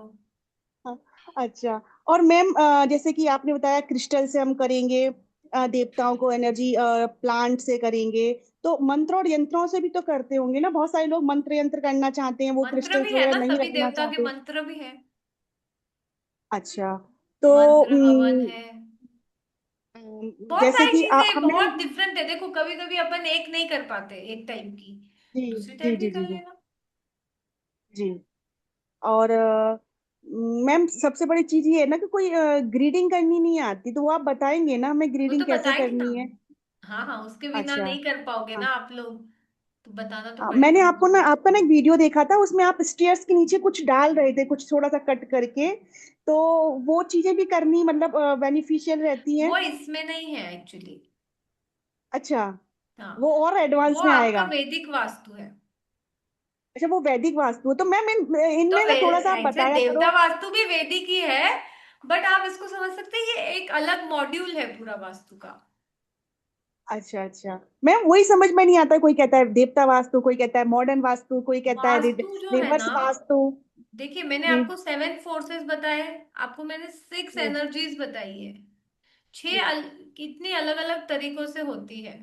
हाँ, अच्छा। और मैम जैसे कि आपने बताया क्रिस्टल से हम करेंगे, देवताओं को एनर्जी प्लांट से करेंगे, तो मंत्र और यंत्रों से भी तो करते होंगे ना, बहुत सारे लोग मंत्र यंत्र करना चाहते हैं, वो मंत्र क्रिस्टल्स भी है वगैरह ना, नहीं सभी रखना देवता के चाहते। मंत्र भी है। अच्छा। तो मंत्र हवन है, बहुत जैसे सारी कि चीजें हमें, बहुत डिफरेंट है। देखो कभी कभी अपन एक नहीं कर पाते एक टाइप की, जी दूसरी जी टाइप भी जी कर जी जी लेना। जी। और मैम सबसे बड़ी चीज ये है ना कि कोई ग्रीडिंग करनी नहीं आती, तो वो आप बताएंगे ना हमें वो तो ग्रीडिंग कैसे बताएंगे ना। करनी है। हाँ हाँ, उसके बिना अच्छा। नहीं कर पाओगे हाँ। ना आप लोग, तो बताना तो मैंने पड़ेगा आपको मुझे। ना आपका ना एक वीडियो देखा था, उसमें आप स्टेयर्स के नीचे कुछ डाल रहे थे, कुछ थोड़ा सा कट करके, तो वो चीजें भी करनी मतलब बेनिफिशियल रहती हैं। वो इसमें नहीं है एक्चुअली। अच्छा। हाँ, वो और वो एडवांस में आपका आएगा। वैदिक वास्तु है। अच्छा, वो वैदिक वास्तु है, तो मैम तो इनमें ना थोड़ा सा आप ऐसे बताया देवता करो। वास्तु भी वैदिक ही है, बट आप इसको समझ सकते हैं ये एक अलग मॉड्यूल है पूरा वास्तु का। अच्छा अच्छा। मैम वही समझ में नहीं आता, कोई कहता है देवता वास्तु, कोई कहता है मॉडर्न वास्तु, कोई कहता है वास्तु जो है रिवर्स ना, वास्तु। देखिए मैंने जी आपको 7 फोर्सेस बताए, आपको मैंने 6 जी एनर्जीज बताई है। जी कितनी अलग अलग तरीकों से होती है।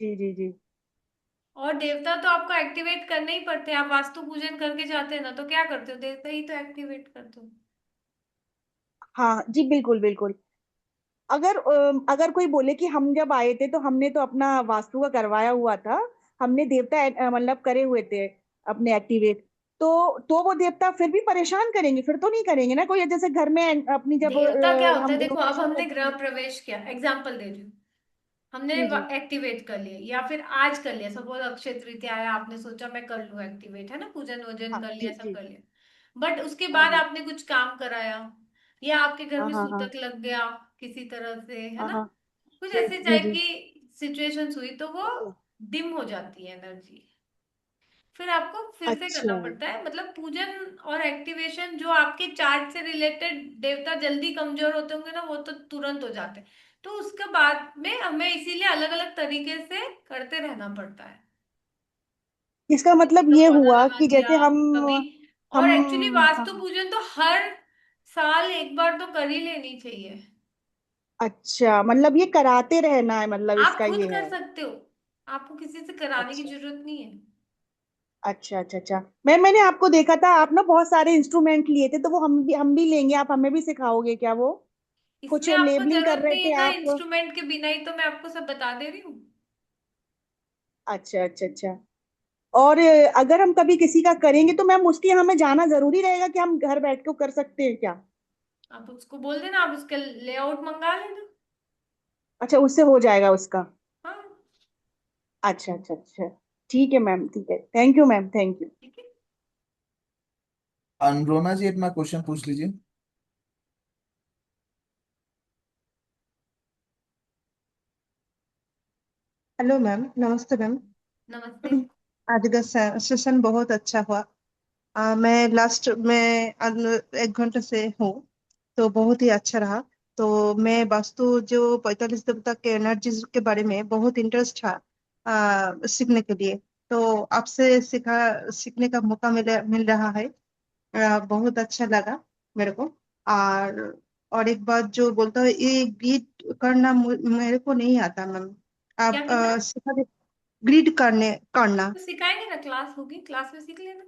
जी जी जी। और देवता तो आपको एक्टिवेट करने ही पड़ते हैं। आप वास्तु पूजन करके जाते हैं ना, तो क्या करते हो, देवता ही तो एक्टिवेट करते हो। हाँ जी, बिल्कुल बिल्कुल। अगर कोई बोले कि हम जब आए थे तो हमने तो अपना वास्तु का करवाया हुआ था, हमने देवता मतलब करे हुए थे अपने एक्टिवेट, तो वो देवता फिर भी परेशान करेंगे, फिर तो नहीं करेंगे ना कोई, जैसे घर में अपनी जब देवता क्या होता हम है, देखो अब इनोवेशन हमने करते गृह हैं। प्रवेश किया, एग्जाम्पल दे रही हूँ, हमने जी जी एक्टिवेट कर लिया या फिर आज कर लिया, सपोज अक्षय तृतीया आया, आपने सोचा मैं कर लूँ एक्टिवेट, है ना, पूजन वजन हाँ कर जी लिया, सब जी। कर लिया। बट उसके हाँ बाद हाँ आपने कुछ काम कराया, या आपके घर हाँ में हाँ हाँ सूतक लग गया किसी तरह से, है हाँ ना, हाँ। कुछ जी ऐसे जी टाइप जी। की सिचुएशंस हुई, तो वो डिम हो जाती है एनर्जी। फिर आपको फिर से करना अच्छा। पड़ता है, मतलब पूजन और एक्टिवेशन। जो आपके चार्ट से रिलेटेड देवता जल्दी कमजोर होते होंगे ना, वो तो तुरंत हो जाते हैं। तो उसके बाद में हमें इसीलिए अलग अलग तरीके से करते रहना पड़ता है। इसका किसी मतलब का ये पौधा हुआ लगा कि दिया जैसे कभी। और एक्चुअली हम वास्तु पूजन तो हर साल एक बार तो कर ही लेनी चाहिए। अच्छा, मतलब ये कराते रहना है, मतलब आप इसका खुद ये कर है। सकते हो, आपको किसी से कराने की अच्छा जरूरत नहीं है। अच्छा अच्छा अच्छा। मैंने आपको देखा था, आप ना बहुत सारे इंस्ट्रूमेंट लिए थे, तो वो हम भी लेंगे, आप हमें भी सिखाओगे क्या वो? कुछ इसमें आपको लेबलिंग कर जरूरत रहे नहीं थे है ना, आप। इंस्ट्रूमेंट के बिना ही तो मैं आपको सब बता दे रही हूँ। अच्छा अच्छा अच्छा। और अगर हम कभी किसी का करेंगे तो मैम उसके यहाँ हमें जाना जरूरी रहेगा कि हम घर बैठ के कर सकते हैं क्या? आप उसको बोल देना, आप उसका लेआउट मंगा लेना। अच्छा, उससे हो जाएगा उसका? हाँ, अच्छा अच्छा अच्छा। ठीक है मैम, ठीक है, thank you ma'am, thank you. ठीक है। अनुरोना जी अपना क्वेश्चन पूछ लीजिए। हेलो मैम, नमस्ते मैम। नमस्ते। आज का सेशन बहुत अच्छा हुआ। मैं लास्ट में 1 घंटे से हूँ, तो बहुत ही अच्छा रहा। तो मैं वास्तु जो 45 देवता के एनर्जीज के बारे में बहुत इंटरेस्ट था सीखने के लिए। तो आपसे सीखने का मौका मिल रहा है। बहुत अच्छा लगा मेरे को। और एक बात जो बोलता है, ये गीत करना मेरे को नहीं आता मैम। क्या आप करना? सिखा, ग्रिड करना। तो सिखाएंगे ना, क्लास होगी, क्लास में सीख लेना।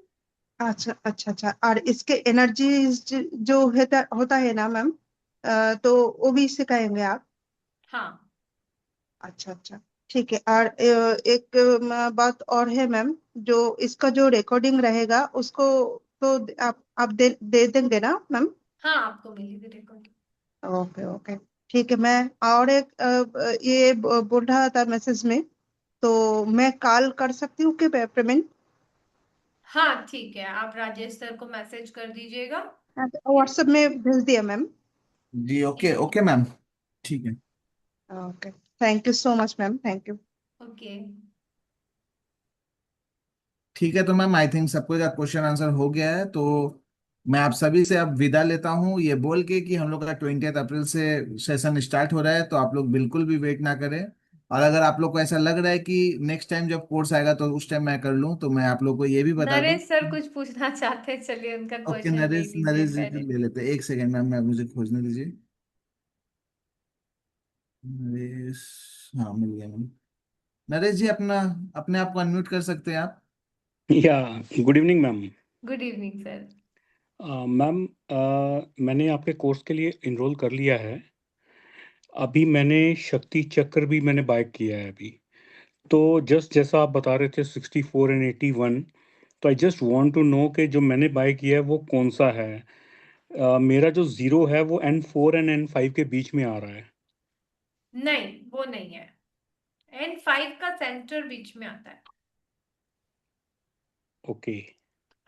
अच्छा अच्छा अच्छा। और इसके एनर्जी जो होता है ना मैम, तो वो भी सिखाएंगे आप? हाँ। अच्छा अच्छा, ठीक है। और एक बात और है मैम, जो इसका जो रिकॉर्डिंग रहेगा उसको तो आप दे देंगे ना मैम? हाँ, आपको मिलेगी रिकॉर्ड। ओके ओके, ठीक है। मैं और एक ये बोल रहा था मैसेज में, तो मैं कॉल कर सकती हूँ कि पेमेंट? हाँ ठीक है, आप राजेश सर को मैसेज कर दीजिएगा। ठीक है। व्हाट्सएप में भेज दिया मैम। जी ओके ठीक है। ओके मैम, ठीक है। Okay, thank you so much ma'am, thank you. Okay. ठीक है, तो मैम आई थिंक सबको का क्वेश्चन आंसर हो गया है, तो मैं आप सभी से अब विदा लेता हूँ ये बोल के कि हम लोग का 20 अप्रैल से सेशन स्टार्ट हो रहा है, तो आप लोग बिल्कुल भी वेट ना करें। और अगर आप लोग को ऐसा लग रहा है कि नेक्स्ट टाइम जब कोर्स आएगा तो उस टाइम मैं कर लूँ, तो मैं आप लोग को ये भी बता दूं। नरेश सर कुछ पूछना चाहते हैं, चलिए उनका ओके, क्वेश्चन ले नरेश लीजिए नरेश जी को पहले। ले लेते हैं, एक सेकेंड मैम, मैं मुझे खोजने दीजिए। नरेश, हाँ मिल गया मैम। नरेश जी, अपना अपने आप को अनम्यूट कर सकते हैं आप? या good evening ma'am. Good evening sir. Ma'am, मैंने आपके कोर्स के लिए इनरोल कर लिया है। अभी मैंने शक्ति चक्र भी मैंने बाय किया है अभी। तो जस्ट जैसा आप बता रहे थे 64 एंड 81, तो I just want to know कि जो मैंने बाय किया है वो कौन सा है। मेरा जो ज़ीरो है वो N4 एंड N5 के बीच में आ रहा है। नहीं, वो नहीं है। N5 का सेंटर बीच में आता है। ओके।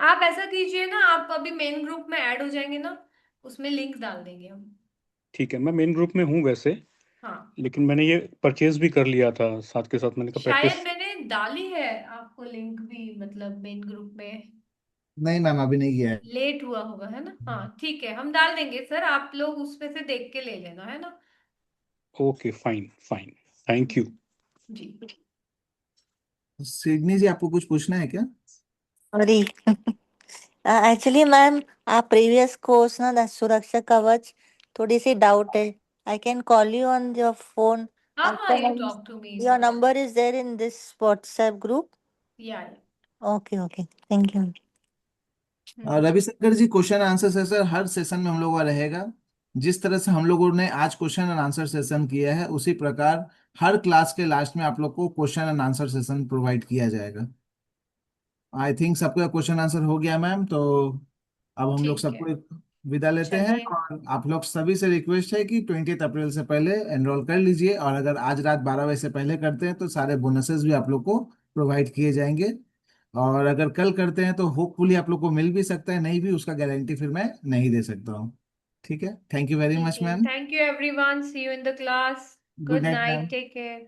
आप ऐसा कीजिए ना, आप अभी मेन ग्रुप में ऐड हो जाएंगे ना, उसमें लिंक डाल देंगे हम। ठीक है, मैं मेन ग्रुप में हूँ वैसे, हाँ, लेकिन मैंने ये परचेज भी कर लिया था साथ के साथ, मैंने कहा शायद प्रैक्टिस। मैंने डाली है आपको लिंक भी, मतलब मेन ग्रुप में नहीं मैम, अभी नहीं किया है। लेट हुआ होगा, है ना? हाँ ठीक है, हम डाल देंगे सर, आप लोग उसमें से देख के ले लेना, है ना? Okay, fine fine, thank you. जी। सिडनी जी, आपको कुछ पूछना है क्या? सॉरी। एक्चुअली मैम, आप प्रीवियस कोर्स ना द सुरक्षा कवच, थोड़ी सी डाउट है। I can call you on your phone, हाँ हाँ, यू आपका talk to me your sir. Number is there in this WhatsApp group. या okay okay, thank you. Ravishankar ji, question answer session हर session में हम लोगों का रहेगा। जिस तरह से हम लोगों ने आज क्वेश्चन एंड आंसर सेशन किया है, उसी प्रकार हर क्लास के लास्ट में आप लोग को question and answer session provide किया जाएगा। आई थिंक सबका क्वेश्चन आंसर हो गया मैम, तो अब हम लोग ठीक है, सबको विदा लेते हैं। चलिए। और आप लोग सभी से रिक्वेस्ट है कि 20 अप्रैल से पहले एनरोल कर लीजिए, और अगर आज रात 12 बजे से पहले करते हैं तो सारे बोनसेस भी आप लोग को प्रोवाइड किए जाएंगे। और अगर कल करते हैं तो होपफुली आप लोग को मिल भी सकता है, नहीं भी, उसका गारंटी फिर मैं नहीं दे सकता हूँ। ठीक है, थैंक यू वेरी ठीक मच है, ma'am. Thank you everyone, see you in the class. Good good night night, ma'am. Take care.